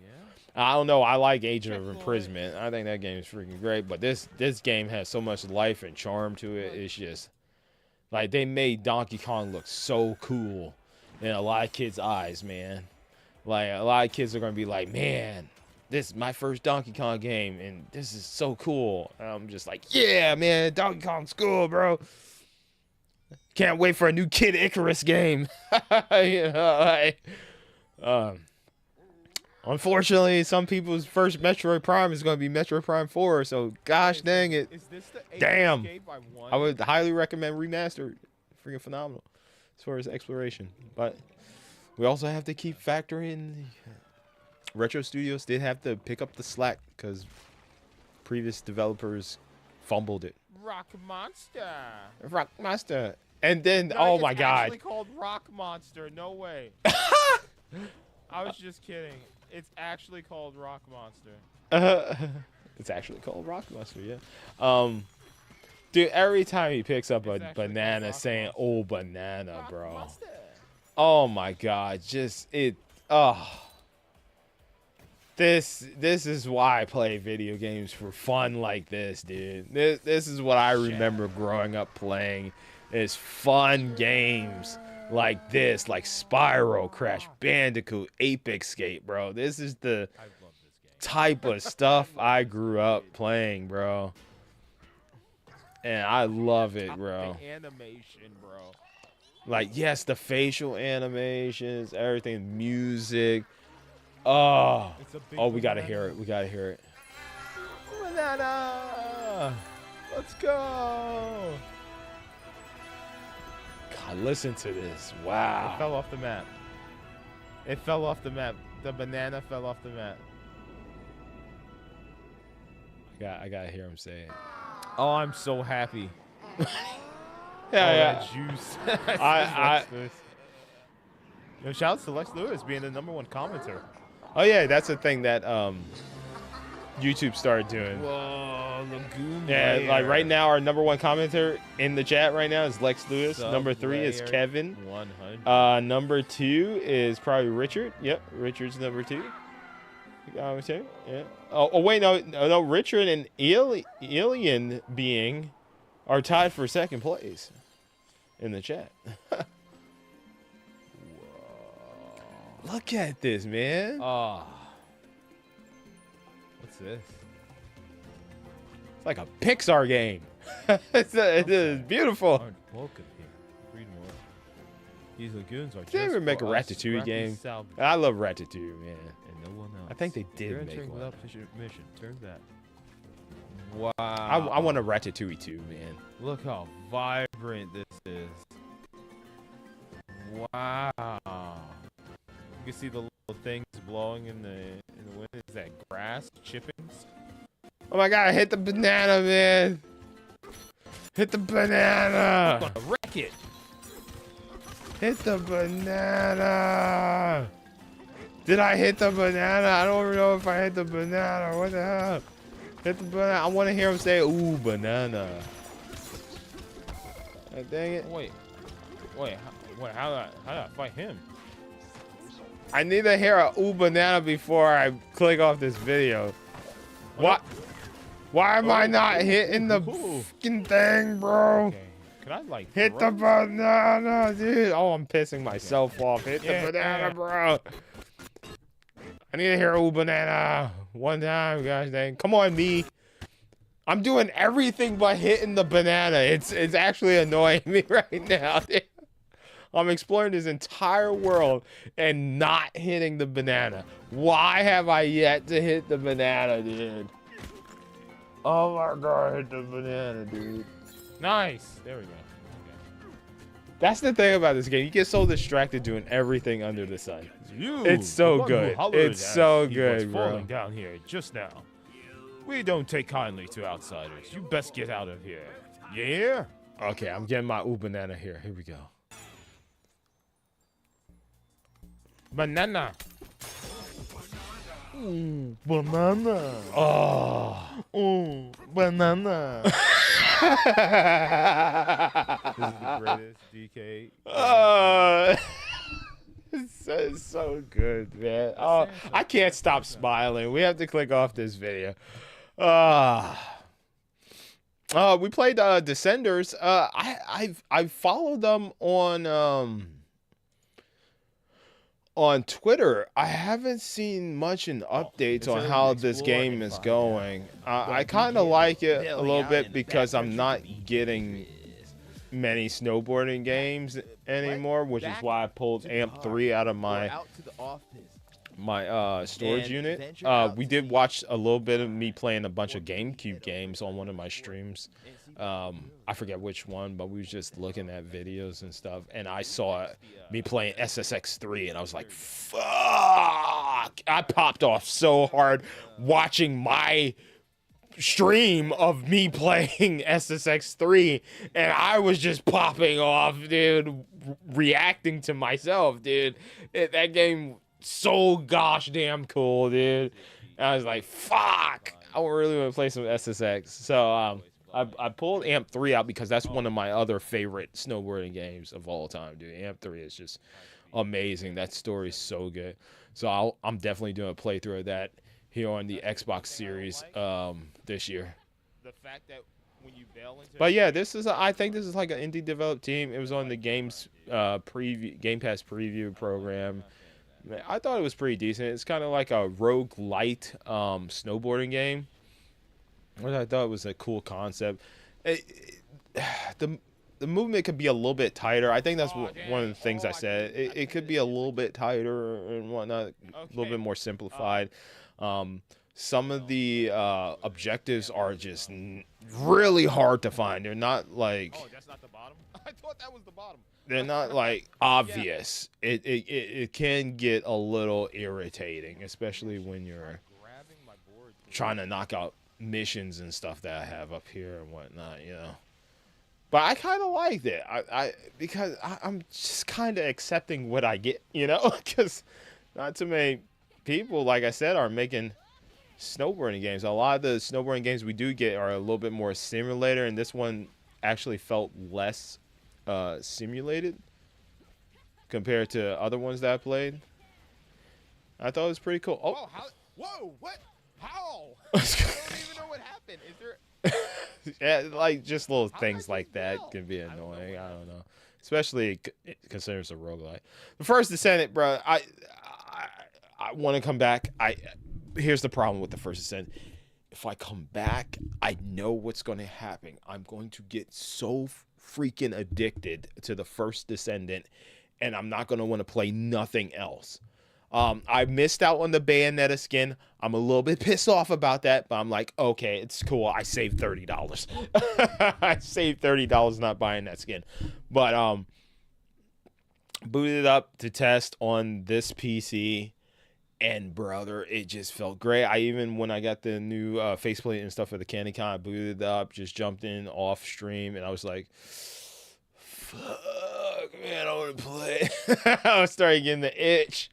I don't know. I like Agent of Imprisonment. I think that game is freaking great. But this game has so much life and charm to it. It's just, like, they made Donkey Kong look so cool in a lot of kids' eyes, man. Like, a lot of kids are going to be like, man, this is my first Donkey Kong game, and this is so cool. And I'm just like, yeah, man, Donkey Kong's cool, bro. Can't wait for a new Kid Icarus game. You know, like, unfortunately, some people's first Metroid Prime is going to be Metroid Prime 4, so gosh dang it. Is this the Damn. I I would highly recommend Remastered. Freaking phenomenal as far as exploration. But we also have to keep factoring Retro Studios did have to pick up the slack because previous developers fumbled it. Rock Monster. Rock Monster. And then, No, oh it's my god. actually called Rock Monster. No way. I was just kidding. It's actually called Rock Monster. It's actually called Rock Monster, yeah. Dude, every time he picks up a banana saying, oh, banana, bro. Oh my god, just it. This is why I play video games for fun like this, dude. This is what I remember growing up playing. Is fun games like this, like Spyro, Crash Bandicoot, Ape Escape, bro. This is the type of stuff I grew up playing, bro. And I love it, bro. The animation, bro. Like, yes, the facial animations, everything, music. Oh, we gotta hear it. We gotta hear it. Banana! Let's go! God, listen to this. Wow. It fell off the map. It fell off the map. The banana fell off the map. I gotta hear him say it. Oh, I'm so happy. Yeah, That juice. I- Yo, shout out to Lex Lewis being the #1 commenter. Oh yeah, that's the thing that YouTube started doing. Whoa, Lagoon Yeah, Lair. like right now, our #1 commenter in the chat right now is Lex Lewis. Number 3 is Sub-layer Kevin. 100. Number 2 is probably Richard. Yep, Richard's number 2. Yeah. Oh wait, no. Richard and Alien Being are tied for second place in the chat. Look at this, man. Oh. What's this? It's like a Pixar game. It is beautiful. Aren't welcome here. Read more. These lagoons are Did they ever just make a for us, Ratatouille scrappy game? salvage, I love Ratatouille, man. and no one else. I think they You're did make entering one. without permission. Turn back. Wow. I want a Ratatouille too, man. Look how vibrant this is. Wow. You can see the little things blowing in the wind. Is that grass chippings? Oh my god, hit the banana, man. Hit the banana. I'm gonna wreck it. Hit the banana. Did I hit the banana? I don't even know if I hit the banana. What the hell? Hit the banana. I want to hear him say, ooh, banana. Dang it. Wait. How did I fight him? I need to hear a ooh banana before I click off this video. What? Why am I not hitting the fucking thing, bro? Okay. Could I like Hit the banana, dude. Oh, I'm pissing myself off. Hit the banana, bro. I need to hear ooh banana one time, guys. Dang. Come on, me. I'm doing everything but hitting the banana. It's actually annoying me right now, dude. I'm exploring this entire world and not hitting the banana. Why have I yet to hit the banana, dude? Oh my god, hit the banana, dude. Nice. There we go. Okay. That's the thing about this game. You get so distracted doing everything under the sun. You, It's so the one who good. hollered It's as so he good, was bro. falling down here just now. We don't take kindly to outsiders. You best get out of here. Yeah? Okay, I'm getting my ooh banana here. Here we go. Banana. Banana. Oh. Banana. This is the greatest DK. It's so good, man. Oh, I can't stop smiling. We have to click off this video. We played Descenders. I followed them on Twitter. I haven't seen much in updates on how this game is going. I kind of like it a little bit because I'm not getting many snowboarding games anymore, which is why I pulled Amp 3 out of my storage unit. We did watch a little bit of me playing a bunch of GameCube games on one of my streams. I forget which one, but we was just looking at videos and stuff, and I saw me playing SSX3, and I was like, fuck! I popped off so hard watching my stream of me playing SSX3, and I was just popping off, dude, reacting to myself, dude. That game so gosh damn cool, dude. And I was like, fuck, I really want to play some SSX. So I pulled Amp 3 out because that's one of my other favorite snowboarding games of all time, dude. Amp 3 is just amazing. That story is so good. So I'm definitely doing a playthrough of that here on the Xbox Series this year. The fact that when you bail into But yeah, I think this is like an indie developed team. It was on the Game Pass preview program. I thought it was pretty decent. It's kind of like a roguelite snowboarding game, which I thought was a cool concept. The movement could be a little bit tighter. I think that's one of the things I said. It could be a little bit tighter and whatnot, a little bit more simplified. Some of the objectives are just really hard to find. They're not like... Oh, that's not the bottom? I thought that was the bottom. They're not like obvious. It can get a little irritating, especially when you're trying to knock out missions and stuff that I have up here and whatnot, you know. But I kind of liked it. Because I'm just kind of accepting what I get, you know, because not too many people, like I said, are making snowboarding games. A lot of the snowboarding games we do get are a little bit more simulator, and this one actually felt less simulated compared to other ones that I played. I thought it was pretty cool. Oh, Whoa, whoa, what? How? I don't even know what happened. Is there... yeah, like just little How things did I like just that fail? can be I don't know annoying. what I don't know, especially considering it's a roguelike. The First Descendant, bro. I want to come back. Here's the problem with the First Descendant. If I come back, I know what's going to happen. I'm going to get so freaking addicted to the First Descendant, and I'm not going to want to play nothing else. I missed out on the Bayonetta skin. I'm a little bit pissed off about that, but I'm like, okay, it's cool. I saved $30. I saved $30 not buying that skin. But booted it up to test on this PC, and brother, it just felt great. When I got the new faceplate and stuff for the Candy Con, I booted it up, just jumped in off stream, and I was like, fuck, man, I want to play. I started getting the itch.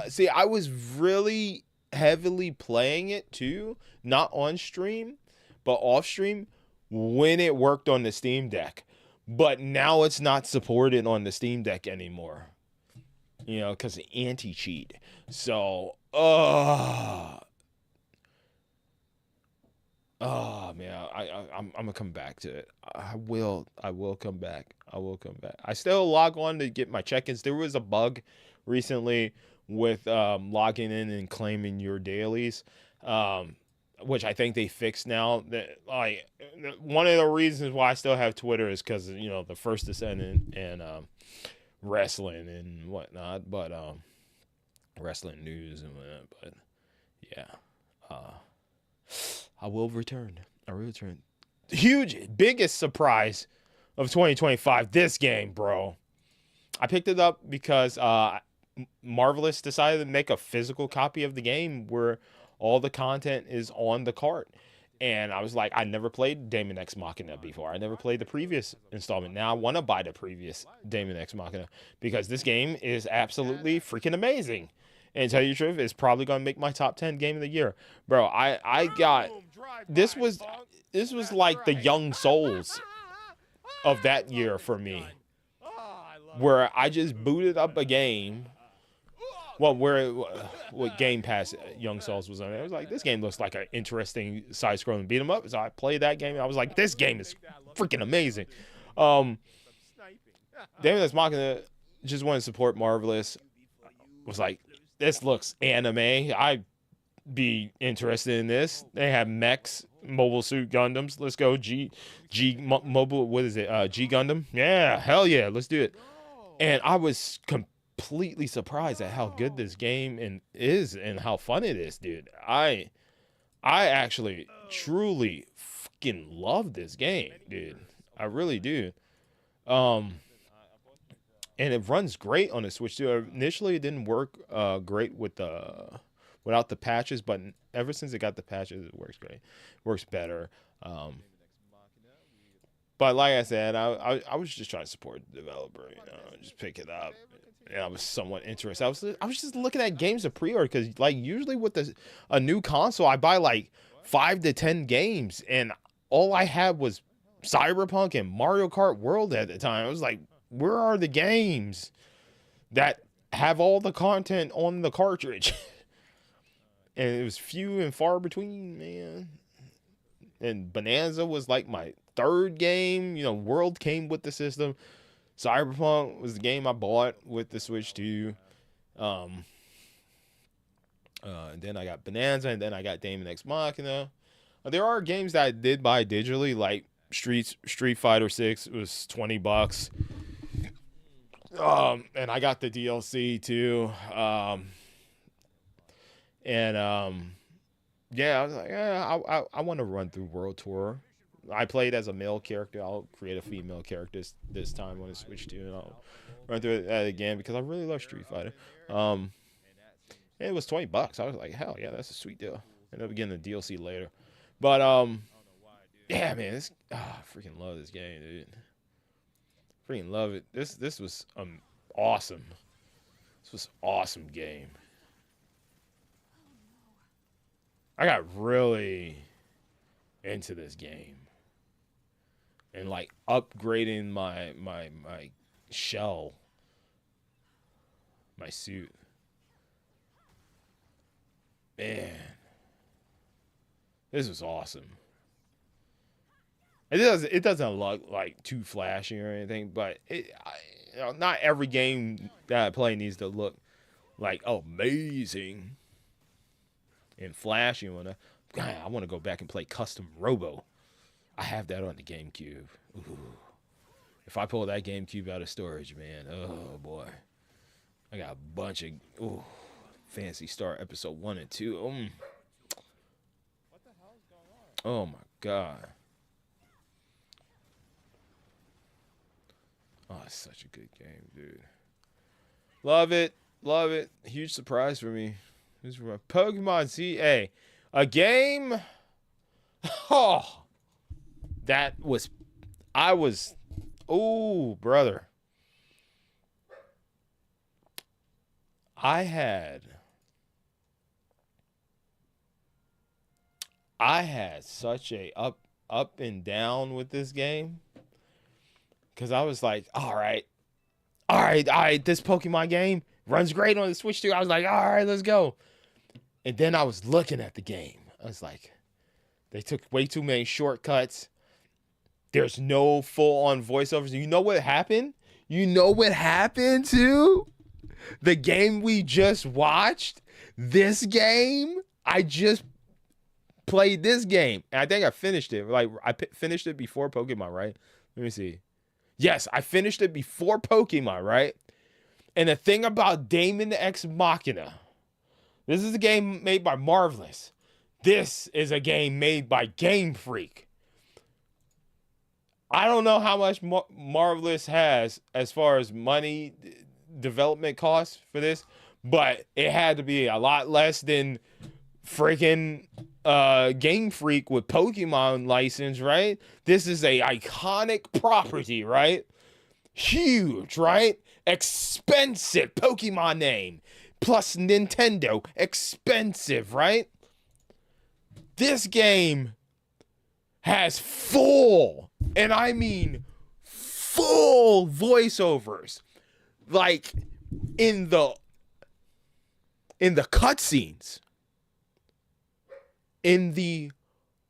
See, I was really heavily playing it too, not on stream, but off stream when it worked on the Steam Deck. But now it's not supported on the Steam Deck anymore, you know, because of anti-cheat. So, oh man, I'm gonna come back to it. I will come back. I still log on to get my check-ins. There was a bug recently with logging in and claiming your dailies, which I think they fixed now. That, like, one of the reasons why I still have Twitter is because, you know, the First Descendant and wrestling and whatnot, but wrestling news and whatnot. But yeah, I will return. Biggest surprise of 2025. This game, bro. I picked it up because Marvelous decided to make a physical copy of the game where all the content is on the cart. And I was like, I never played Daemon X Machina before. I never played the previous installment. Now I want to buy the previous Daemon X Machina because this game is absolutely freaking amazing. And to tell you the truth, it's probably going to make my top 10 game of the year. Bro, I got... This was like the Young Souls of that year for me, where I just booted up a game. Well, what Game Pass Young Souls was on. I was like, this game looks like an interesting side-scrolling beat 'em up. So I played that game, and I was like, this game is freaking amazing. Daemon X Machina just wanted to support Marvelous. Was like, this looks anime. I'd be interested in this. They have mechs, Mobile Suit Gundams. Let's go. Mobile. What is it? G Gundam. Yeah, hell yeah. Let's do it. And I was completely surprised at how good this game is and how fun it is, dude. I actually truly fucking love this game, dude. I really do. And it runs great on the Switch too. Initially, it didn't work great without the patches, but ever since it got the patches, it works great. Works better. But like I said, I was just trying to support the developer, you know, just pick it up. And I was somewhat interested. I was just looking at games to pre-order because, like, usually with a new console, I buy like 5 to 10 games, and all I had was Cyberpunk and Mario Kart World at the time. I was like, where are the games that have all the content on the cartridge? And it was few and far between, man. And Bonanza was like my 3rd game. You know, World came with the system. Cyberpunk was the game I bought with the Switch too. And then I got Bonanza, and then I got Daemon X Machina. There are games that I did buy digitally, like Street Fighter 6 was $20. And I got the DLC too. Yeah, I was like, I want to run through World Tour. I played as a male character. I'll create a female character this time on the Switch too, and I'll run through it again because I really love Street Fighter. And it was $20. I was like, hell yeah, that's a sweet deal. End up getting the DLC later. But yeah, man, I freaking love this game, dude. Freaking love it. This was awesome. This was awesome game. I got really into this game. And like upgrading my shell, my suit. Man, this was awesome. It doesn't look like too flashy or anything, but not every game that I play needs to look like amazing and flashy. I want to go back and play Custom Robo. I have that on the GameCube. Ooh. If I pull that GameCube out of storage, man, oh boy. I got a bunch of Phantasy Star Episode 1 and 2. What the hell is going on? Oh my god. Oh, it's such a good game, dude. Love it. Love it. Huge surprise for me. This is my Pokemon ZA. A game. Oh. Oh, brother. I had such a up and down with this game. Because I was like, all right, this Pokemon game runs great on the Switch too. I was like, all right, let's go. And then I was looking at the game. I was like, they took way too many shortcuts. There's no full-on voiceovers. You know what happened? You know what happened to the game we just watched? This game, I just played this game. And I think I finished it. Like, finished it before Pokemon, right? Let me see. Yes, I finished it before Pokemon, right? And the thing about Damon X Machina, this is a game made by Marvelous. This is a game made by Game Freak. I don't know how much Marvelous has as far as money development costs for this, but it had to be a lot less than freaking Game Freak with Pokemon license, right? This is a iconic property, right? Huge, right? Expensive Pokemon name plus Nintendo, expensive, right? This game has full, and I mean full voiceovers, like in the cutscenes, in the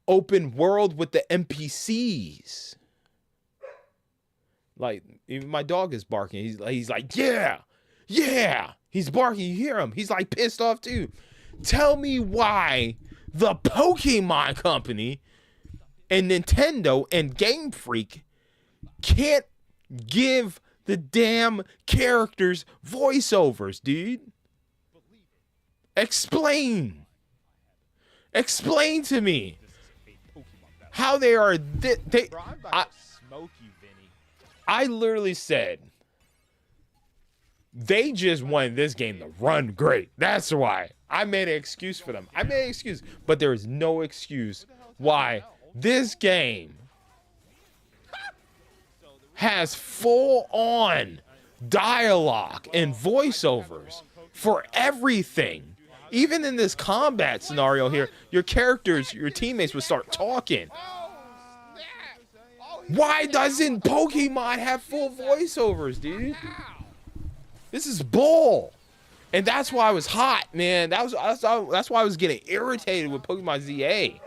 open world with the NPCs. Like, even my dog is barking. He's like, yeah. He's barking. You hear him. He's like pissed off too. Tell me why the Pokemon Company and Nintendo and Game Freak can't give the damn characters voiceovers, dude. Explain to me how they are. Bro, I'm about to smoke you, Vinny. I literally said they just wanted this game to run great. That's why I made an excuse for them. I made an excuse, but there is no excuse why this game has full-on dialogue and voiceovers for everything. Even in this combat scenario here, your characters, your teammates would start talking. Why doesn't Pokemon have full voiceovers, dude? This is bull. And that's why I was hot, man. That's why I was getting irritated with Pokemon ZA.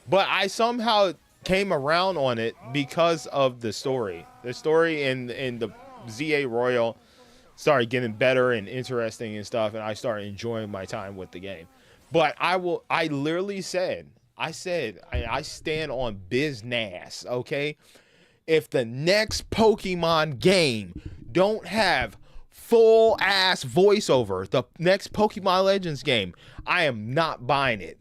But I somehow came around on it because of the story. The story in the ZA Royal started getting better and interesting and stuff, and I started enjoying my time with the game. But I literally said, I stand on business, okay? If the next Pokemon game don't have full ass voiceover, the next Pokemon Legends game, I am not buying it.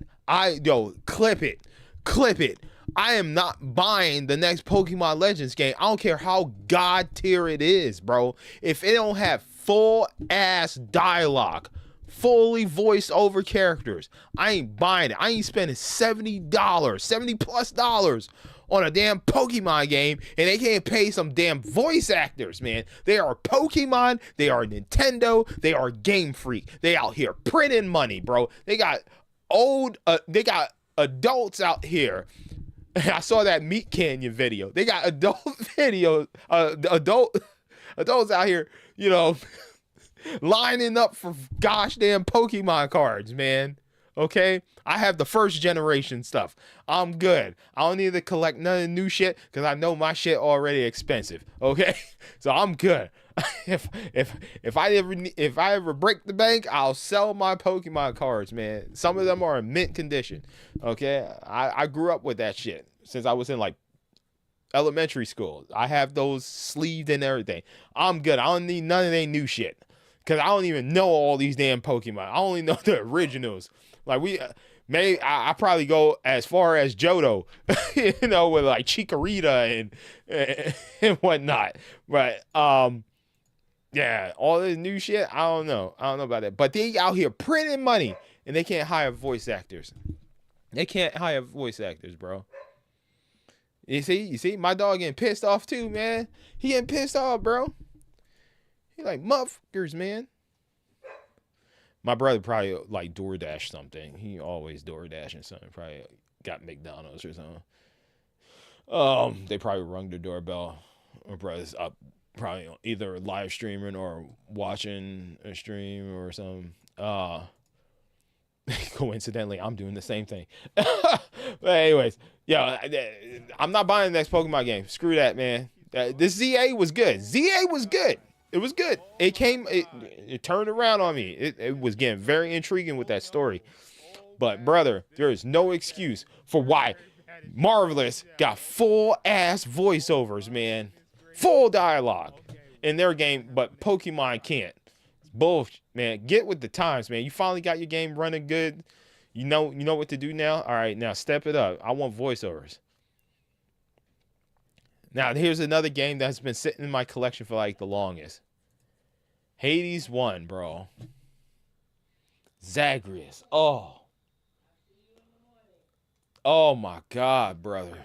Clip it. I am not buying the next Pokemon Legends game. I don't care how god tier it is, bro. If it don't have full ass dialogue, fully voiced over characters. I ain't buying it. I ain't spending $70, $70+ on a damn Pokemon game, and they can't pay some damn voice actors, man. They are Pokemon, they are Nintendo, they are Game Freak. They out here printing money, bro. They got adults out here. I saw that Meat Canyon video. They got adult videos, adults out here, you know, lining up for gosh damn Pokemon cards, man. Okay? I have the first generation stuff. I'm good. I don't need to collect none of the new shit because I know my shit already expensive. Okay? So I'm good. if I ever break the bank, I'll sell my Pokemon cards, man. Some of them are in mint condition. Okay? I grew up with that shit since I was in like elementary school. I have those sleeved and everything. I'm good. I don't need none of that new shit. Cause I don't even know all these damn Pokemon. I only know the originals. Like I probably go as far as Johto, you know, with like Chikorita and whatnot. But yeah, all this new shit, I don't know about that. But they out here printing money and they can't hire voice actors. They can't hire voice actors, bro. You see, my dog getting pissed off too, man. He getting pissed off, bro. He like motherfuckers, man. My brother probably like DoorDash something. He always DoorDashing something. Probably got McDonald's or something. They probably rung the doorbell. My brother's up, probably either live streaming or watching a stream or something. Coincidentally, I'm doing the same thing. But anyways, yeah, I'm not buying the next Pokemon game. Screw that, man. This ZA was good. ZA was good. It was good. It turned around on me. It was getting very intriguing with that story. But brother, there is no excuse for why Marvelous got full ass voiceovers, man. Full dialogue in their game, but Pokemon can't. Bullshit, man. Get with the times, man. You finally got your game running good. You know what to do now? All right, now step it up. I want voiceovers. Now, here's another game that's been sitting in my collection for like the longest. Hades 1, bro. Zagreus. Oh my God, brother.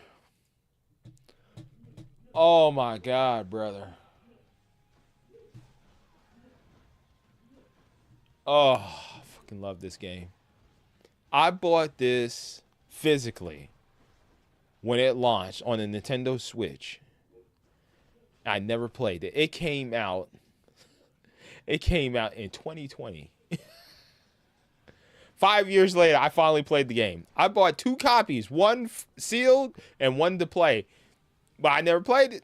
Oh my God, brother. Oh, I fucking love this game. I bought this physically when it launched on the Nintendo Switch. I never played it. It came out in 2020. 5 years later, I finally played the game. I bought 2 copies, one sealed and one to play. But I never played it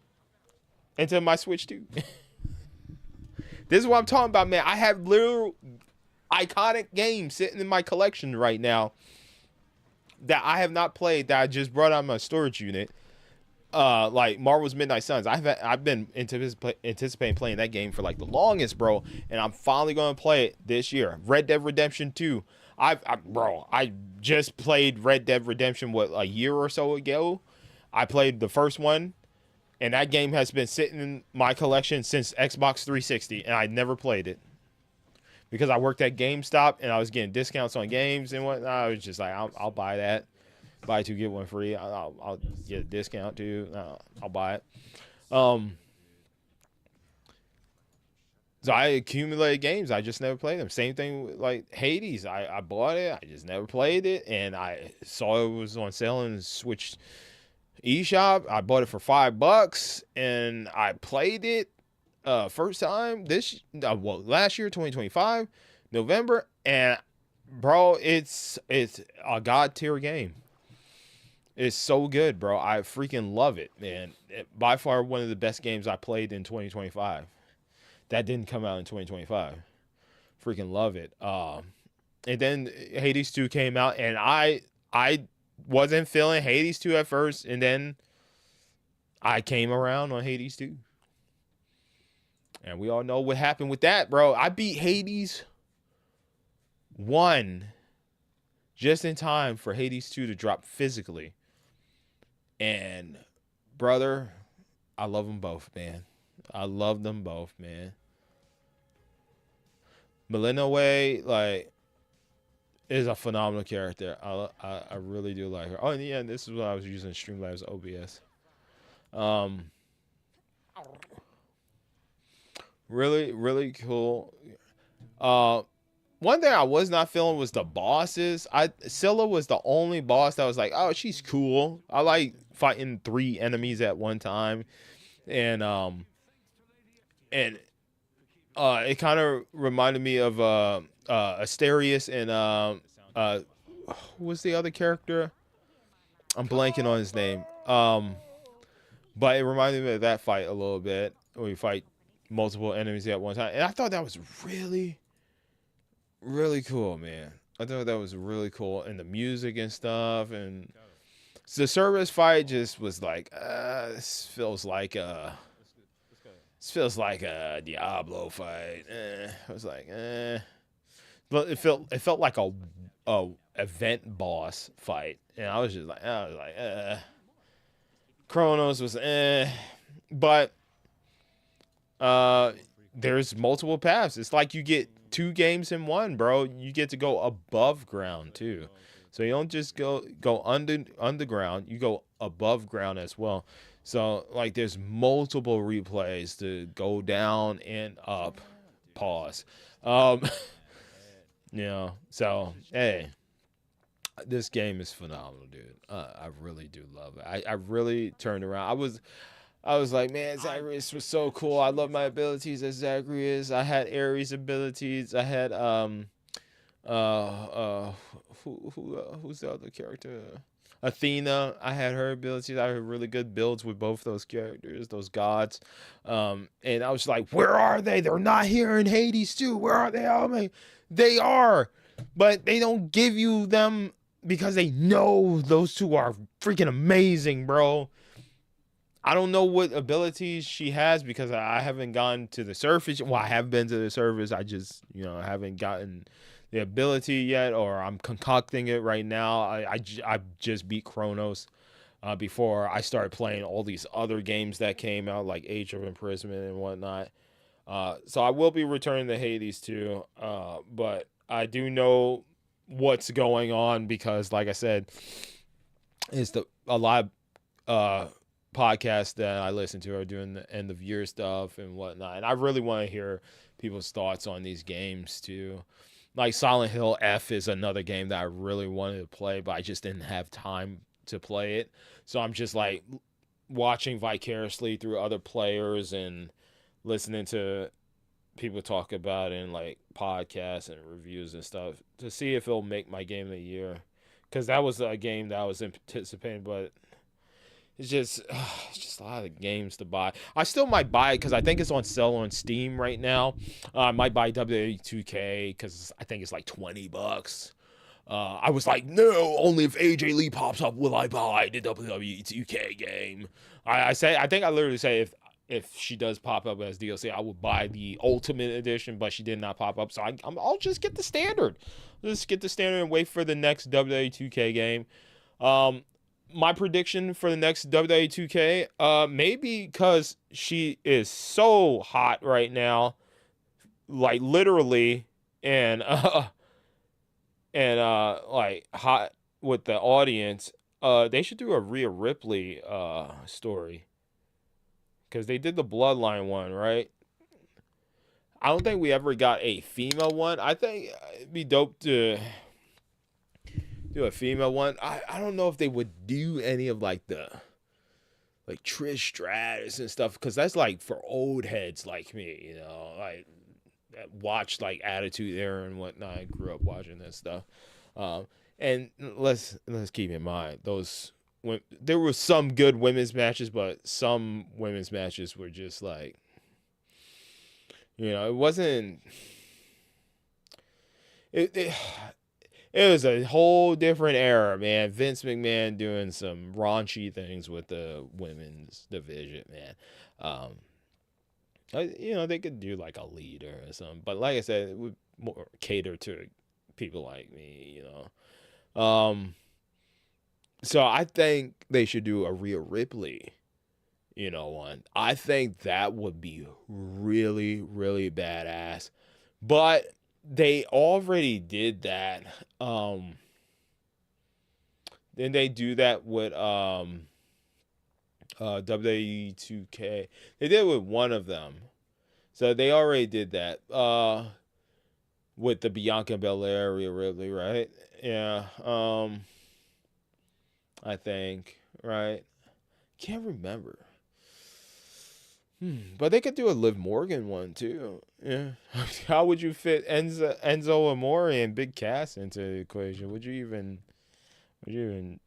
until my Switch 2. This is what I'm talking about, man. I have literal iconic games sitting in my collection right now that I have not played, that I just brought out my storage unit. Like Marvel's Midnight Suns. I've been anticipating playing that game for like the longest, bro, and I'm finally going to play it this year. Red Dead Redemption 2. I just played Red Dead Redemption a year or so ago. I played the first one, and that game has been sitting in my collection since Xbox 360, and I never played it because I worked at GameStop and I was getting discounts on games and whatnot. I was just like, I'll buy that. Buy 2 get 1 free. I'll get a discount too. I'll buy it. So I accumulated games. I just never played them. Same thing with like Hades. I bought it. I just never played it, and I saw it was on sale in the Switch eShop. I bought it for $5, and I played it first time last year, 2025, November, and bro, it's a god tier game. It's so good, bro. I freaking love it, man. By far one of the best games I played in 2025. That didn't come out in 2025. Freaking love it. And then Hades 2 came out, and I wasn't feeling Hades 2 at first, and then I came around on Hades 2. And we all know what happened with that, bro. I beat Hades 1 just in time for Hades 2 to drop physically. And, brother, I love them both, man. I love them both, man. Melina Way, like, is a phenomenal character. I really do like her. Oh, and yeah, this is what I was using Streamlabs OBS. Really, really cool. One thing I was not feeling was the bosses. Scylla was the only boss that was like, oh, she's cool. I like fighting 3 enemies at one time, and it kind of reminded me of Asterius and who was the other character? I'm blanking on his name. But it reminded me of that fight a little bit, where you fight multiple enemies at one time, and I thought that was really, really cool, man. I thought that was really cool, and the music and stuff, and so the service fight just was like, this feels like a Diablo fight. I was like, but it felt like a event boss fight, and I was like, Chronos was but there's multiple paths. It's like you get 2 games in one, bro. You get to go above ground too, so you don't just go underground. You go above ground as well. So like there's multiple replays to go down and up. Pause. So hey, this game is phenomenal, dude. I really do love it. I really turned around. I was like, man, Zagreus was so cool. I love my abilities as Zagreus. I had Ares abilities. I had who's the other character? Athena. I had her abilities. I had really good builds with both those characters, those gods. And I was like, where are they? They're not here in Hades too. Where are they? Oh man, they are, but they don't give you them because they know those 2 are freaking amazing, bro. I don't know what abilities she has because I haven't gone to the surface. Well, I have been to the surface. I just, haven't gotten the ability yet, or I'm concocting it right now. I just beat Chronos before I started playing all these other games that came out, like Age of Imprisonment and whatnot. So I will be returning to Hades too, but I do know what's going on because, like I said, it's a lot of podcasts that I listen to are doing the end of year stuff and whatnot, and I really want to hear people's thoughts on these games too. Like Silent Hill F is another game that I really wanted to play, but I just didn't have time to play it. So I'm just like watching vicariously through other players and listening to people talk about it in like podcasts and reviews and stuff to see if it'll make my game of the year. Because that was a game that I was anticipating, but it's just a lot of games to buy. I still might buy it because I think it's on sale on Steam right now. I might buy WWE 2K because I think it's like $20. I was like, no, only if AJ Lee pops up will I buy the WWE 2K game. I think I literally say if she does pop up as DLC, I would buy the Ultimate Edition, but she did not pop up, so I'll just get the standard. Just get the standard and wait for the next WWE 2K game. My prediction for the next WWE 2K, maybe because she is so hot right now, like literally, and like hot with the audience. They should do a Rhea Ripley story. Because they did the Bloodline one, right? I don't think we ever got a female one. I think it'd be dope to do a female one. I don't know if they would do any of like the Trish Stratus and stuff, because that's like for old heads like me, like that watched like Attitude Era and whatnot. I grew up watching that stuff. And let's keep in mind there were some good women's matches, but some women's matches were just like, it wasn't. It was a whole different era, man. Vince McMahon doing some raunchy things with the women's division, man. They could do like a leader or something, but like I said, it would more cater to people like me, So I think they should do a Rhea Ripley, one. I think that would be really, really badass. But they already did that. Then they do that with WWE 2K. They did it with one of them. So they already did that. With the Bianca Belair Rhea Ripley, right? Yeah. I think, right? Can't remember. But they could do a Liv Morgan one too. Yeah. How would you fit Enzo Amore and Big Cass into the equation? Would you even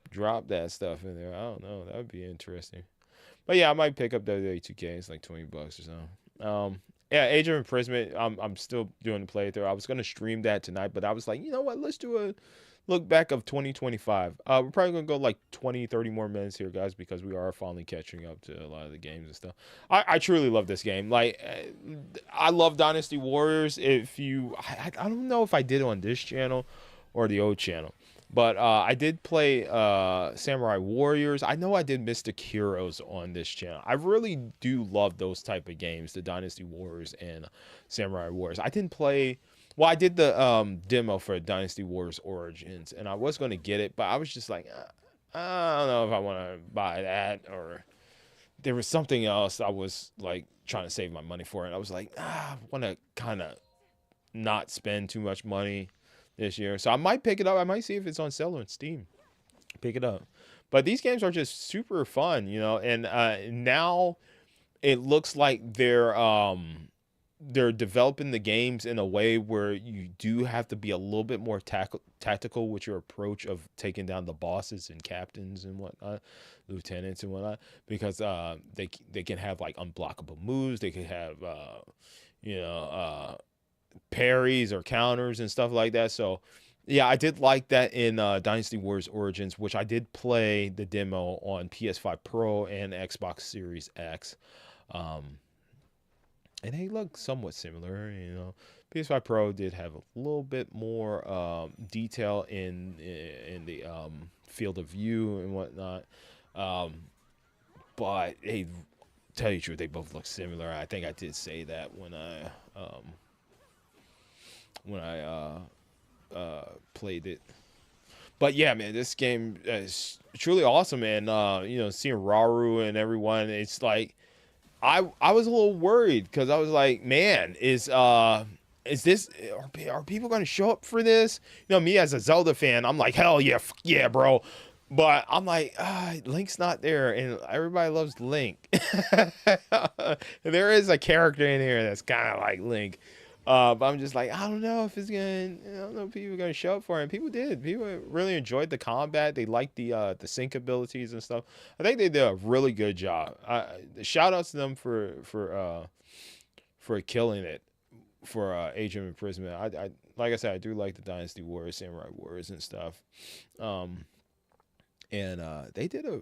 drop that stuff in there? I don't know. That would be interesting. But yeah, I might pick up WWE 2K. It's like $20 or so. Yeah, Age of Imprisonment. I'm still doing the playthrough. I was gonna stream that tonight, but I was like, you know what? Let's do a look back of 2025. We're probably gonna go like 20, 30 more minutes here, guys, because we are finally catching up to a lot of the games and stuff. I truly love this game. Like, I love Dynasty Warriors. I don't know if I did it on this channel or the old channel. But I did play Samurai Warriors. I know I did Mystic Heroes on this channel. I really do love those type of games, the Dynasty Warriors and Samurai Warriors. I didn't play... Well, I did the demo for Dynasty Warriors Origins, and I was going to get it, but I was just like, I don't know if I want to buy that, or there was something else I was like trying to save my money for, and I was like, I want to kind of not spend too much money this year. So I might pick it up. I might see if it's on sale on Steam. Pick it up. But these games are just super fun, you know, and now it looks like they're developing the games in a way where you do have to be a little bit more tactical with your approach of taking down the bosses and captains and whatnot, lieutenants and whatnot, because they can have like unblockable moves. They can have parries or counters and stuff like that. So yeah, I did like that in Dynasty Warriors Origins, which I did play the demo on PS5 Pro and Xbox Series X. And they look somewhat similar, you know. PS5 Pro did have a little bit more detail in the field of view and whatnot. But hey, tell you the truth, they both look similar. I think I did say that when I played it. But yeah, man, this game is truly awesome, and you know, seeing Raru and everyone, it's like I was a little worried because I was like, man, is this, are people going to show up for this? You know, me as a Zelda fan, I'm like, hell yeah, yeah, bro. But I'm like, Link's not there, and everybody loves Link. There is a character in here that's kind of like Link. But I'm just like, I don't know if it's gonna, I don't know if people are gonna show up for it. And people did. People really enjoyed the combat. They liked the sync abilities and stuff. I think they did a really good job. Shout outs to them for killing it for Age of Imprisonment. I like I said, I do like the Dynasty Warriors, Samurai Warriors, and stuff. And they did a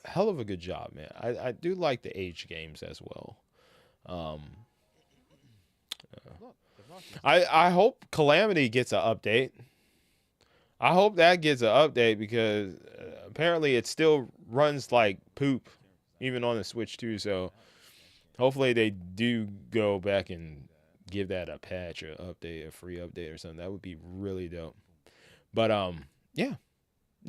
hell of a good job, man. I do like the Age games as well. I hope Calamity gets an update. I hope that gets an update because apparently it still runs like poop, even on the Switch too. So hopefully they do go back and give that a patch or update, a free update or something. That would be really dope. But yeah,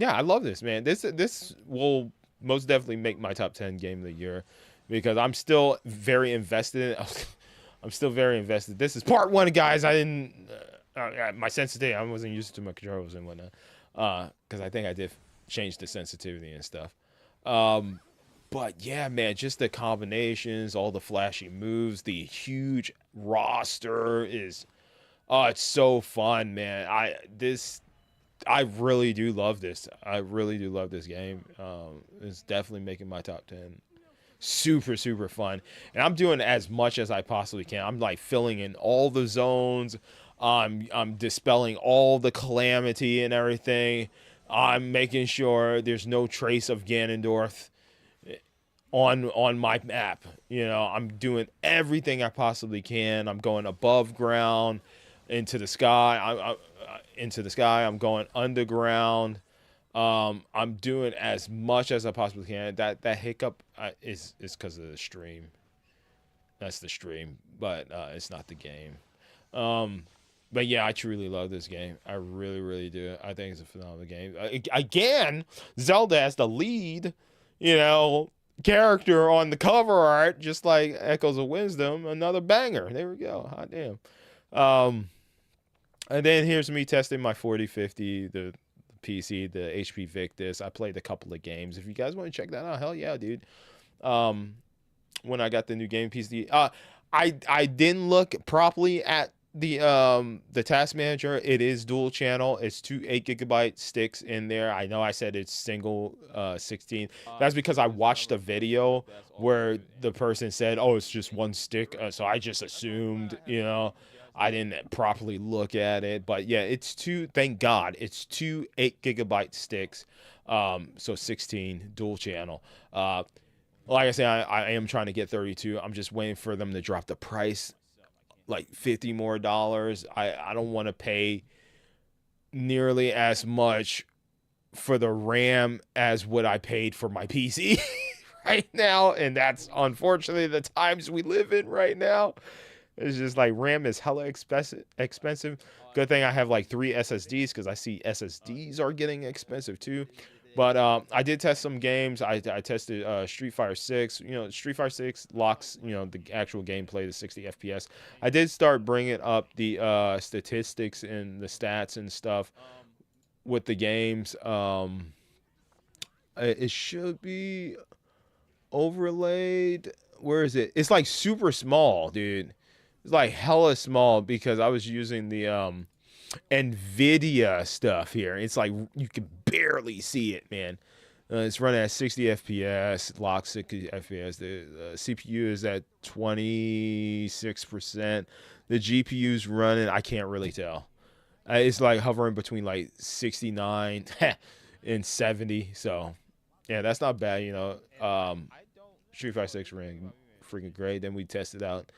I love this, man. This will most definitely make my top 10 game of the year because I'm still very invested in it. I'm still very invested. This is part one, guys. I didn't, my sensitivity, I wasn't used to my controls and whatnot. Because I think I did change the sensitivity and stuff. But yeah, man, just the combinations, all the flashy moves, the huge roster is, it's so fun, man. I really do love this. I really do love this game. It's definitely making my top 10. Super, super fun. And I'm doing as much as I possibly can. I'm like filling in all the zones. I'm dispelling all the calamity and everything. I'm making sure there's no trace of Ganondorf on my map. You know, I'm doing everything I possibly can. I'm going above ground into the sky. I'm going underground. I'm doing as much as I possibly can. That hiccup is because of the stream. That's the stream, but it's not the game. But yeah, I truly love this game. I really, really do. I think it's a phenomenal game. Again, Zelda as the lead, character on the cover art, just like Echoes of Wisdom, another banger. There we go. Hot damn. And then here's me testing my 4050, the PC, the HP Victus. I played a couple of games. If you guys want to check that out, hell yeah, dude. When I got the new game PC, I didn't look properly at the task manager. It is dual channel. It's two 8 GB sticks in there. I know I said it's single 16. That's because I watched a video where the person said, oh, it's just one stick, so I just assumed, I didn't properly look at it. But yeah, it's two, thank God, it's two 8 GB sticks, so 16 dual channel. Like I said, I am trying to get 32. I'm just waiting for them to drop the price like $50 more. I don't want to pay nearly as much for the RAM as what I paid for my PC right now, and that's unfortunately the times we live in right now. It's just like RAM is hella expensive. Good thing I have like 3 SSDs, because I see SSDs are getting expensive too. But I did test some games. I tested Street Fighter 6. Street Fighter 6 locks, the actual gameplay to 60 FPS. I did start bringing up the statistics and the stats and stuff with the games. It should be overlaid. Where is it? It's like super small, dude. It's like hella small because I was using the NVIDIA stuff here. It's like you can barely see it, man. It's running at 60 FPS, lock 60 FPS. The CPU is at 26%. The GPU's running, I can't really tell. It's like hovering between like 69 and 70. So, yeah, that's not bad, Street Fighter 6 ran freaking great. Then we tested out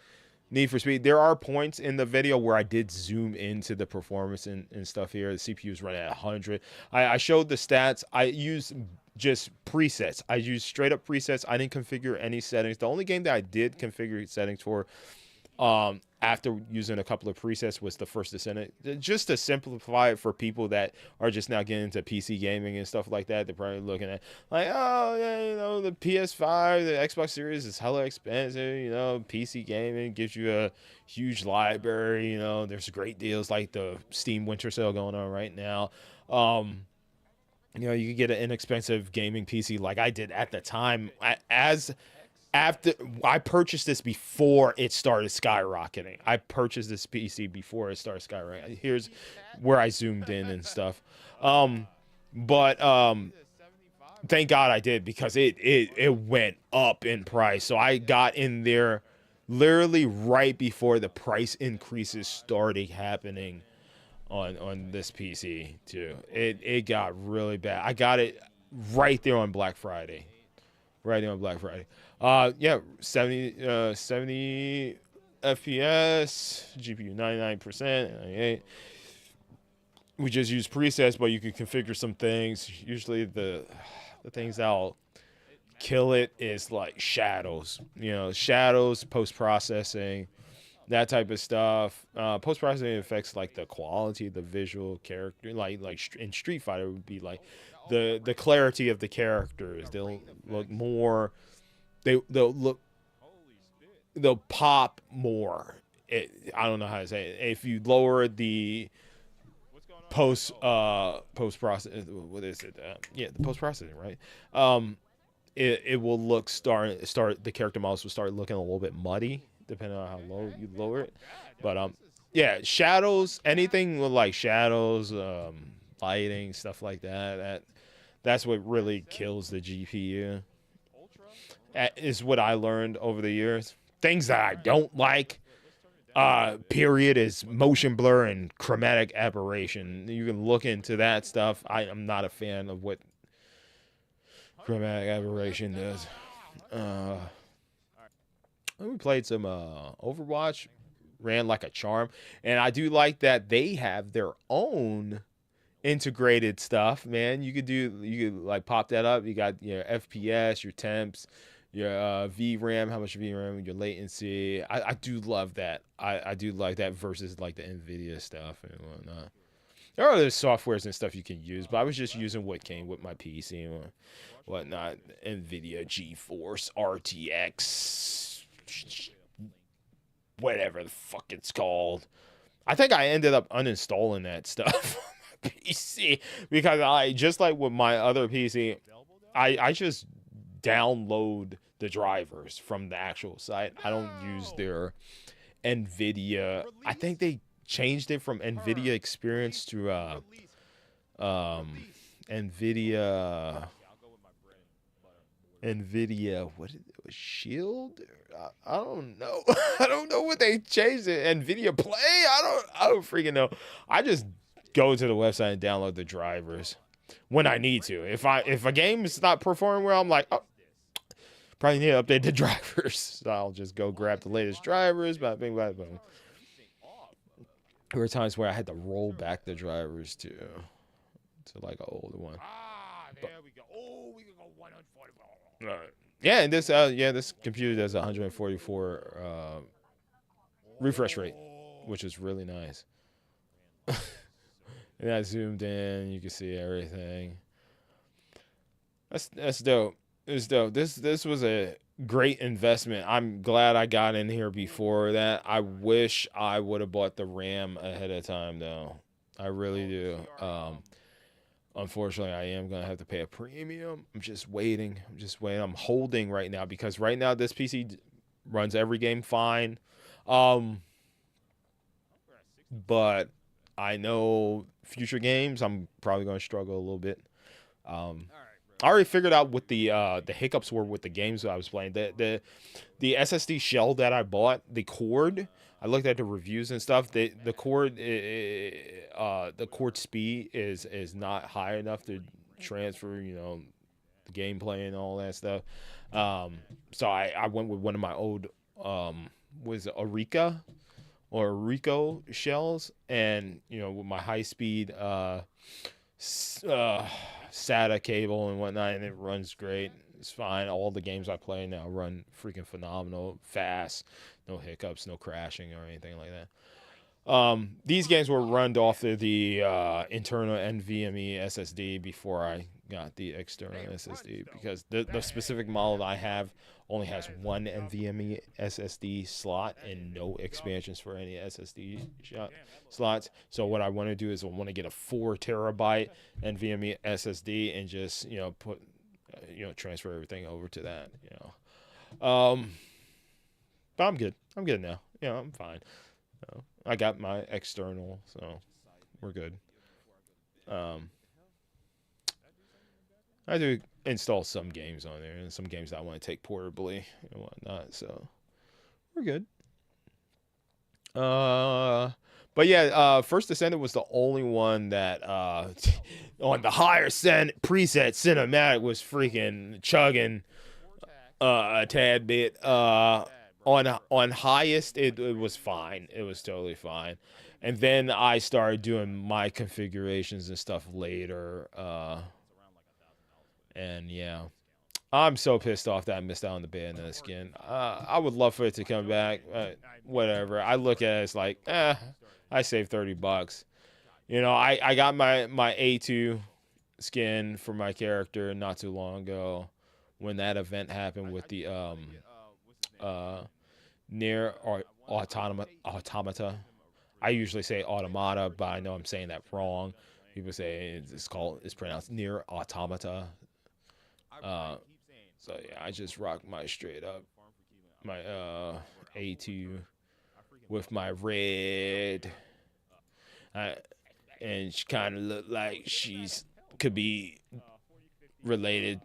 Need for Speed. There are points in the video where I did zoom into the performance and stuff here. The CPU is running at 100. I showed the stats. I used just presets. I used straight up presets. I didn't configure any settings. The only game that I did configure settings for after using a couple of presets was the First Descendant, just to simplify it for people that are just now getting into PC gaming and stuff like that. They're probably looking at like, oh yeah, the PS5, the Xbox Series is hella expensive. PC gaming gives you a huge library. There's great deals like the Steam Winter Sale going on right now. You can get an inexpensive gaming PC like I did at the time. After I purchased this before it started skyrocketing. I purchased this PC before it started skyrocketing. Here's where I zoomed in and stuff. But thank God I did, because it went up in price. So I got in there literally right before the price increases started happening on this PC too. It got really bad. I got it right there on Black Friday. Yeah, 70 FPS, GPU 99%, 98. We just use presets, but you can configure some things. Usually the things that'll kill it is like shadows. Shadows, post-processing, that type of stuff. Post-processing affects like the quality of the visual character. Like in Street Fighter, it would be like the clarity of the characters. They'll look more. They'll pop more. I don't know how to say it. If you lower the post process, what is it? The post processing, right? It will look start the character models will start looking a little bit muddy depending on how low you lower it. But yeah, shadows, anything with like shadows, lighting, stuff like that's what really kills the GPU. Is what I learned over the years. Things that I don't like, period, is motion blur and chromatic aberration. You can look into that stuff. I'm not a fan of what chromatic aberration does. We played some Overwatch, ran like a charm, and I do like that they have their own integrated stuff, man. You could like pop that up. You got your FPS, your temps, your VRAM, how much VRAM, your latency. I do love that. I do like that versus like the NVIDIA stuff and whatnot. There are other softwares and stuff you can use, but I was just using what came with my PC and whatnot. NVIDIA GeForce RTX, whatever the fuck it's called. I think I ended up uninstalling that stuff on my PC because I, just like with my other PC, I just download the drivers from the actual site. I don't use their NVIDIA. I think they changed it from NVIDIA Experience to NVIDIA what is it, Shield? I don't know. I don't know what they changed it. NVIDIA Play? I don't freaking know. I just go to the website and download the drivers when I need to. If a game is not performing well, I'm like, oh, probably need to update the drivers. So I'll just go grab the latest drivers. Blah, bing, blah, blah. There were times where I had to roll back the drivers to like an older one. There we go. Oh, we can go 144. Yeah, and this this computer does 144 refresh rate, which is really nice. And I zoomed in, you can see everything. That's dope. It's dope. This was a great investment. I'm glad I got in here before that. I wish I would have bought the RAM ahead of time though. I really do. Unfortunately, I am going to have to pay a premium. I'm just waiting. I'm holding right now because right now this PC runs every game fine. But I know future games, I'm probably going to struggle a little bit. I already figured out what the hiccups were with the games that I was playing. The SSD shell that I bought, the cord, I looked at the reviews and stuff. The cord speed is not high enough to transfer, the gameplay and all that stuff. So I went with one of my old was it Arica or Rico shells, and with my high speed SATA cable and whatnot, and it runs great. It's fine. All the games I play now run freaking phenomenal, fast, no hiccups, no crashing or anything like that. These games were run off of the internal NVMe SSD before I got the external SSD because the specific model that I have only has one NVMe SSD slot and no expansions for any SSD slots. So what I want to do is I want to get a 4 terabyte NVMe SSD and just put transfer everything over to that. But I'm good. I'm good now. I'm fine. I got my external, so we're good. I do install some games on there and some games that I want to take portably and whatnot, so we're good. But yeah, First Descendant was the only one that on the higher preset cinematic was freaking chugging a tad bit. On highest, it was fine. It was totally fine. And then I started doing my configurations and stuff later. And yeah, I'm so pissed off that I missed out on the Bayonetta skin. I would love for it to come back. Whatever. I look at it as like, I saved $30. I got my A2 skin for my character not too long ago when that event happened with the Near Automata. I usually say Automata, but I know I'm saying that wrong. People say it's pronounced Near Automata. So yeah, I just rock my straight up my A2 with my red, and she kind of looked like she's could be related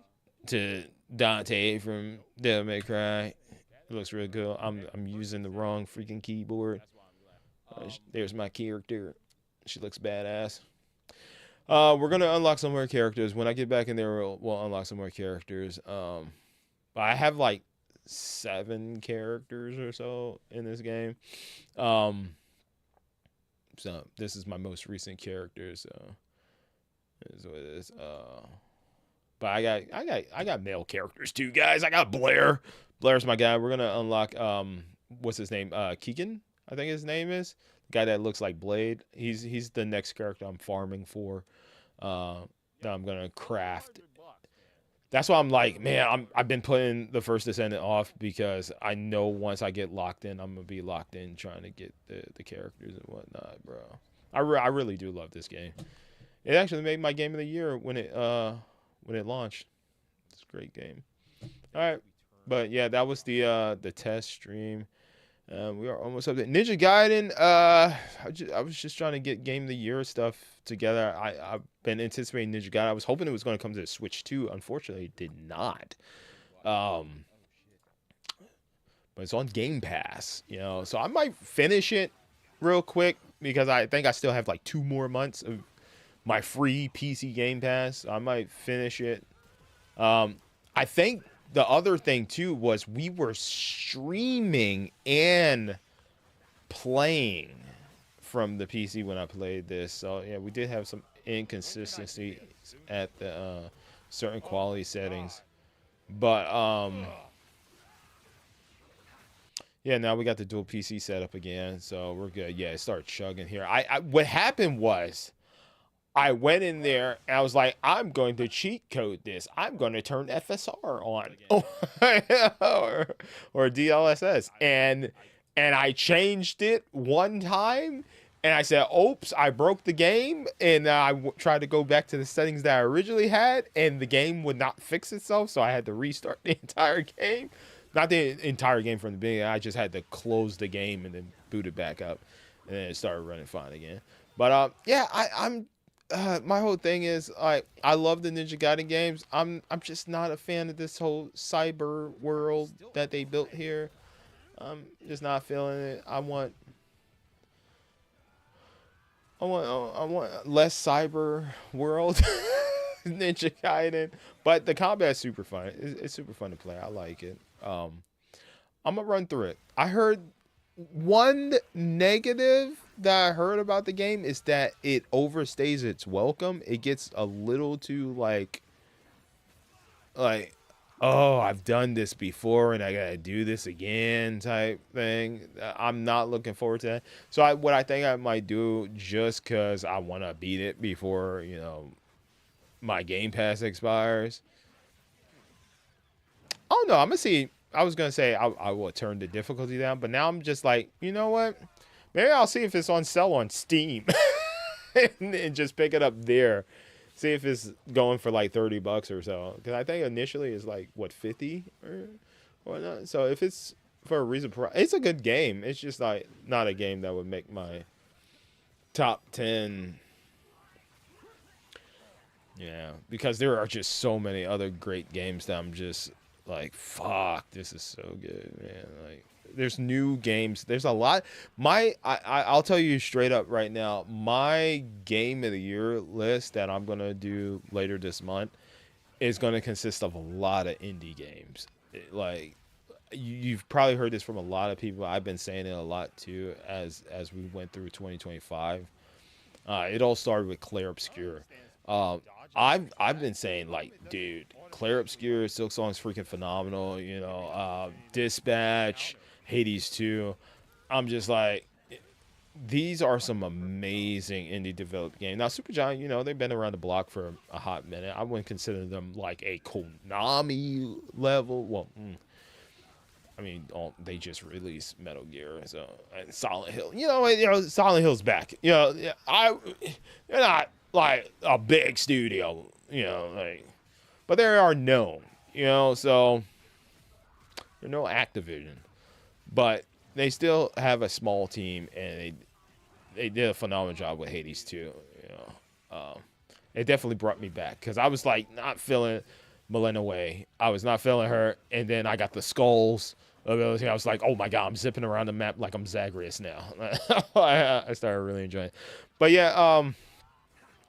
to Dante from Devil May Cry. It looks really good. I'm using the wrong freaking keyboard. There's my character. She looks badass. We're gonna unlock some more characters. When I get back in there, we'll unlock some more characters. I have like 7 characters or so in this game. So this is my most recent character. So this is what it is. But I got male characters too, guys. I got Blair. Blair's my guy. We're gonna unlock what's his name? Keegan, I think his name is. The guy that looks like Blade. He's the next character I'm farming for. That I'm gonna craft. That's why I'm like, man, I've been putting the First Descendant off because I know once I get locked in, I'm gonna be locked in trying to get the characters and whatnot, bro. I really do love this game. It actually made my game of the year when it launched. It's a great game. All right, but yeah, that was the test stream. We are almost up there. Ninja Gaiden. I was just trying to get game of the year stuff together. I've been anticipating Ninja Gaiden. I was hoping it was going to come to the Switch 2. Unfortunately, it did not. But it's on Game Pass, you know. So I might finish it real quick because I think I still have like 2 more months of my free PC Game Pass. I might finish it. I think the other thing too was we were streaming and playing from the PC when I played this. So yeah, we did have some inconsistency at the certain quality settings. But yeah, now we got the dual PC setup again, so we're good. Yeah, it started chugging here. What happened was I went in there and I was like, I'm going to cheat code this. I'm going to turn FSR on or DLSS. And I changed it one time and I said, oops, I broke the game. And I tried to go back to the settings that I originally had and the game would not fix itself. So I had to restart the entire game. Not the entire game from the beginning. I just had to close the game and then boot it back up. And then it started running fine again. But yeah, I'm my whole thing is I love the Ninja Gaiden games. I'm just not a fan of this whole cyber world that they built here. I'm just not feeling it. I want less cyber world Ninja Gaiden, but the combat's super fun. It's super fun to play. I like it. I'm gonna run through it. I heard one negative that I heard about the game is that it overstays its welcome. It gets a little too like, oh, I've done this before and I gotta do this again type thing. I'm not looking forward to that. So what I think I might do, just because I want to beat it before, you know, my Game Pass expires. Oh no, I'm gonna see. I was gonna say I will turn the difficulty down, but now I'm just like, you know what? Maybe I'll see if it's on sale on Steam and just pick it up there. See if it's going for like $30 or so. Because I think initially it's like, what, 50 or not? So if it's for a reasonable price, it's a good game. It's just like not a game that would make my top 10. Yeah, because there are just so many other great games that I'm just like, fuck, this is so good, man. Like, there's new games. There's a lot. I'll tell you straight up right now, my game of the year list that I'm going to do later this month is going to consist of a lot of indie games. Like, you've probably heard this from a lot of people. I've been saying it a lot too as we went through 2025. It all started with Clair Obscur. I've been saying, like, dude, Clair Obscur, Silk Song's freaking phenomenal. You know, Dispatch, Hades 2. I'm just like, these are some amazing indie developed games. Now, Supergiant, you know, they've been around the block for a hot minute. I wouldn't consider them like a Konami level. Well, I mean, they just released Metal Gear, so, and Silent Hill. You know, Silent Hill's back. You know, they're not like a big studio. You know, like, but they are known. You know, so they're no Activision, but they still have a small team, and they did a phenomenal job with Hades too. You know, it definitely brought me back because I was like not feeling Milena Way. I was not feeling her, and then I got the skulls ability. I was like, oh my god, I'm zipping around the map like I'm Zagreus now. I started really enjoying it. But yeah,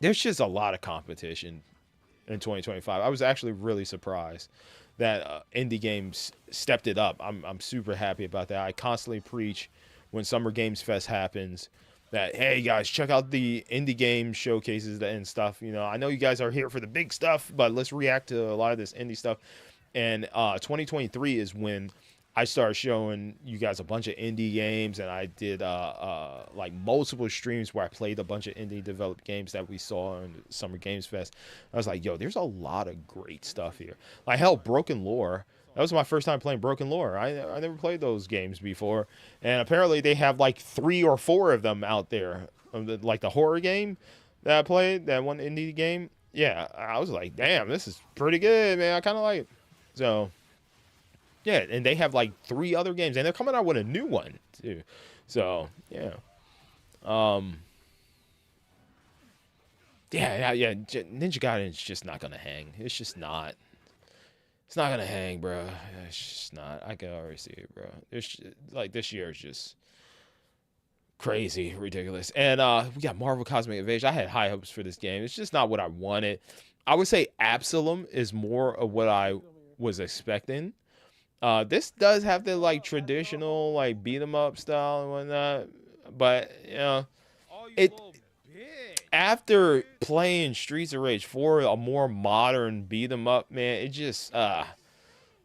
there's just a lot of competition in 2025. I was actually really surprised that indie games stepped it up. I'm super happy about that. I constantly preach when Summer Games Fest happens, that, hey guys, check out the indie game showcases and stuff. You know, I know you guys are here for the big stuff, but let's react to a lot of this indie stuff. And 2023 is when I started showing you guys a bunch of indie games, and I did like multiple streams where I played a bunch of indie developed games that we saw in Summer Games Fest. I was like, yo, there's a lot of great stuff here. Like, hell, Broken Lore. That was my first time playing Broken Lore. I never played those games before. And apparently they have like 3 or 4 of them out there. Like the horror game that I played, that one indie game. Yeah, I was like, damn, this is pretty good, man. I kind of like it. So, yeah, and they have like 3 other games. And they're coming out with a new one, too. So, yeah. Yeah. Ninja Gaiden's just not going to hang. It's just not. It's not gonna hang, bro. It's just not. I can already see it, bro. It's like this year is just crazy, ridiculous. And we got Marvel Cosmic Invasion. I had high hopes for this game. It's just not what I wanted. I would say Absalom is more of what I was expecting. This does have the like traditional like beat 'em up style and whatnot, but you know, it. After playing Streets of Rage 4, a more modern beat 'em up, man, it just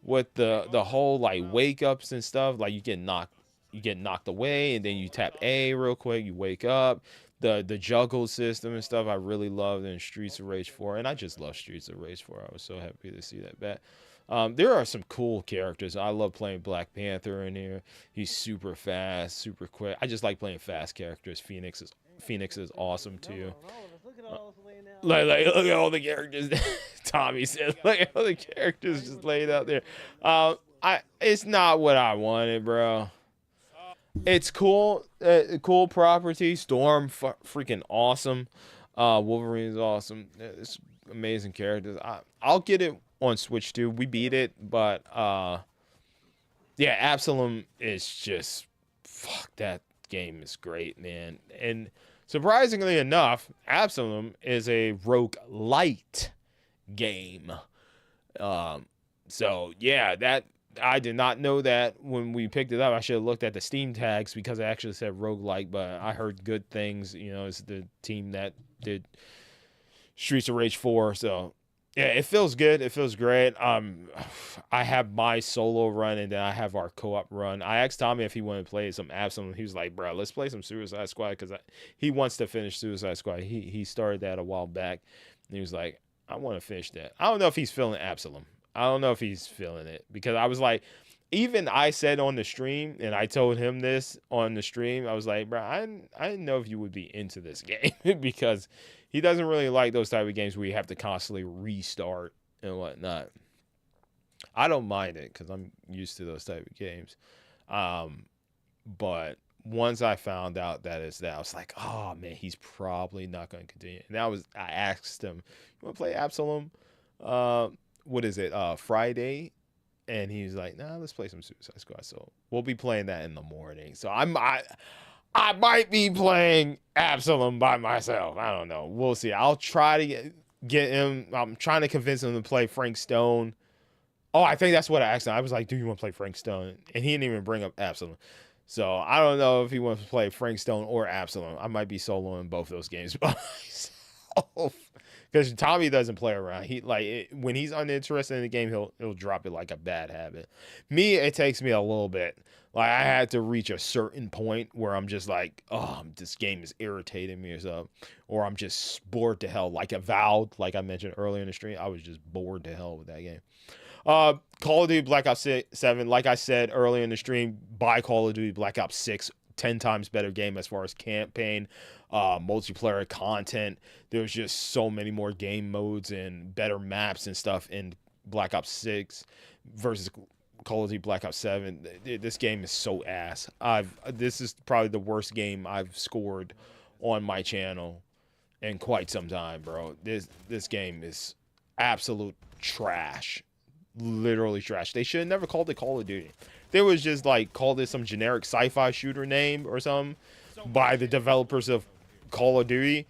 with the whole like wake ups and stuff, like you get knocked away and then you tap A real quick, you wake up. The juggle system and stuff I really loved in Streets of Rage 4, and I just love Streets of Rage 4. I was so happy to see that back. There are some cool characters. I love playing Black Panther in here. He's super fast, super quick. I just like playing fast characters. Phoenix is awesome too. Like look at all the characters. Tommy said, look at all the characters just laid out there. It's not what I wanted, bro. It's cool, cool property. Storm, freaking awesome. Wolverine's awesome. It's amazing characters. I'll get it on Switch too. We beat it, but yeah, Absalom is just fuck. That game is great, man. And surprisingly enough, Absalom is a roguelite game. So yeah, that I did not know that when we picked it up. I should have looked at the Steam tags because it actually said roguelike, but I heard good things. You know, it's the team that did Streets of Rage 4. So yeah, it feels good. It feels great. I have my solo run and then I have our co-op run. I asked Tommy if he wanted to play some Absalom. He was like, bro, let's play some Suicide Squad because he wants to finish Suicide Squad. He started that a while back. And he was like, I want to finish that. I don't know if he's feeling Absalom. I don't know if he's feeling it because I was like, even I said on the stream, and I told him this on the stream, I was like, bro, I didn't know if you would be into this game because he doesn't really like those type of games where you have to constantly restart and whatnot. I don't mind it because I'm used to those type of games. But once I found out that it's that, I was like, oh man, he's probably not going to continue. And I asked him, you want to play Absalom? What is it? Friday? And he was like, nah, let's play some Suicide Squad. So we'll be playing that in the morning. So I might be playing Absalom by myself. I don't know. We'll see. I'll try to get him. I'm trying to convince him to play Frank Stone. Oh, I think that's what I asked him. I was like, do you want to play Frank Stone? And he didn't even bring up Absalom. So I don't know if he wants to play Frank Stone or Absalom. I might be soloing both those games by myself. Because Tommy doesn't play around. When he's uninterested in the game, he'll drop it like a bad habit. Me, it takes me a little bit. Like I had to reach a certain point where I'm just like, oh, this game is irritating me or something, or I'm just bored to hell. Like Avowed, like I mentioned earlier in the stream, I was just bored to hell with that game. Call of Duty Black Ops 7, like I said earlier in the stream, buy Call of Duty Black Ops 6. 10 times better game as far as campaign, multiplayer content. There's just so many more game modes and better maps and stuff in Black Ops 6 versus Call of Duty Black Ops 7. This game is so ass. This is probably the worst game I've scored on my channel in quite some time, bro. This game is absolute trash. Literally trash. They should have never called it Call of Duty. They was just like called it some generic sci-fi shooter name or something by the developers of Call of Duty,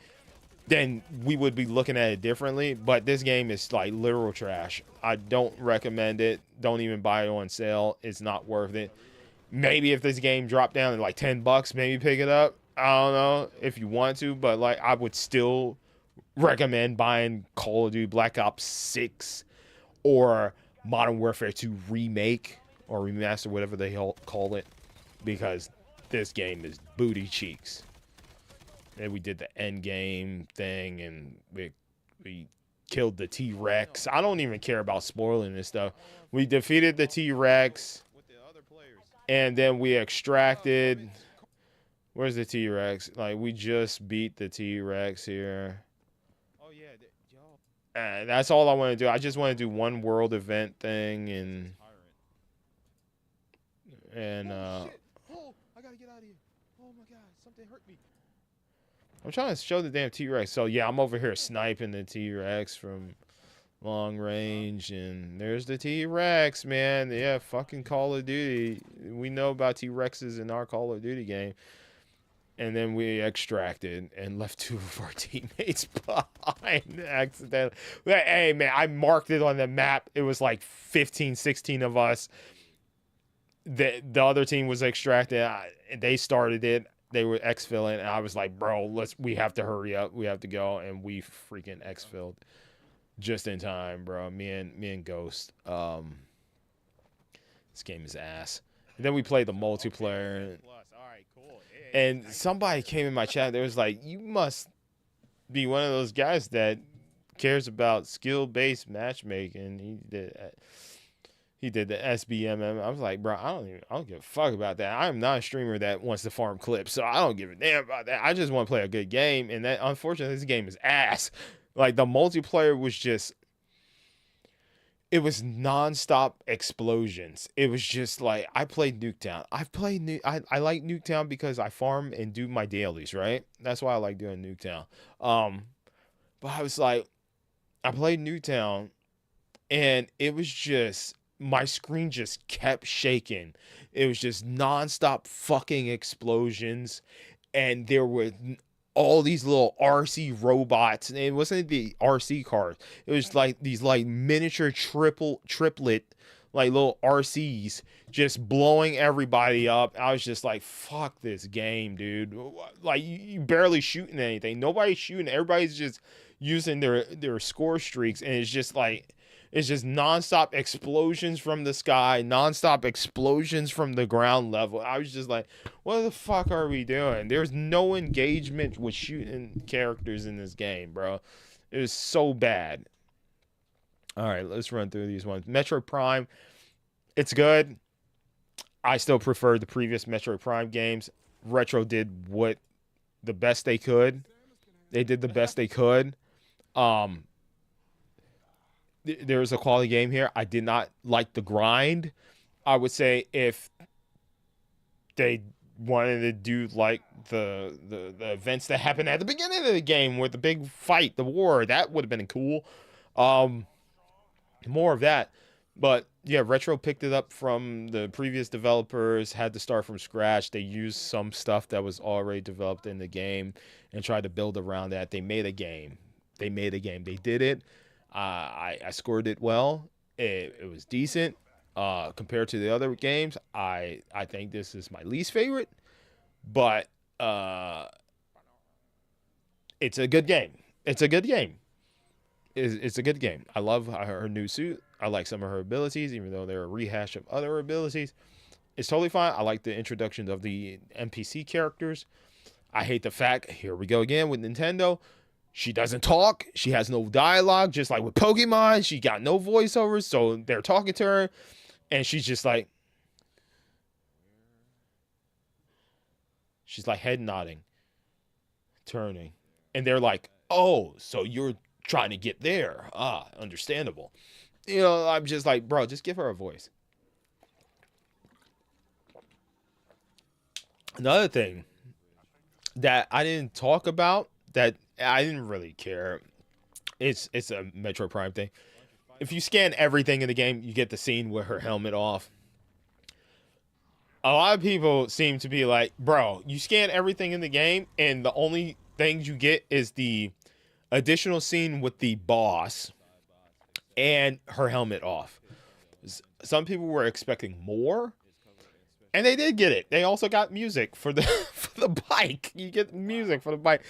then we would be looking at it differently. But this game is like literal trash. I don't recommend it. Don't even buy it on sale. It's not worth it. Maybe if this game dropped down to like $10, maybe pick it up. I don't know if you want to, but like I would still recommend buying Call of Duty Black Ops 6 or Modern Warfare 2 remake or remaster, whatever they call it, because this game is booty cheeks. And we did the end game thing, and we killed the T-Rex. I don't even care about spoiling this stuff. We defeated the T-Rex, and then we extracted. Where's the T-Rex? Like, we just beat the T-Rex here. Oh yeah, y'all. That's all I want to do. I just want to do one world event thing, and Shit. Oh, I gotta get out of here. Oh my god, something hurt me. I'm trying to show the damn T-Rex. So yeah, I'm over here sniping the T-Rex from long range, and there's the T-Rex, man. Yeah, fucking Call of Duty. We know about T-Rexes in our Call of Duty game. And then we extracted and left 2 of our teammates behind accidentally. Hey, man, I marked it on the map. It was like 15, 16 of us. The other team was extracted. They started it. They were exfilling, and I was like, bro, we have to hurry up. We have to go. And we freaking exfilled just in time, bro. Me and Ghost. This game is ass. And then we played the multiplayer. And somebody came in my chat. They was like, you must be one of those guys that cares about skill-based matchmaking. He did the SBMM. I was like, bro, I don't give a fuck about that. I'm not a streamer that wants to farm clips, so I don't give a damn about that. I just want to play a good game, and that, unfortunately, this game is ass. Like, the multiplayer was just, it was nonstop explosions. It was just like, I played Nuketown. I like Nuketown because I farm and do my dailies, right? That's why I like doing Nuketown. But I was like, I played Nuketown, and it was just, my screen just kept shaking. It was just nonstop fucking explosions, and there were all these little RC robots, and it wasn't the RC cars. It was like these like miniature triplet like little RCs just blowing everybody up. I was just like, fuck this game, dude. Like, you barely shooting anything. Nobody's shooting. Everybody's just using their score streaks, and it's just like, it's just nonstop explosions from the sky, nonstop explosions from the ground level. I was just like, what the fuck are we doing? There's no engagement with shooting characters in this game, bro. It was so bad. All right, let's run through these ones. Metro Prime, it's good. I still prefer the previous Metro Prime games. Retro did the best they could. They did the best they could. There was a quality game here. I did not like the grind. I would say if they wanted to do like the events that happened at the beginning of the game with the big fight, the war, that would have been cool. More of that. But yeah, Retro picked it up from the previous developers, had to start from scratch. They used some stuff that was already developed in the game and tried to build around that. They made a game. They did it. I scored it well. It was decent. Compared to the other games, I think this is my least favorite. But it's a good game. It's a good game. It's a good game. I love her new suit. I like some of her abilities, even though they're a rehash of other abilities. It's totally fine. I like the introduction of the NPC characters. I hate the fact, here we go again with Nintendo, she doesn't talk. She has no dialogue, just like with Pokemon. She got no voiceovers, so they're talking to her, and she's just like, she's like head nodding, turning, and they're like, oh, so you're trying to get there. Understandable. You know, I'm just like, bro, just give her a voice. Another thing that I didn't talk about that I didn't really care. It's a Metro Prime thing. If you scan everything in the game, you get the scene with her helmet off. A lot of people seem to be like, bro, you scan everything in the game, and the only things you get is the additional scene with the boss and her helmet off. Some people were expecting more, and they did get it. They also got music for the the bike. You get the music for the bike.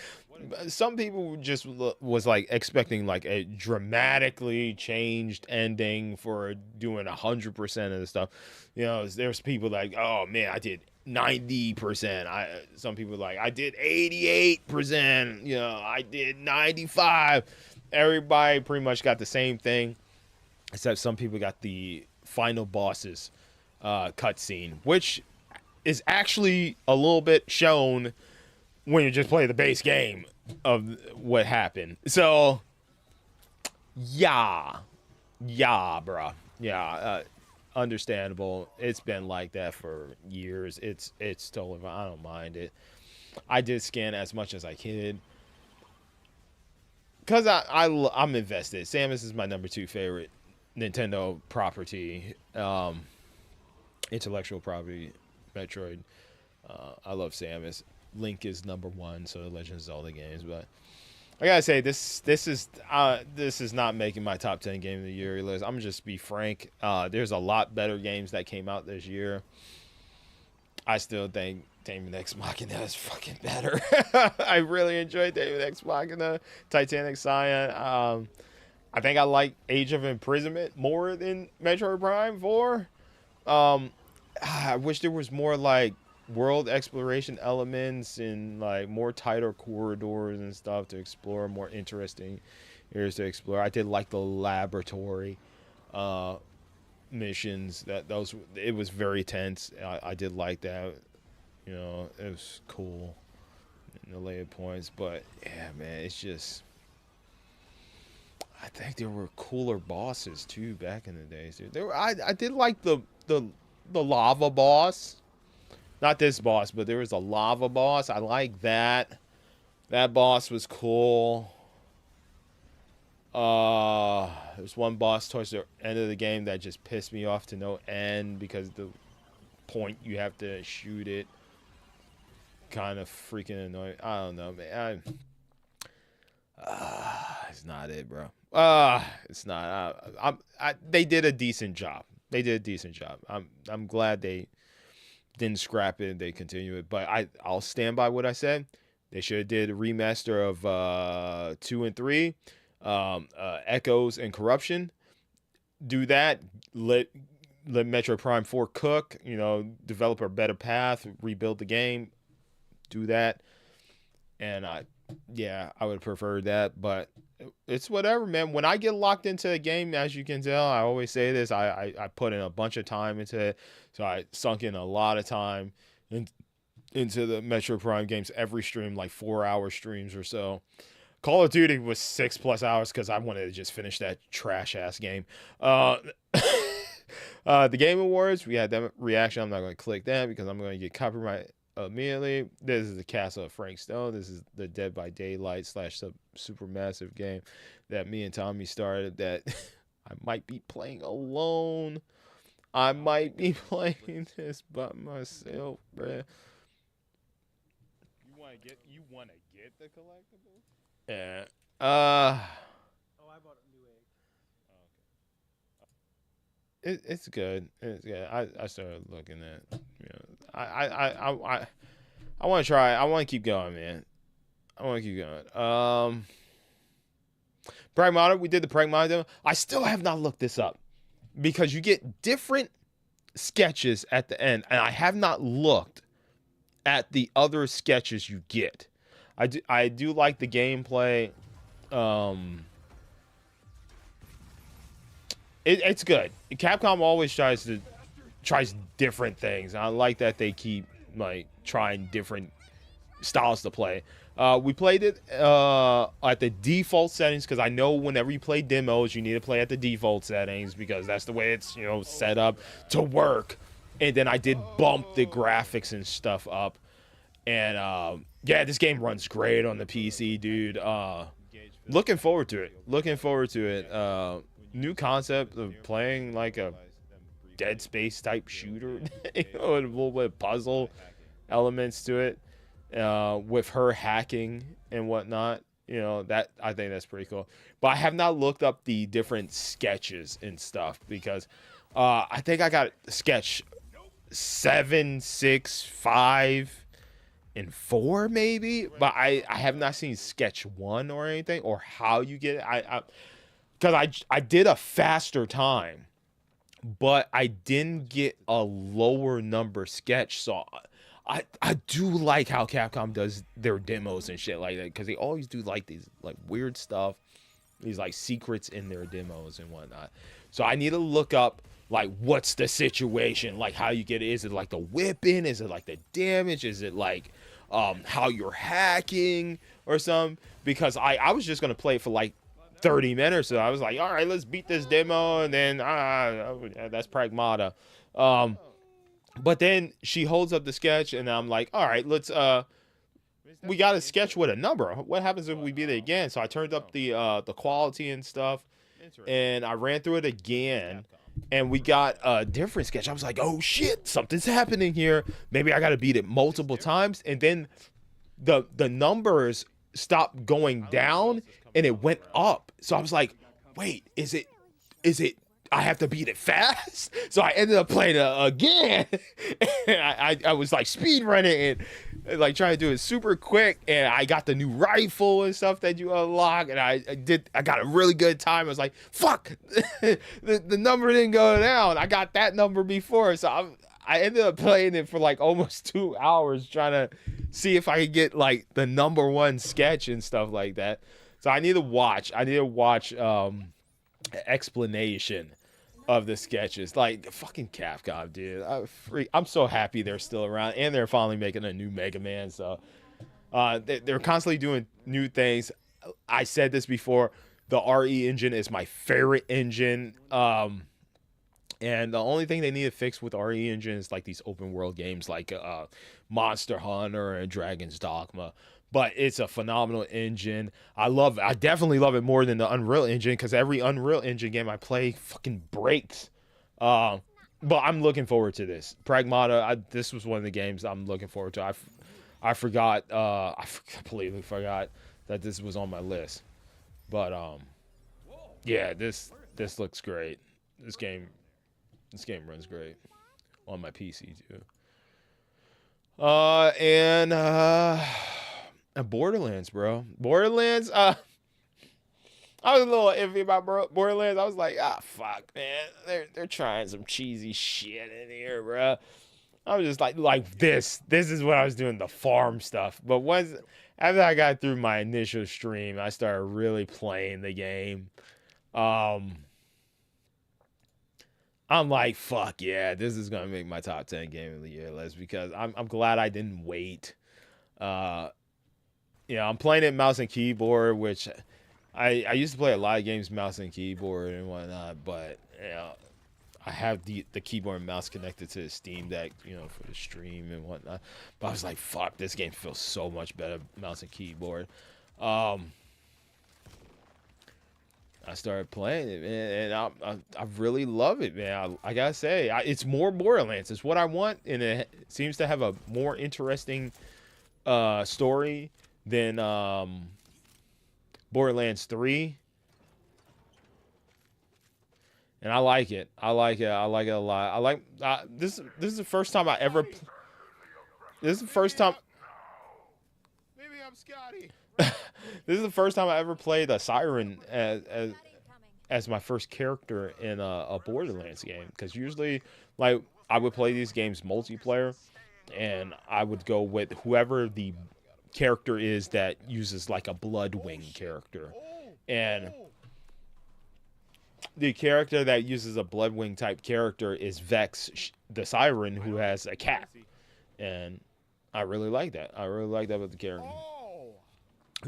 Some people just was like expecting like a dramatically changed ending for doing 100% of the stuff. You know, there's people like, oh man, I did 90%. Some people like, I did 88%. You know, I did 95. Everybody pretty much got the same thing, except some people got the final bosses cutscene, which is actually a little bit shown when you just play the base game of what happened. So, yeah, bruh. Yeah, understandable. It's been like that for years. It's totally fine. I don't mind it. I did scan as much as I could. Because I'm invested. Samus is my number 2 favorite Nintendo property. Intellectual property, Metroid. I love Samus. Link is number 1, so the Legend of Zelda games. But I gotta say, this is not making my top 10 game of the year list. I'm just be frank. There's a lot better games that came out this year. I still think Daemon X Machina is fucking better. I really enjoyed Daemon X Machina, Titanic Scion. I think I like Age of Imprisonment more than Metroid Prime 4. I wish there was more like world exploration elements and like more tighter corridors and stuff to explore, more interesting areas to explore. I did like the laboratory missions. It was very tense. I did like that. You know, it was cool in the later points. But yeah, man, it's just, I think there were cooler bosses too back in the days, dude. I did like the lava boss. Not this boss, but there was a lava boss. I like that. That boss was cool. There's one boss towards the end of the game that just pissed me off to no end because the point you have to shoot it kind of freaking annoying. I don't know, man. It's not it, bro. It's not. They did a decent job. I'm glad they didn't scrap it. They continue it, but I'll stand by what I said. They should have did a remaster of 2 and 3, Echoes and Corruption. Do that. Let Metroid Prime 4 cook. You know, develop a better path. Rebuild the game. Do that. And I would prefer that, but it's whatever, man. When I get locked into a game, as you can tell, I always say this, I put in a bunch of time into it. So I sunk in a lot of time into the Metro Prime games every stream, like 4-hour streams or so. Call of Duty was 6+ hours because I wanted to just finish that trash ass game. The Game Awards, we had that reaction. I'm not going to click that because I'm going to get copyright immediately. This is the Castle of Frank Stone. This is the Dead by Daylight / super massive game that me and Tommy started that I might be playing alone. I might be playing this by myself, bruh. You want to get the collectibles? Yeah. Oh, I bought a new egg. It's good. It's good. I started looking at, you know, I want to try. I want to keep going, man. I want to keep going. Pragmata, we did the Pragmata demo. I still have not looked this up because you get different sketches at the end, and I have not looked at the other sketches you get. I do like the gameplay. It's good. Capcom always tries different things. I like that they keep like trying different styles to play. We played it at the default settings because I know whenever you play demos, you need to play at the default settings because that's the way it's, you know, set up to work. And then I did bump the graphics and stuff up. And yeah, this game runs great on the PC, dude. Looking forward to it. New concept of playing like a Dead Space type shooter, you know, with a little bit of puzzle elements to it, with her hacking and whatnot. You know, that I think that's pretty cool. But I have not looked up the different sketches and stuff because I think I got sketch 7, 6, 5, in 4 maybe, but I have not seen sketch 1 or anything, or how you get it. Because I did a faster time, but I didn't get a lower number sketch. So I do like how Capcom does their demos and shit like that, because they always do like these like weird stuff, these like secrets in their demos and whatnot. So I need to look up like what's the situation, like how you get it. Is it like the whipping? Is it like the damage? Is it like how you're hacking or something? Because I was just gonna play it for like 30 minutes, so I was like, all right, let's beat this demo, and then that's Pragmata. But then she holds up the sketch, and I'm like, all right, let's we got a sketch with a number. What happens if we beat it again? So I turned up the quality and stuff, and I ran through it again, and we got a different sketch. I was like, oh shit, something's happening here. Maybe I got to beat it multiple times, and then the numbers stopped going down and it went up. So I was like, wait, is it I have to beat it fast? So I ended up playing it again. And I was like speed running and like trying to do it super quick, and I got the new rifle and stuff that you unlock, and I got a really good time. I was like, fuck, the number didn't go down. I got that number before. So I ended up playing it for like almost 2 hours trying to see if I could get like the number 1 sketch and stuff like that. So I need to watch explanation of the sketches. Like fucking Capcom, dude. I'm so happy they're still around, and they're finally making a new Mega Man. So they're constantly doing new things. I said this before. The RE engine is my favorite engine. And the only thing they need to fix with RE engine is like these open world games like Monster Hunter and Dragon's Dogma. But it's a phenomenal engine. I definitely love it more than the Unreal Engine, because every Unreal Engine game I play fucking breaks. But I'm looking forward to this. Pragmata, this was one of the games I'm looking forward to. I forgot. I completely forgot that this was on my list. But yeah, this looks great. This game runs great on my PC too. And Borderlands, bro. Borderlands. I was a little iffy about Borderlands. I was like, fuck, man. They're trying some cheesy shit in here, bro. I was just like this. This is what I was doing, the farm stuff. But after I got through my initial stream, I started really playing the game. I'm like, fuck yeah, this is gonna make my top 10 game of the year list, because I'm glad I didn't wait. I'm playing it mouse and keyboard, which I used to play a lot of games mouse and keyboard and whatnot, but I have the keyboard and mouse connected to the Steam Deck, for the stream and whatnot. But I was like, fuck, this game feels so much better mouse and keyboard. I started playing it, man, and I really love it, man. I gotta say, it's more Borderlands. It's what I want, and it seems to have a more interesting story than Borderlands 3. And I like it. I like it a lot. This is the first time I ever. This is the first time. Maybe I'm Scotty. This is the first time I ever played a Siren as my first character in a Borderlands game. Because usually, like, I would play these games multiplayer, and I would go with whoever the character is that uses like a Bloodwing character, and the character that uses a Bloodwing type character is Vex, the Siren, who has a cat, and I really like that. I really like that with the character.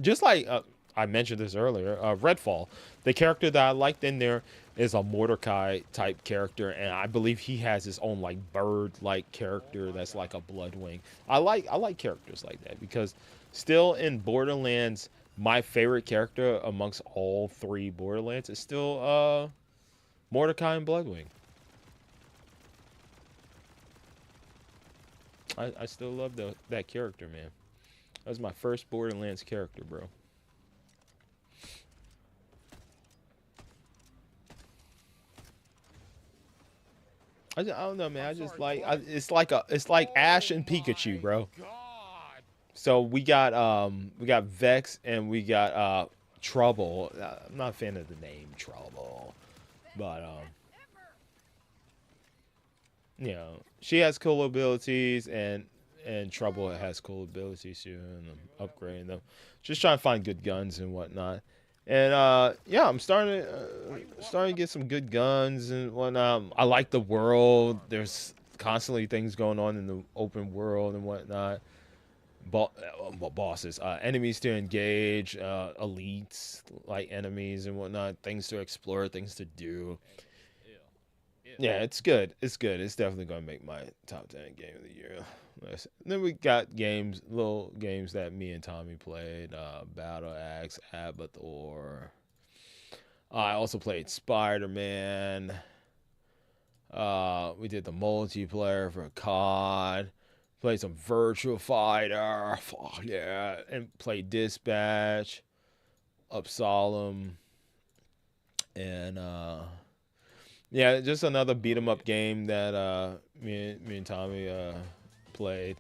Just like I mentioned this earlier, Redfall, the character that I liked in there is a Mordecai type character, and I believe he has his own like bird like character that's like a Bloodwing. I like characters like that, because still in Borderlands, my favorite character amongst all 3 Borderlands is still Mordecai and Bloodwing. I still love that character, man. That was my first Borderlands character, bro. I don't know, man. I just like it's like Ash and Pikachu, bro. God. So we got Vex and we got Trouble. I'm not a fan of the name Trouble, but you know, she has cool abilities and Trouble has cool abilities too, and I'm upgrading them. Just trying to find good guns and whatnot. And yeah, I'm starting to get some good guns and whatnot. I like the world. There's constantly things going on in the open world and whatnot. Bosses, enemies to engage, elites like enemies and whatnot, things to explore, things to do. Yeah, it's good. It's good. It's definitely gonna make my top 10 game of the year. Then we got games, little games that me and Tommy played. Battle Axe, Abathor. I also played Spider-Man. We did the multiplayer for COD. Played some Virtual Fighter. Fuck yeah. And played Dispatch, Upsolum, and yeah, just another beat 'em up game that me and Tommy played.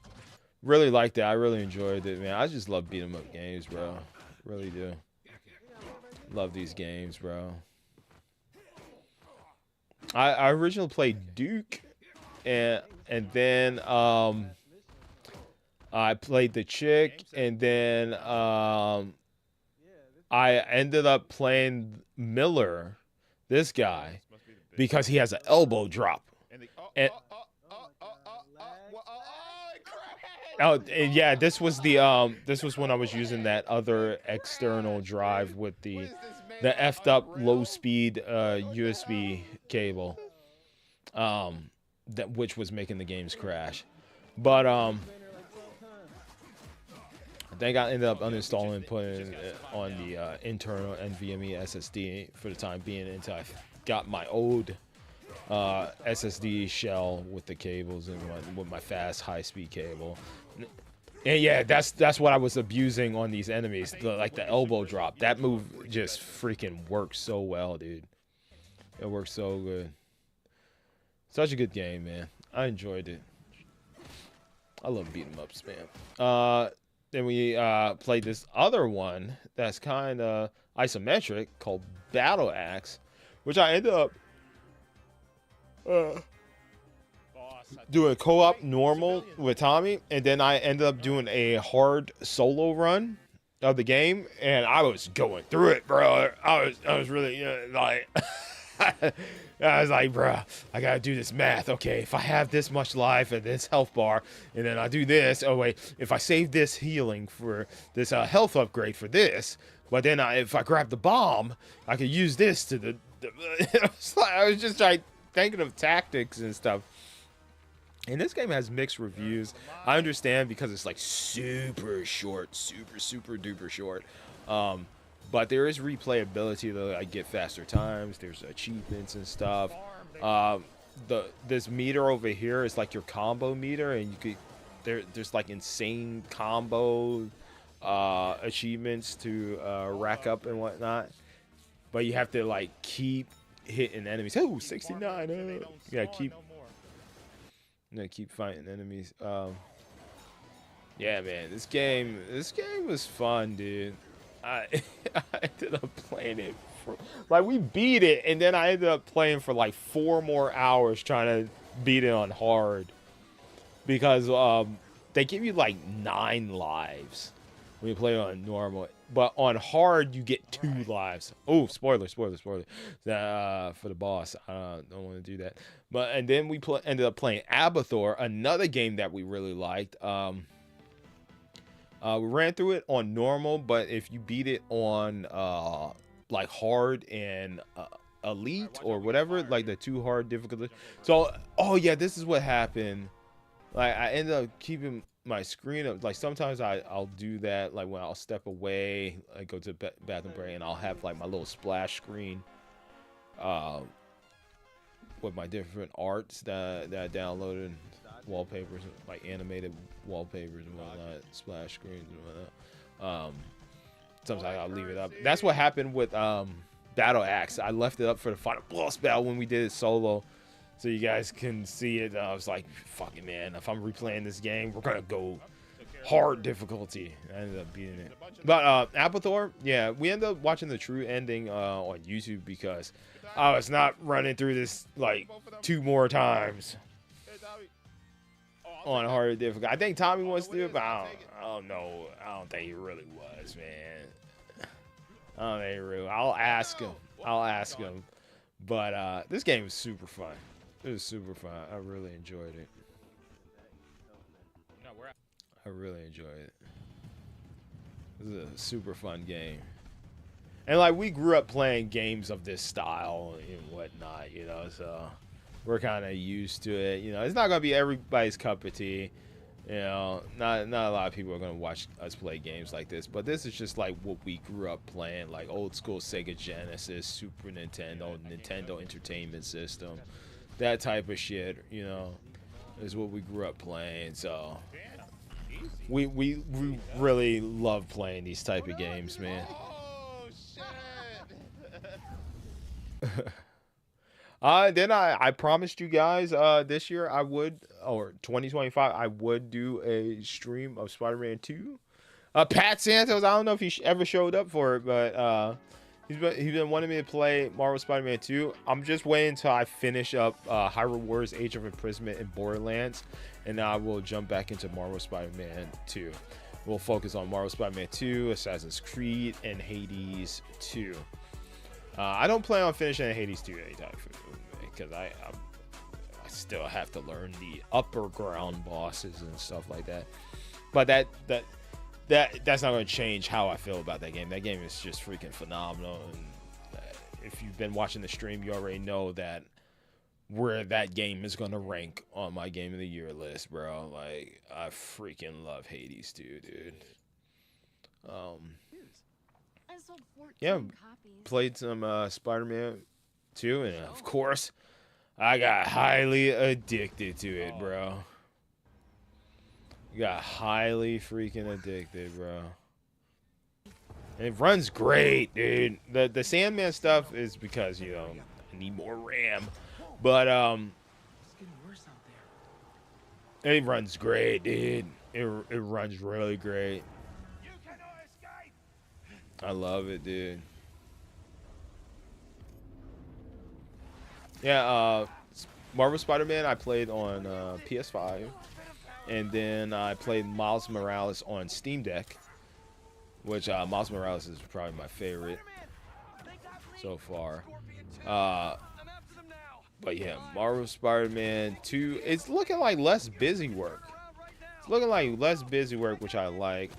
Really liked it. I really enjoyed it, man. I just love beat 'em up games, bro. Really do. Love these games, bro. I originally played Duke, and then I played the chick, and then I ended up playing Miller, this guy, because he has an elbow drop. And and yeah, this was when I was using that other external drive with the effed up low speed USB cable, which was making the games crash. But I think I ended up uninstalling and putting it on the internal NVMe SSD for the time being until I got my old SSD shell with the cables and with my fast high-speed cable. And yeah, that's what I was abusing on these enemies, like the elbow drop. That move just freaking works so well, dude. It works so good. Such a good game, man. I enjoyed it. I love beat 'em ups, man. Then we played this other one that's kind of isometric called Battle Axe, which I ended up doing co-op normal with Tommy, and then I ended up doing a hard solo run of the game, and I was going through it, bro. I was really like, I was like, bro, I gotta do this math. Okay, if I have this much life and this health bar, and then I do this. Oh wait, if I save this healing for this health upgrade for this, but then if I grab the bomb, I could use this to the I was just like thinking of tactics and stuff. And this game has mixed reviews. I understand because it's like super short, super duper short. But there is replayability though. I get faster times. There's achievements and stuff. This meter over here is like your combo meter, and you could there's like insane combo achievements to rack up and whatnot. But you have to like keep hitting enemies. Oh, 69. Yeah, keep fighting enemies. Yeah, man, this game was fun, dude. I ended up playing it for like we beat it, and then I ended up playing for like 4 more hours trying to beat it on hard because they give you like 9 lives when you play it on normal, but on hard you get 2 lives. Oh, spoiler for the boss. I don't want to do that. But and then we ended up playing Abathor, another game that we really liked. We ran through it on normal, but if you beat it on like hard and elite or whatever, like the 2 hard difficulty. So, oh yeah, this is what happened. Like I ended up keeping my screen up. Like sometimes I'll do that. Like when I'll step away, I go to the bathroom break, and I'll have like my little splash screen, with my different arts that I downloaded. Wallpapers, like animated wallpapers and whatnot, splash screens and whatnot. Sometimes I'll leave it up. That's what happened with Battle Axe. I left it up for the final boss battle when we did it solo, so you guys can see it. I was like, fucking man, if I'm replaying this game, we're gonna go hard difficulty. I ended up beating it. But Applethorpe, yeah, we ended up watching the true ending on YouTube because I was not running through this like 2 more times on harder difficulty. I think Tommy wants to do it, but I don't know. I don't think he really was, man. I don't think he really. I'll ask him. But this game was super fun. It was super fun. I really enjoyed it. I really enjoyed it. This is a super fun game. And like we grew up playing games of this style and whatnot, you know, so we're kind of used to it. You know, it's not gonna be everybody's cup of tea. You know, not a lot of people are gonna watch us play games like this, but this is just like what we grew up playing, like old school Sega Genesis, Super Nintendo, Nintendo Entertainment System, that type of shit. You know, is what we grew up playing. So we really love playing these type of games, man. Then I promised you guys this year I would, or 2025 I would do a stream of Spider-Man 2. Pat Santos, I don't know if he ever showed up for it, but he's been wanting me to play Marvel Spider-Man 2. I'm just waiting until I finish up Hyrule Warriors Age of Imprisonment and Borderlands, and I will jump back into Marvel Spider-Man 2. We'll focus on Marvel Spider-Man 2, Assassin's Creed, and Hades 2. I don't plan on finishing Hades 2 anytime because I still have to learn the upper ground bosses and stuff like that. But that's not going to change how I feel about that game. That game is just freaking phenomenal. And if you've been watching the stream, you already know that where that game is going to rank on my Game of the Year list, bro. Like, I freaking love Hades 2, dude. Yeah, played some Spider-Man 2, and of course, I got highly addicted to it, bro. Got highly freaking addicted, bro. And it runs great, dude. The Sandman stuff is because, you know, I need more RAM. But it runs great, dude. It runs really great. I love it, dude. Yeah, Marvel Spider-Man I played on PS5, and then I played Miles Morales on Steam Deck, which Miles Morales is probably my favorite so far. But yeah, Marvel Spider-Man 2, it's looking like less busy work. It's looking like less busy work, which I like.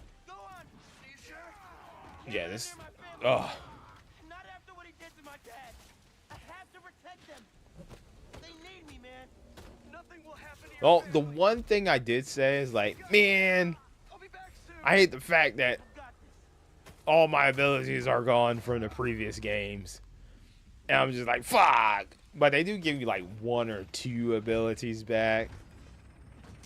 Yeah, this. Oh. Not after what he did to my dad. I have to protect them. They need me, man. Nothing will happen here. Well, the one thing I did say is like, man, I hate the fact that all my abilities are gone from the previous games. And I'm just like, fuck. But they do give you like 1 or 2 abilities back.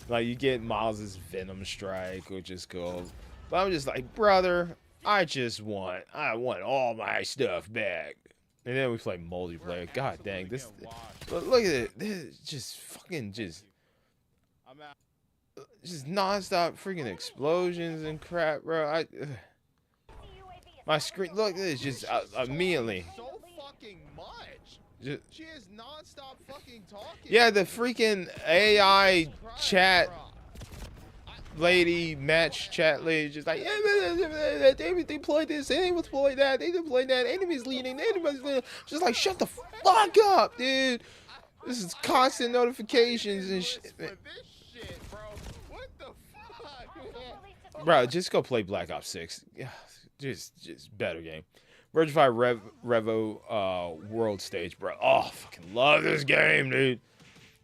Like you get Miles's Venom Strike, which is cool. But I'm just like, brother, I want all my stuff back. And then we play multiplayer. God dang, this. Look at it. This is just fucking just nonstop freaking explosions and crap, bro. My screen. Look, this just immediately. So fucking much. She is non-stop fucking talking. Yeah, the freaking AI chat lady, match chat lady, just like, yeah, they deployed this, they deployed that, they deployed that, enemies leading, enemies leading. Just like, shut the fuck up, dude. This is constant notifications and shit. What the fuck? Bro, just go play Black Ops 6. Yeah, just better game. Verify Revo World Stage, bro. Oh, fucking love this game, dude.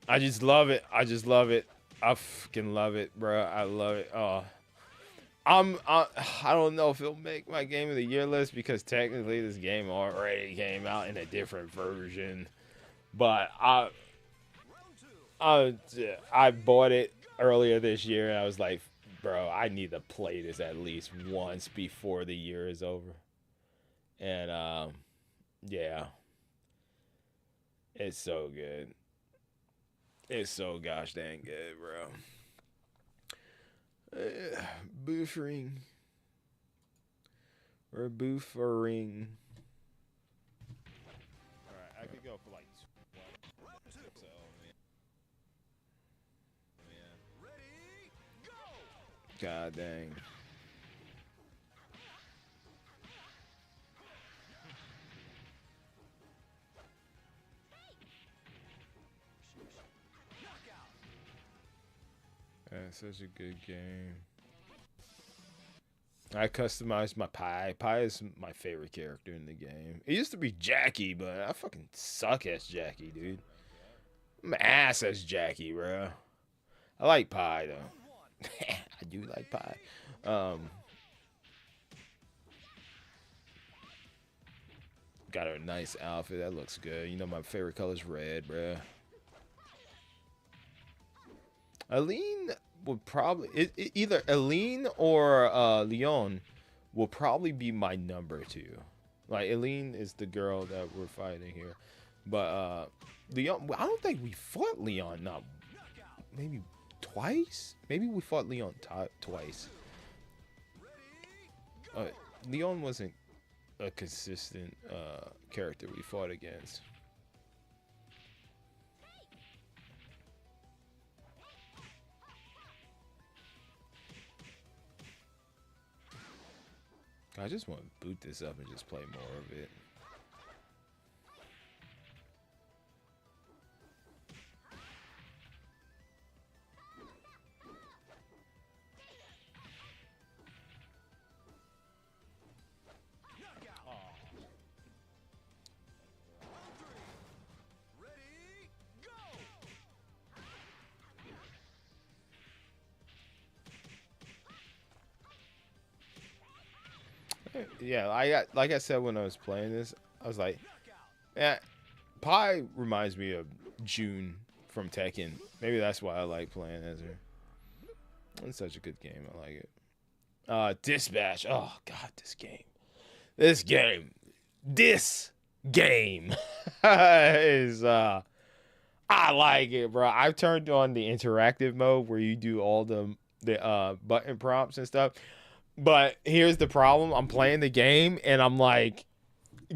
I just love it. I fucking love it, bro. I love it. Oh, I don't know if it'll make my Game of the Year list because technically this game already came out in a different version. But I bought it earlier this year and I was like, bro, I need to play this at least once before the year is over. And yeah, it's so good. It's so gosh dang good, bro. Boofering. We're boofering. Alright, I could go for like 12. So, God dang. That's such a good game. I customized my Pi. Pi is my favorite character in the game. It used to be Jackie, but I fucking suck as Jackie, dude. I'm ass as Jackie, bro. I like Pi, though. I do like Pi. Got her a nice outfit. That looks good. You know my favorite color is red, bro. Aline would probably either Aline or Leon will probably be my number 2. Like Aline is the girl that we're fighting here, but Leon. I don't think we fought Leon. Not maybe twice. Maybe we fought Leon twice. Leon wasn't a consistent character we fought against. I just want to boot this up and just play more of it. Yeah, like I said when I was playing this, I was like, yeah, Pi reminds me of June from Tekken. Maybe that's why I like playing as her. It's such a good game. I like it. Dispatch. Oh God, this game is I like it, bro. I've turned on the interactive mode where you do all the button prompts and stuff. But here's the problem. I'm playing the game and I'm like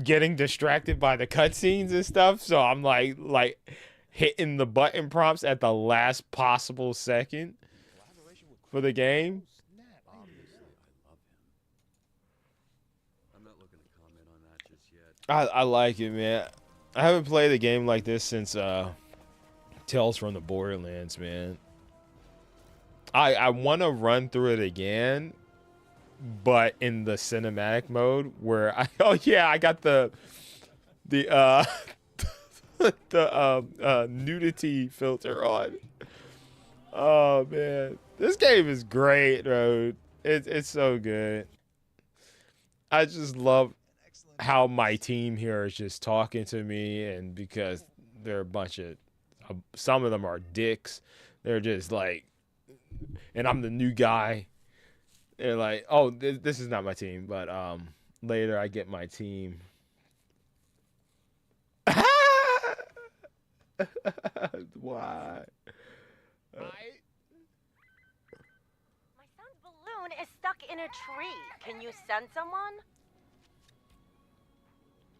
getting distracted by the cutscenes and stuff. So I'm like hitting the button prompts at the last possible second for the game. I like it, man. I haven't played a game like this since Tales from the Borderlands, man. I want to run through it again, but in the cinematic mode where I got the nudity filter on. Oh man, this game is great, bro. It's so good. I just love how my team here is just talking to me, and because they're a bunch of some of them are dicks. They're just like, and I'm the new guy. They're like, oh, this is not my team, but later I get my team. Why? My son's balloon is stuck in a tree. Can you send someone?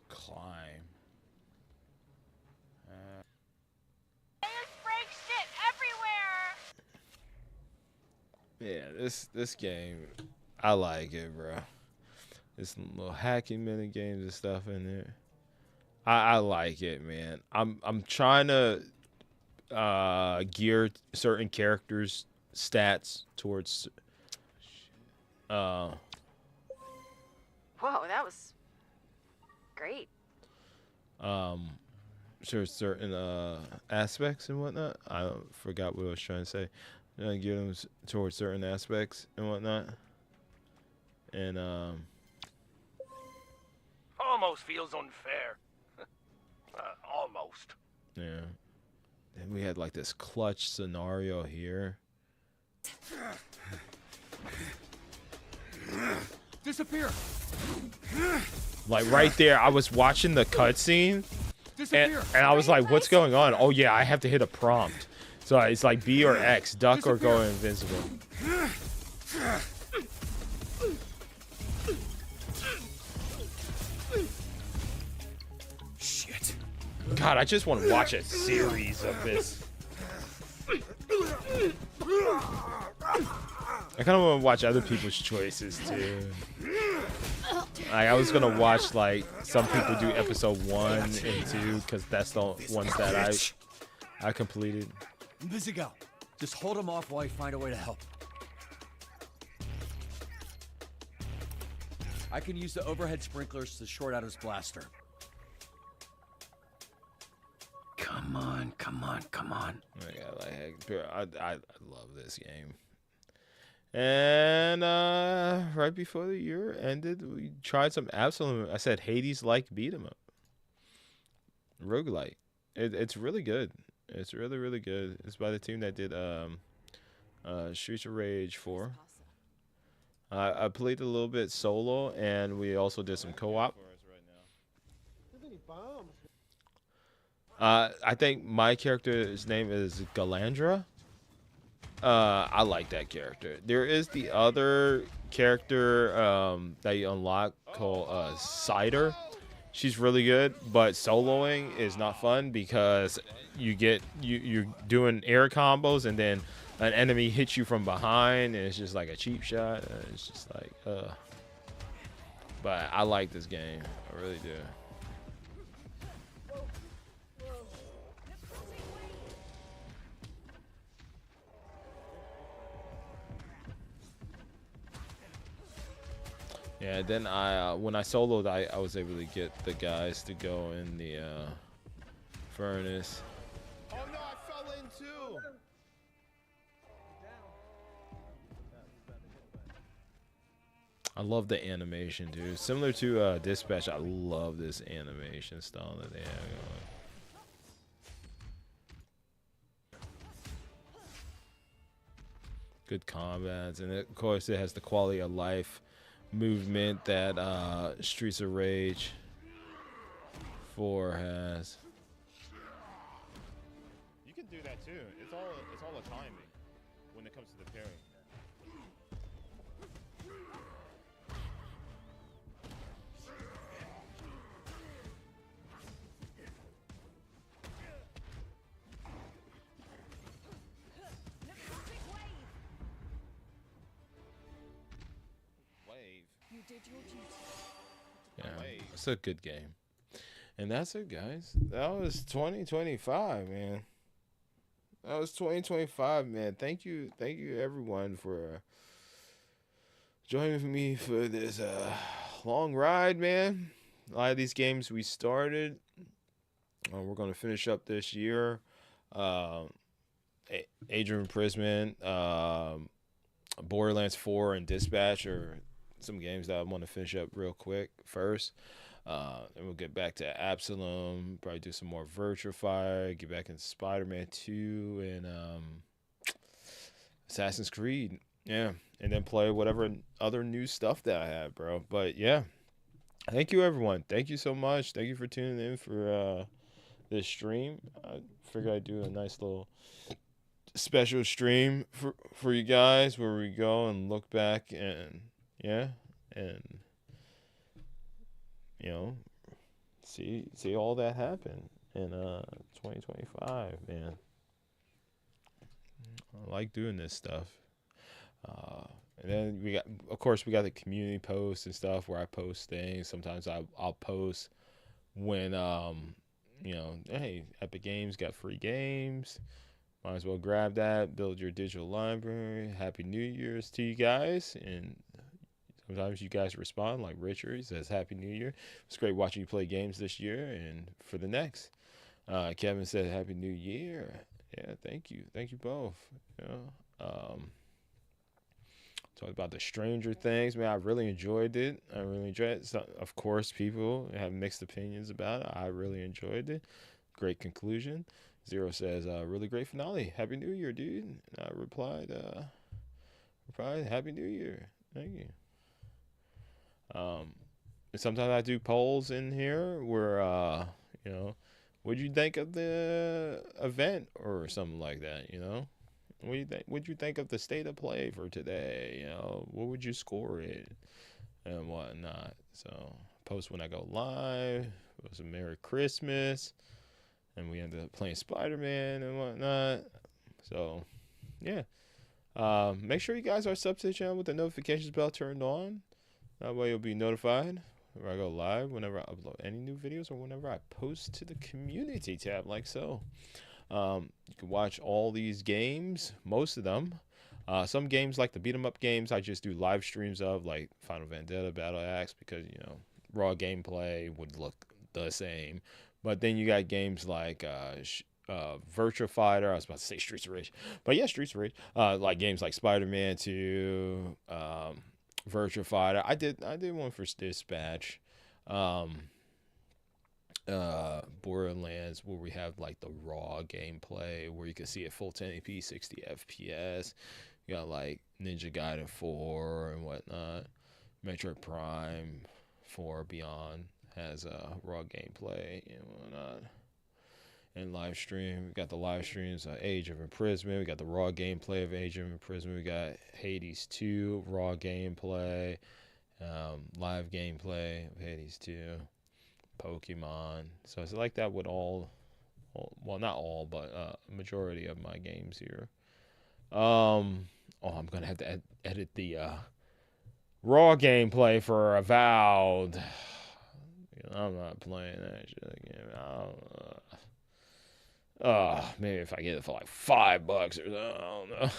Climb. There's break shit everywhere. Yeah, this game, I like it, bro. There's some little hacking mini games and stuff in there. I like it, man. I'm trying to gear certain characters' stats towards. Whoa, that was great. Sure, certain aspects and whatnot. I forgot what I was trying to say. Gear them towards certain aspects and whatnot. And Almost feels unfair. Almost. yeah. Then we had like this clutch scenario here. Disappear. Like right there, I was watching the cutscene, and I was like, "What's going on?" Oh yeah, I have to hit a prompt. So it's like B or X, duck or go invincible. God, I just want to watch a series of this. I kind of want to watch other people's choices too. Like, I was gonna watch like some people do episode 1 and 2 because that's the ones that I completed. Invisigal, just hold him off while I find a way to help. I can use the overhead sprinklers to short out his blaster. Come on, come on, come on. I love this game. And right before the year ended, we tried some Absalom. I said Hades-like beat 'em up. Roguelite. It's really good. It's really, really good. It's by the team that did Streets of Rage 4. I played a little bit solo, and we also did some co-op. I think my character's name is Galandra. I like that character. There is the other character that you unlock called Cider. She's really good, but soloing is not fun because you're doing air combos and then an enemy hits you from behind and it's just like a cheap shot. It's just like, But I like this game. I really do. Yeah, then when I soloed, I was able to get the guys to go in the furnace. Oh no, I fell in too. I love the animation, dude. Similar to Dispatch, I love this animation style that they have going. Good combats, and of course it has the quality of life movement that Streets of Rage 4 has. You can do that too. It's all a timing when it comes to the parry. Yeah, it's a good game. And that's it, guys. That was 2025, man. That was 2025, man. Thank you everyone for joining me for this long ride, man. A lot of these games we started, we're going to finish up this year. Age of Imprisonment, Borderlands 4, and Dispatch are some games that I want to finish up real quick first. And we'll get back to Absalom, probably do some more Virtua Fighter, get back into Spider-Man 2 and Assassin's Creed. Yeah, and then play whatever other new stuff that I have, bro. But yeah, thank you everyone. Thank you so much. Thank you for tuning in for this stream. I figured I'd do a nice little special stream for you guys where we go and look back and and you know see all that happen in 2025, man. I like doing this stuff. And then we got the community posts and stuff where I post things. Sometimes I'll post when hey, Epic Games got free games. Might as well grab that, build your digital library. Happy New Year's to you guys. And sometimes you guys respond, like Richard. He says, Happy New Year. It's great watching you play games this year and for the next. Kevin said, Happy New Year. Yeah, thank you. Thank you both. Talked about the Stranger Things. Man, I really enjoyed it. So, of course, people have mixed opinions about it. I really enjoyed it. Great conclusion. Zero says, really great finale. Happy New Year, dude. And I replied, Happy New Year. Thank you. Sometimes I do polls in here where, what'd you think of the event or something like that, What do you think? What'd you think of the state of play for today? What would you score it and whatnot? So post when I go live. It was a Merry Christmas. and we ended up playing Spider-Man and whatnot. So, yeah. Make sure you guys are subbed to the channel with the notifications bell turned on. That way you'll be notified whenever I go live, whenever I upload any new videos, or whenever I post to the community tab, like so. You can watch all these games, most of them. Some games, like the beat 'em up games, I just do live streams of, like Final Vendetta, Battle Axe, because, you know, raw gameplay would look the same. But then you got games like Virtua Fighter. I was about to say Streets of Rage, but yeah, Streets of Rage. Like games like Spider-Man 2, Virtua Fighter. I did one for Dispatch. Borderlands, where we have like the raw gameplay where you can see it full 1080p, 60 FPS. You got like Ninja Gaiden 4 and whatnot. Metroid Prime 4 Beyond has raw gameplay and whatnot. And live stream, we got the live streams, Age of Imprisonment. We got the raw gameplay of Age of Imprisonment. We got Hades 2 raw gameplay, live gameplay of Hades 2. Pokemon. So it's like that with all, well, not all, but majority of my games here. I'm gonna have to edit the raw gameplay for Avowed. I'm not playing that shit again. Maybe if I get it for like $5 or something, I don't know.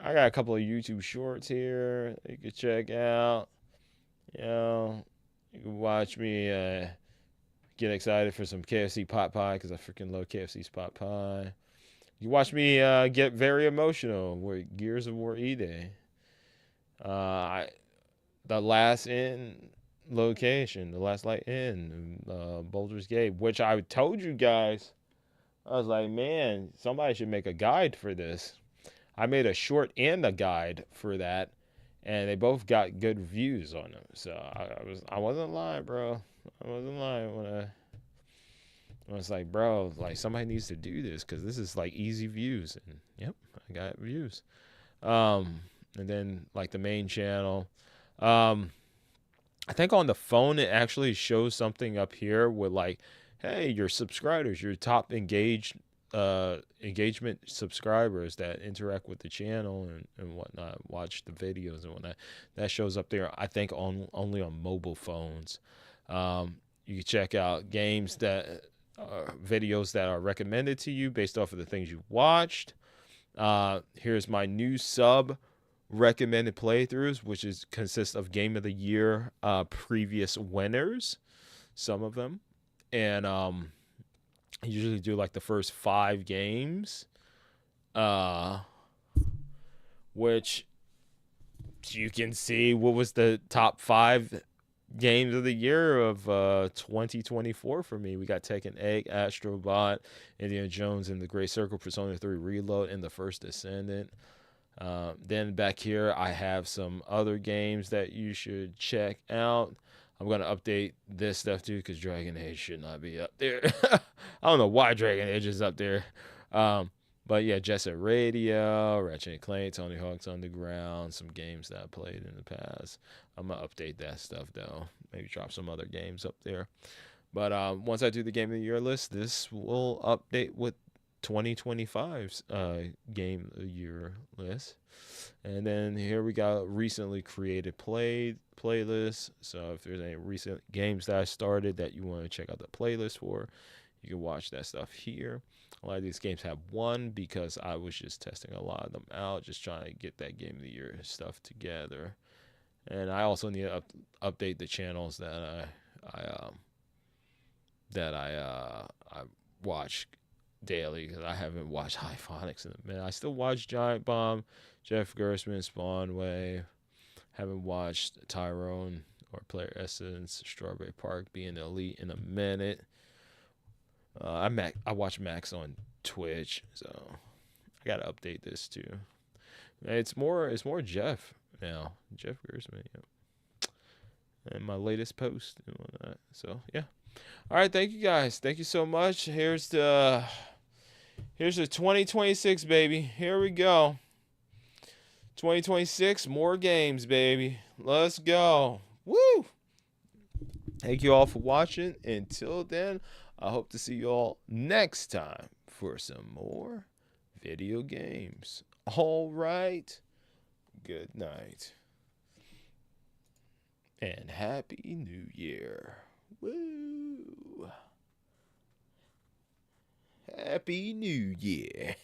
I got a couple of YouTube shorts here that you can check out. You know, you can watch me get excited for some KFC pot pie, because I freaking love KFC's pot pie. You watch me get very emotional with Gears of War E-Day. The last in location, the last light in Boulder's Gate, which I told you guys. I was like, man, somebody should make a guide for this. I made a short and a guide for that, and they both got good reviews on them. So I wasn't lying, bro. I wasn't lying when I was like, bro, like somebody needs to do this, because this is like easy views. And yep, I got views. And then like the main channel, I think on the phone it actually shows something up here with like, hey, your subscribers, your top engagement subscribers that interact with the channel and whatnot, watch the videos and whatnot. That shows up there, I think, only on mobile phones. You can check out games that videos that are recommended to you based off of the things you watched. Here's my new sub recommended playthroughs, which consists of Game of the Year previous winners, some of them. And I usually do like the first 5 games, which you can see what was the top 5 games of the year of 2024 for me. We got Tekken 8, Astrobot, Indiana Jones and the Great Circle, Persona 3 Reload, and The First Descendant. Then back here I have some other games that you should check out. I'm going to update this stuff too, because Dragon Age should not be up there. I don't know why Dragon Age is up there. But yeah, Jet Set Radio, Ratchet & Clank, Tony Hawk's Underground, some games that I played in the past. I'm going to update that stuff though. Maybe drop some other games up there. But once I do the Game of the Year list, this will update with 2025's Game of the Year list. And then here we got recently created playlists. So if there's any recent games that I started that you want to check out the playlist for, you can watch that stuff here. A lot of these games have one because I was just testing a lot of them out, just trying to get that Game of the Year stuff together. And I also need to update the channels that I watch daily, because I haven't watched Hyphonics in a minute. I still watch Giant Bomb, Jeff Gerstmann, Spawn Wave. Haven't watched Tyrone or Player Essence, Strawberry Park being elite in a minute. I watch Max on Twitch, so I gotta update this too. It's more Jeff now, Jeff Gerstmann, yeah. And my latest post and whatnot. So yeah. All right, thank you guys. Thank you so much. Here's the 2026, baby. Here we go. 2026, more games, baby. Let's go. Woo! Thank you all for watching. Until then, I hope to see you all next time for some more video games. All right. Good night. And Happy New Year. Woo. Happy New Year.